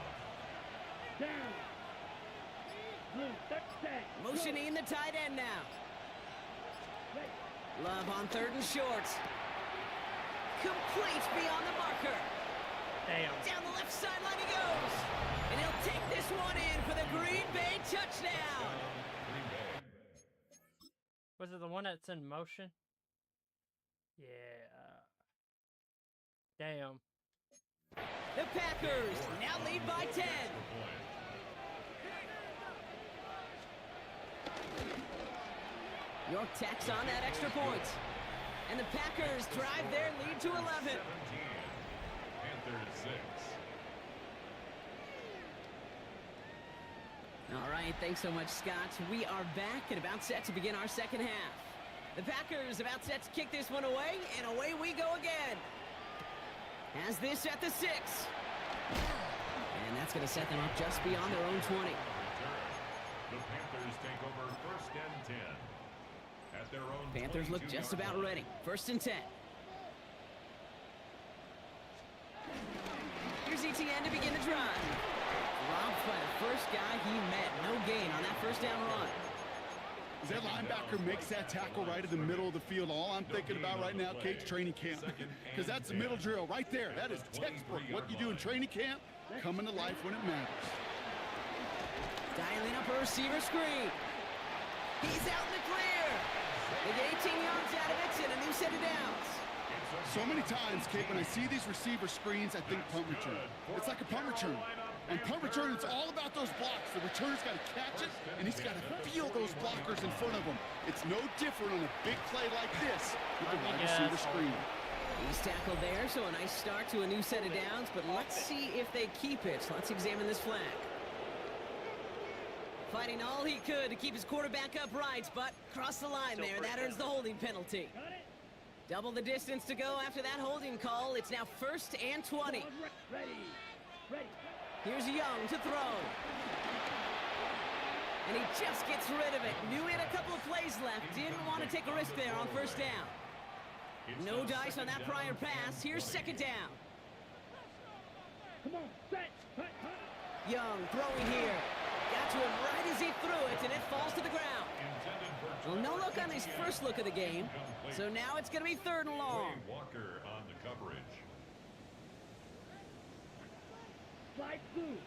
Motioning the tight end now. Love on 3rd and short. Complete beyond the marker. Damn. Down the left sideline he goes. And he'll take this one in for the Green Bay touchdown. it's in motion. Yeah. Damn. The Packers now lead by 10. York tacks on that extra point. And the Packers drive their lead to 11. 17. Panthers 6. All right, thanks so much, Scott. We are back and about set to begin our second half. The Packers about set to kick this one away, and away we go again. Has this at the 6. And that's going to set them up just beyond their own 20. The Panthers take over 1st and 10. At their own Panthers look just about ready. 1st and 10. Here's ETN to begin the drive. Robbed by the first guy he met. No gain on that first down run. As that linebacker makes that tackle right in the middle of the field, all I'm thinking about right now, Kate's training camp. Because that's the middle drill right there. That is textbook. What you do in training camp, coming to life when it matters. Dialing up a receiver screen. He's out in the clear. They get 18 yards out of it and a new set of downs. So many times, Kate, when I see these receiver screens, I think punt return. It's like a punt return. And punt return, it's all about those blocks. The returner's got to catch it, and he's got to feel those blockers in front of him. It's no different on a big play like this with the wide receiver screen. He's tackled there, so a nice start to a new set of downs, but let's see if they keep it. Let's examine this flag. Fighting all he could to keep his quarterback upright, but crossed the line there. That earns the holding penalty. Double the distance to go after that holding call. It's now 1st and 20. Here's Young to throw. And he just gets rid of it. Knew he had a couple of plays left. Didn't want to take a risk there on 1st down. No dice on that prior pass. Here's 2nd down. Come on, set. Young throwing here. Got to him right as he threw it, and it falls to the ground. Well, no look on his first look of the game, so now it's going to be 3rd and long. Walker on the coverage. Slide through.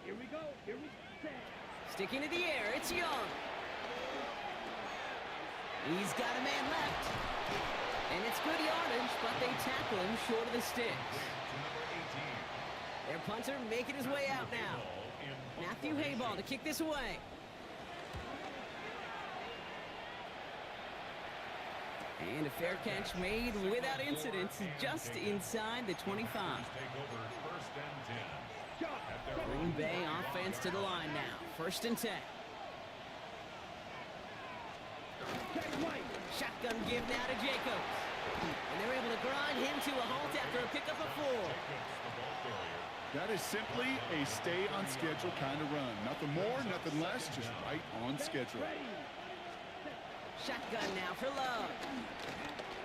Here we go. Here we go. Sticking to the air, it's Young. He's got a man left. And it's good yardage, but they tackle him short of the sticks. Their punter making his way out now. Matthew Hayball to kick this away. And a fair catch made without incident just inside the 25. Green Bay offense to the line now. 1st and 10. Shotgun give now to Jacobs. And they're able to grind him to a halt after a pickup of 4. That is simply a stay-on-schedule kind of run. Nothing more, nothing less, just right on schedule. Shotgun now for Love.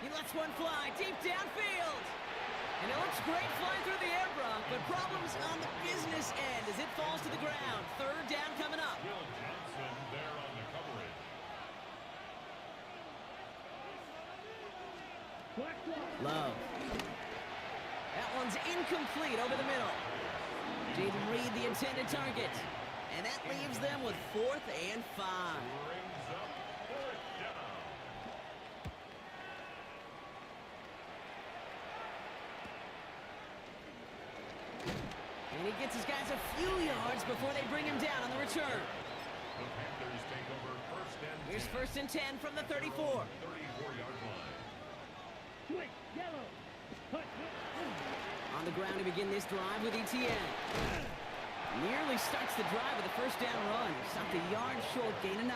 He lets one fly deep downfield. And it looks great flying through the air, Brock, but problems on the business end as it falls to the ground. 3rd down coming up. Will Johnson there on the coverage. Love. That one's incomplete over the middle. Jaden Reed, the intended target. And that leaves them with 4th and 5. Brings up 4th down. And he gets his guys a few yards before they bring him down on the return. The Panthers take over 1st and 10. Here's 1st and 10 from the 34. 34-yard line. Switch, yellow. On the ground to begin this drive with ETN. Nearly starts the drive with a 1st down run. Stopped a yard short, gain of 9.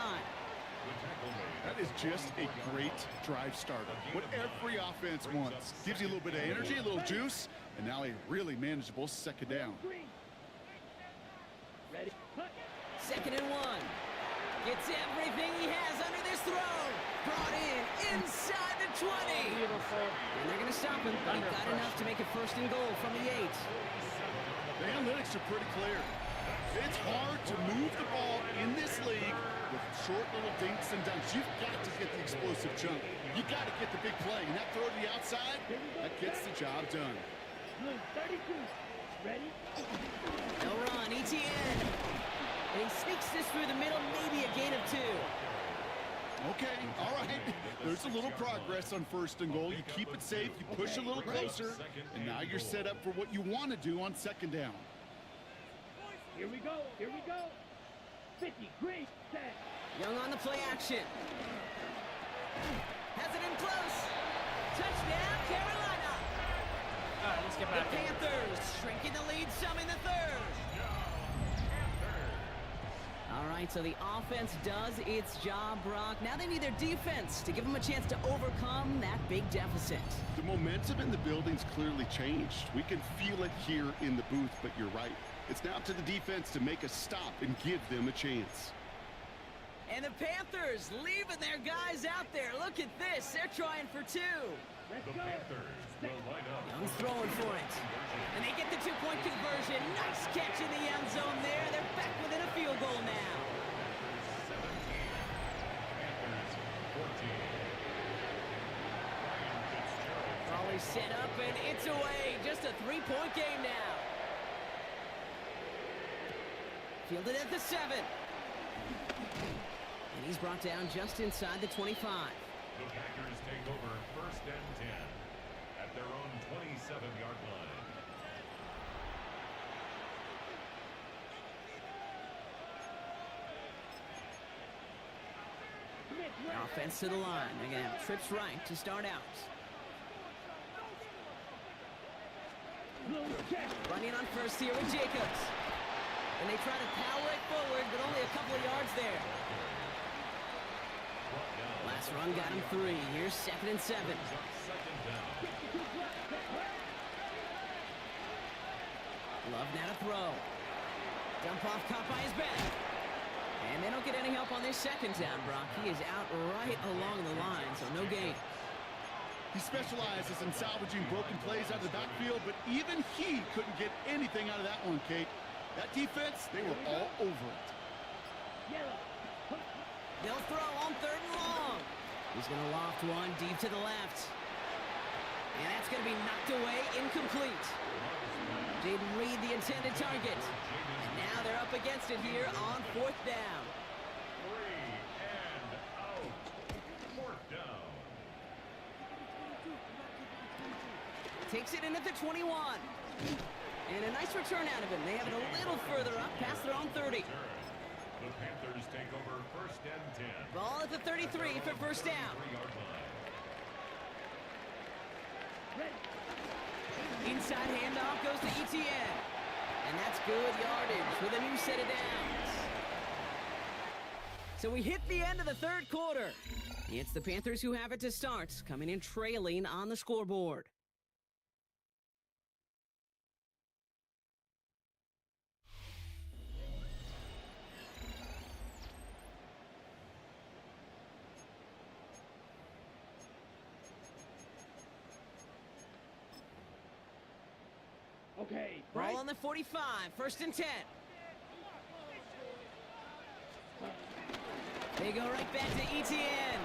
That is just a great drive starter. What every offense wants. Gives you a little bit of energy, a little juice, and now a really manageable 2nd down. Ready. 2nd and 1. Gets everything he has under this throw. Brought in inside the 20. Beautiful. And they're going to stop him, but he got enough to make it 1st and goal from the 8. The analytics are pretty clear. It's hard to move the ball in this league with short little dinks and dunks. You've got to get the explosive jump. You got to get the big play. And that throw to the outside, that gets the job done. 32. Ready? No run, ETN. And he sneaks this through the middle, maybe a gain of 2. Okay, all right. There's a little progress on 1st and goal. You keep it safe, you push a little closer, and now you're set up for what you want to do on 2nd down. Here we go. 50, green, set. Young on the play action. Has it in close. Touchdown, Carolina. All right, let's get back. The Panthers shrinking the lead some in the 3rd. All right, so the offense does its job, Brock. Now they need their defense to give them a chance to overcome that big deficit. The momentum in the building's clearly changed. We can feel it here in the booth, but you're right. It's now up to the defense to make a stop and give them a chance. And the Panthers leaving their guys out there. Look at this. They're trying for 2. The Panthers will line up. Young's throwing for it. And they get the 2-point conversion. Nice catch in the end zone there. They're back within a field goal now. 17. Panthers 14. Raleigh set up and it's away. Just a 3-point game now. Fielded at the 7. And he's brought down just inside the 25. The Packers take over 1st and 10 at their own 27-yard line. Offense to the line. They're going to have trips right to start out. Running on 1st here with Jacobs. And they try to power it forward, but only a couple of yards there. Last run got him 3. Here's 2nd and 7. Love now to throw. Dump off caught by his back. And they don't get any help on this 2nd down, Brock. He is out right along the line, so no gain. He specializes in salvaging broken plays out of the backfield, but even he couldn't get anything out of that one, Kate. That defense, they were all over it. They'll throw on 3rd and long. He's going to loft one deep to the left. And that's going to be knocked away, incomplete. Didn't read the intended target. And now they're up against it here on 4th down. 3 and out. 4th down. Takes it in at the 21. And a nice return out of him. They have it a little further up, past their own 30. The Panthers take over 1st and 10. Ball at the 33 for 1st down. 3-yard line. Inside handoff goes to Etienne. And that's good yardage with a new set of downs. So we hit the end of the 3rd quarter. It's the Panthers who have it to start, coming in trailing on the scoreboard. Okay, Ball on the 45, 1st and 10. They go right back to Etienne.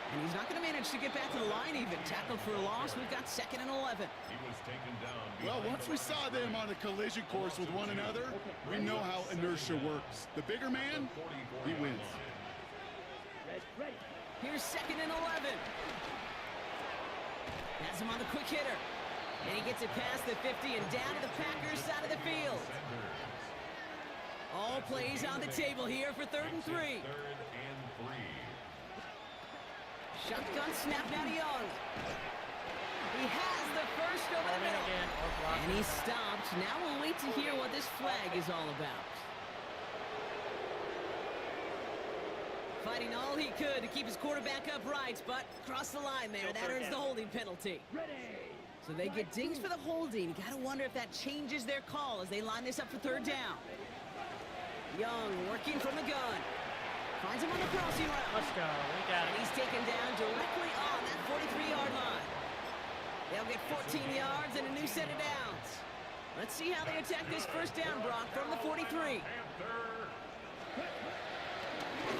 And he's not going to manage to get back to the line even. Tackled for a loss. We've got 2nd and 11. He was taken down. Well, once we saw them on a collision course with one another, we know how inertia works. The bigger man, he wins. Here's 2nd and 11. Has him on the quick hitter. And he gets it past the 50 and down to the Packers side of the field. All plays on the table here for 3rd and 3. 3rd and 3. Shotgun snap now to Young. He has the first over the middle. And he stopped. Now we'll wait to hear what this flag is all about. Fighting all he could to keep his quarterback upright, but crossed the line there. That earns the holding penalty. So they get dinged for the holding. You got to wonder if that changes their call as they line this up for 3rd down. Young working from the gun. Finds him on the crossing route. Let's go. We got it. And he's taken down directly on that 43-yard line. They'll get 14 yards and a new set of downs. Let's see how they attack this 1st down, Brock, from the 43.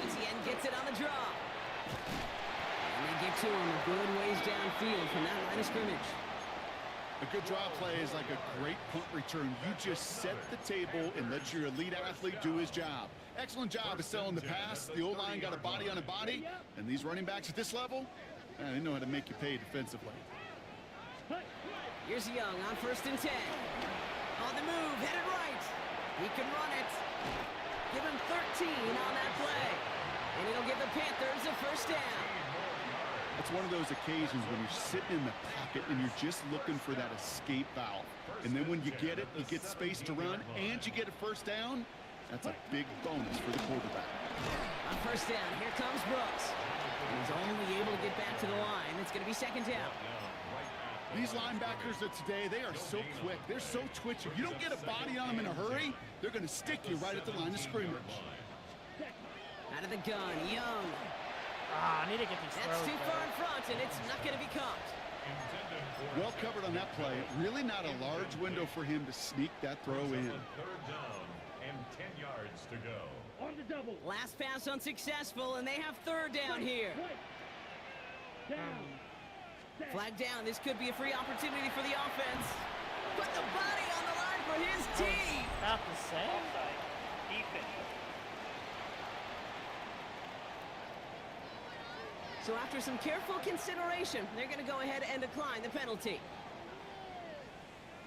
Etienne gets it on the draw. And they get to him a good ways downfield from that line of scrimmage. A good draw play is like a great punt return. You just set the table and let your elite athlete do his job. Excellent job of selling the pass. The O-line got a body on a body. And these running backs at this level, they know how to make you pay defensively. Here's Young on 1st and 10. On the move, headed right. He can run it. Give him 13 on that play. And it'll give the Panthers a first down. It's one of those occasions when you're sitting in the pocket and you're just looking for that escape valve. And then when you get it, you get space to run, and you get a first down. That's a big bonus for the quarterback. On 1st down, here comes Brooks. He's only able to get back to the line. It's going to be 2nd down. These linebackers of today, they are so quick. They're so twitchy. You don't get a body on them in a hurry, they're going to stick you right at the line of scrimmage. Out of the gun, Young. I need to get these That's throws too far in front, and it's not going to be caught. Well covered on that play. Really not a large window for him to sneak that throw in. 3rd down and 10 yards to go. On the double. Last pass unsuccessful, and they have 3rd down here. Down. Flag down. This could be a free opportunity for the offense. Put the body on the line for his team. Not the same. Defense. So after some careful consideration, they're going to go ahead and decline the penalty.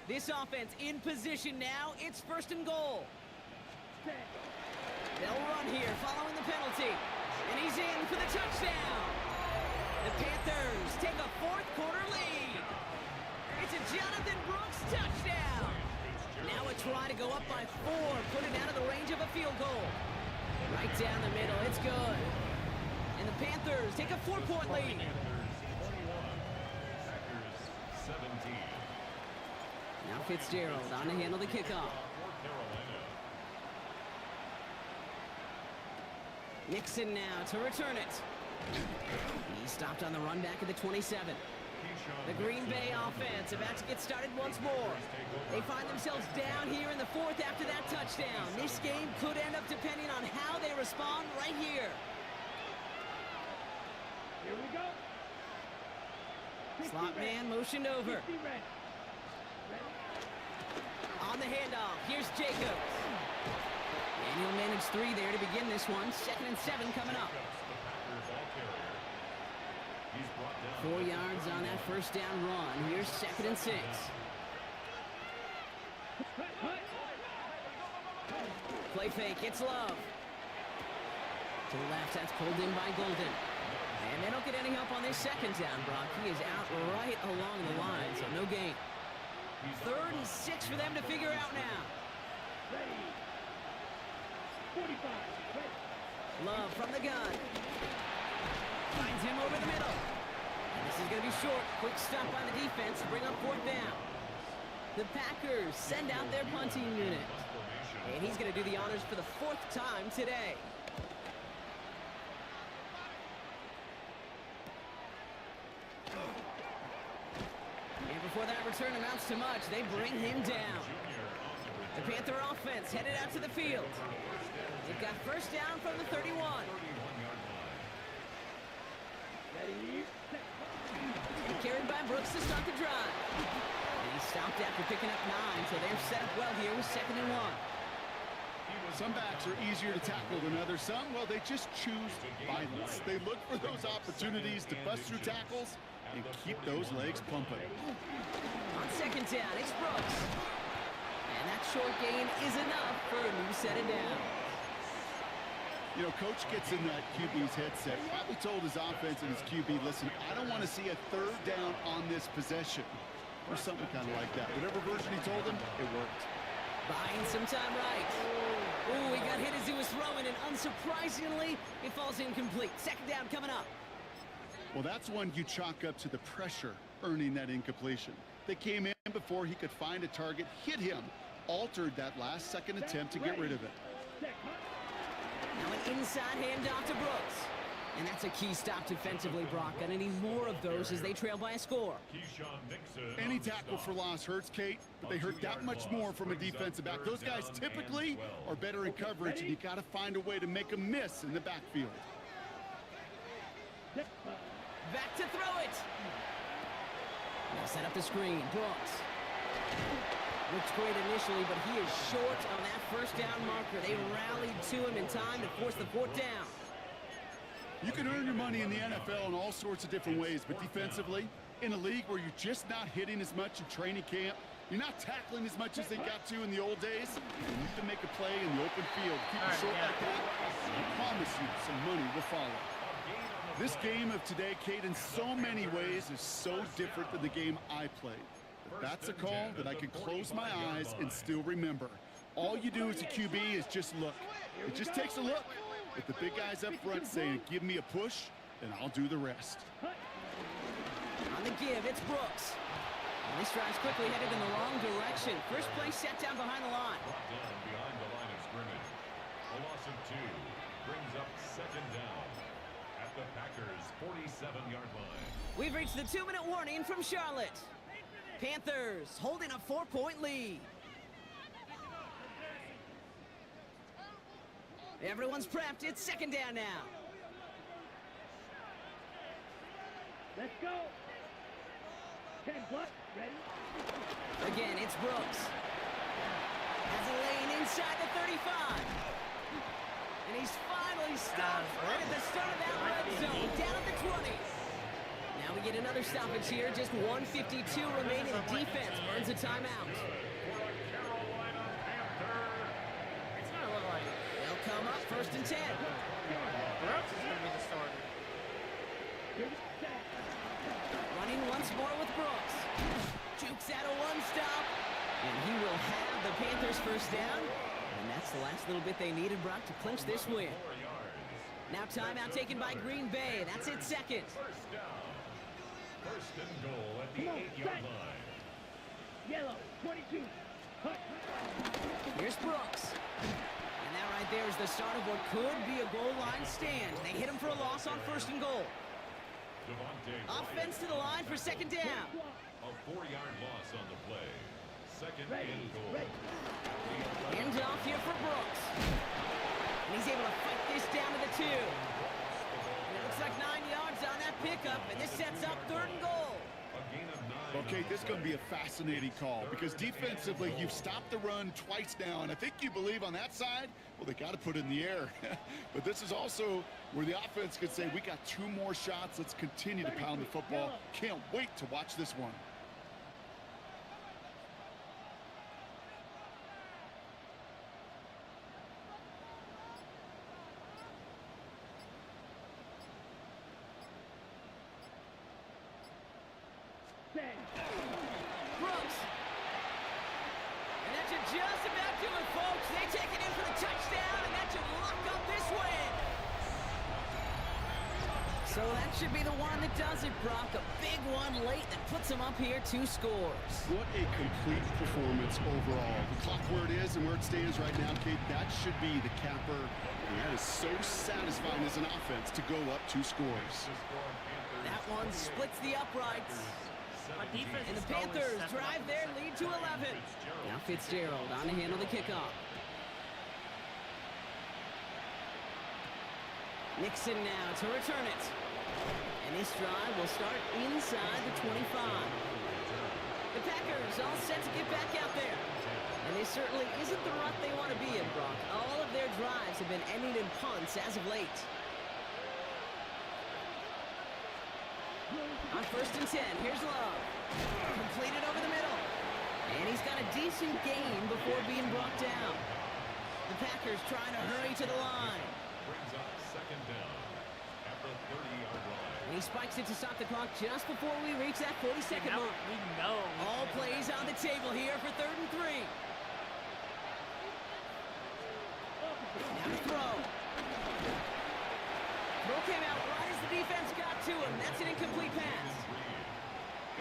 This offense in position now. It's 1st and goal. They'll run here following the penalty. And he's in for the touchdown. The Panthers take a 4th quarter lead. It's a Jonathan Brooks touchdown. Now a try to go up by 4, put it out of the range of a field goal. Right down the middle, it's good. And the Panthers take a 4-point lead. Now Fitzgerald on to handle the kickoff. Nixon now to return it. He stopped on the run back at the 27. The Green Bay offense about to get started once more. They find themselves down here in the 4th after that touchdown. This game could end up depending on how they respond right here. Here we go. Slot man motioned over. On the handoff, here's Jacobs. And he'll manage 3 there to begin this one. 2nd and 7 coming up. 4 yards on that 1st down run. Here's 2nd and 6. Play fake, it's Love. To the left, that's pulled in by Golden. And they don't get any help on this 2nd down, Brock. He is out right along the line, so no gain. 3rd and 6 for them to figure out now. Ready. 45. Ready. Love from the gun. Finds him over the middle. And this is going to be short. Quick stop by the defense to bring up 4th down. The Packers send out their punting unit. And he's going to do the honors for the 4th time today. And before that return amounts to much, they bring him down. The Panther offense headed out to the field. They've got 1st down from the 31. Ready. Carried by Brooks to start the drive. And he stopped after picking up 9, so they're set up well here with 2nd and 1. Some backs are easier to tackle than others. Some, well, they just choose violence. They look for those opportunities to bust through tackles and keep those legs pumping. On 2nd down, it's Brooks. And that short gain is enough for a new set of downs. You know, Coach gets in that QB's headset, probably told his offense and his QB, listen, I don't want to see a 3rd down on this possession. Or something kind of like that. Whatever version he told him, it worked. Buying some time right. Ooh, he got hit as he was throwing, and unsurprisingly, it falls incomplete. 2nd down coming up. Well, that's one you chalk up to the pressure earning that incompletion. They came in before he could find a target, hit him, altered that last 2nd attempt to get rid of it. Now an inside handoff to Brooks. And that's a key stop defensively, Brock. Gonna need more of those as they trail by a score. Any tackle for loss hurts, Kate, but they hurt that much more from a defensive back. Those guys typically are better in coverage, and you got to find a way to make them miss in the backfield. Back to throw it. Now set up the screen. Brooks. Looks great initially, but he is short on that first down marker. They rallied to him in time to force the fourth down. You can earn your money in the NFL in all sorts of different ways, but defensively, in a league where you're just not hitting as much in training camp, you're not tackling as much as they got to in the old days, you need to make a play in the open field. Keep it short like that, I promise you some money will follow. This game of today, Kate, in so many ways is so different than the game I played. But that's a call that I can close my eyes and still remember. All you do as a QB is just look. It just takes a look. With the big guys up front saying, give me a push, and I'll do the rest. On the give, it's Brooks. And this drive's quickly headed in the wrong direction. First play set down behind the line. Brought down behind the line of scrimmage. A loss of 2 brings up second down at the Packers' 47-yard line. We've reached the 2-minute warning from Charlotte. Panthers holding a 4-point lead. Everyone's prepped. It's second down now. Let's go. 10 plus. Ready? Again, it's Brooks. Has a lane inside the 35. And he's finally stopped right at the start of that red zone, down at the 20. Now we get another stoppage here. Just 1:52 remaining. The defense burns a timeout. It's gonna look like They'll come up first and 10. Brooks is gonna be the starter. Running once more with Brooks. Jukes out a one-stop. And he will have the Panthers first down. And that's the last little bit they needed, Brock, to clinch this win. Now timeout taken by Green Bay. That's it second. First down. First and goal at the 8-yard line. Yellow, 22. Here's Brooks. And that right there is the start of what could be a goal line stand. They hit him for a loss on first and goal. Offense to the line for second down. A 4-yard loss on the play. Second and goal. Hands off here for Brooks. And he's able to fight this down to the 2. And it looks like 9 yards on that pickup, and this sets up third and goal. Okay, this is going to be a fascinating call because defensively, you've stopped the run twice now, and I think you believe on that side, well, they got to put it in the air. But this is also where the offense could say, we got 2 more shots. Let's continue to pound the football. Can't wait to watch this one. Brooks. And that should just about do it, folks. They take it in for the touchdown, and that should lock up this win. So that should be the one that does it, Brock. A big one late that puts them up here 2 scores. What a complete performance overall. The clock where it is and where it stands right now, Kate, that should be the capper. And that is so satisfying as an offense to go up 2 scores. That one splits the uprights. And the Panthers drive their lead to 11. Now Fitzgerald on to handle the kickoff. Nixon now to return it. And this drive will start inside the 25. The Packers all set to get back out there. And this certainly isn't the rut they want to be in, Brock. All of their drives have been ending in punts as of late. On first and 10, here's Love. Completed over the middle. And he's got a decent gain before being brought down. The Packers trying to hurry to the line. Brings up second down at the 30-yard line. And he spikes it to stop the clock just before we reach that 40-second mark. We know. All plays on the table here for third and 3. Now to throw. Throw came out right as the defense got to him. That's an incomplete pass.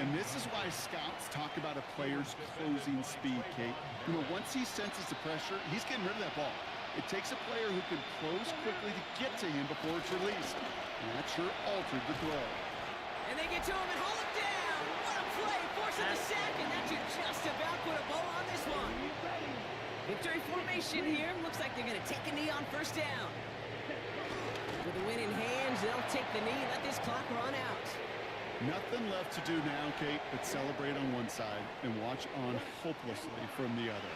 And this is why scouts talk about a player's closing speed, Kate. You know, once he senses the pressure, he's getting rid of that ball. It takes a player who can close quickly to get to him before it's released. And that sure altered the throw. And they get to him and haul him down. What a play, forcing the sack, and that should just about put a bow on this one. Victory formation here. Looks like they're going to take a knee on first down. With the win in hands, they'll take the knee, let this clock run out. Nothing left to do now, Kate, but celebrate on one side and watch on hopelessly from the other.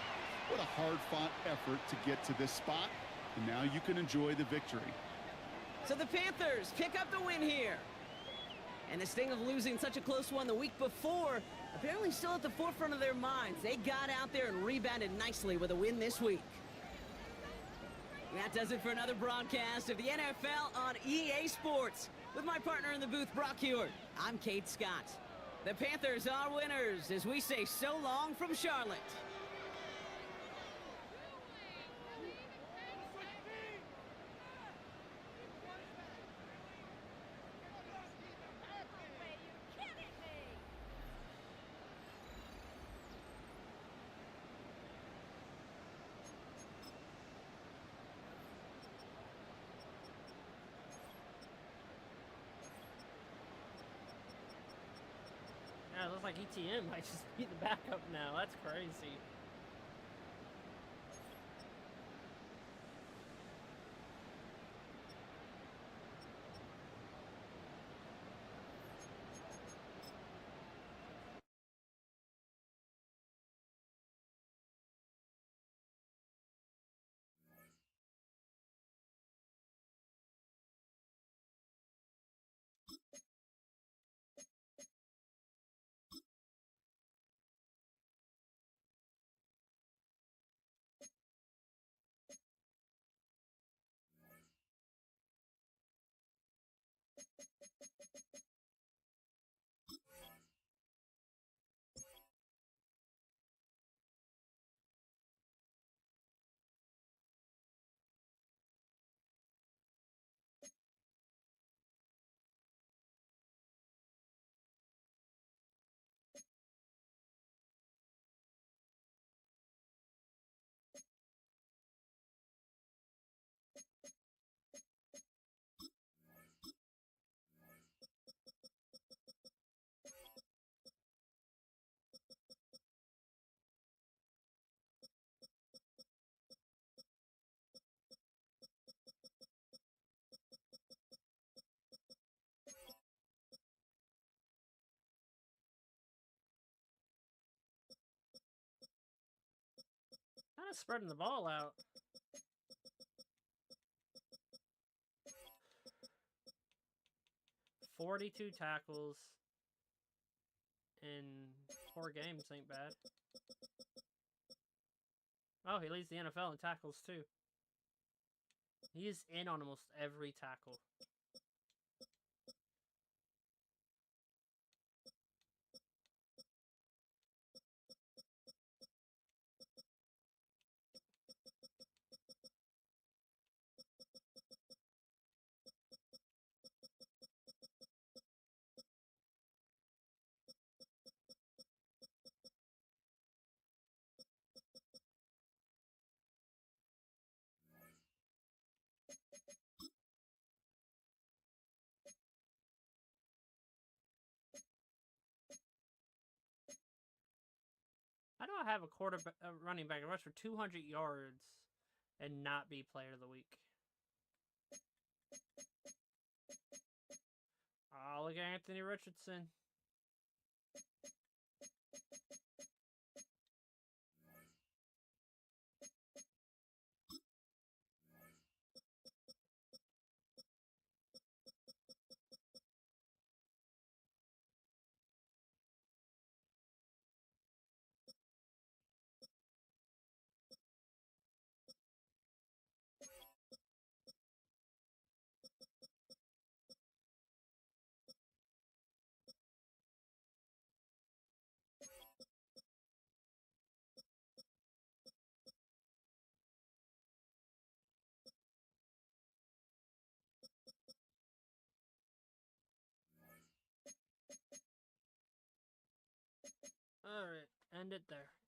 What a hard-fought effort to get to this spot, and now you can enjoy the victory. So the Panthers pick up the win here. And the sting of losing such a close one the week before, apparently still at the forefront of their minds. They got out there and rebounded nicely with a win this week. That does it for another broadcast of the NFL on EA Sports. With my partner in the booth, Brock Heward, I'm Kate Scott. The Panthers are winners as we say so long from Charlotte. Yeah, it looks like ETM might just be the backup now. That's crazy. Kind of spreading the ball out. "42 tackles in 4 games ain't bad." Oh, he leads the NFL in tackles too. He is in on almost every tackle. How do I have a running back rush for 200 yards and not be player of the week? Oh, look at Anthony Richardson. Alright, end it there.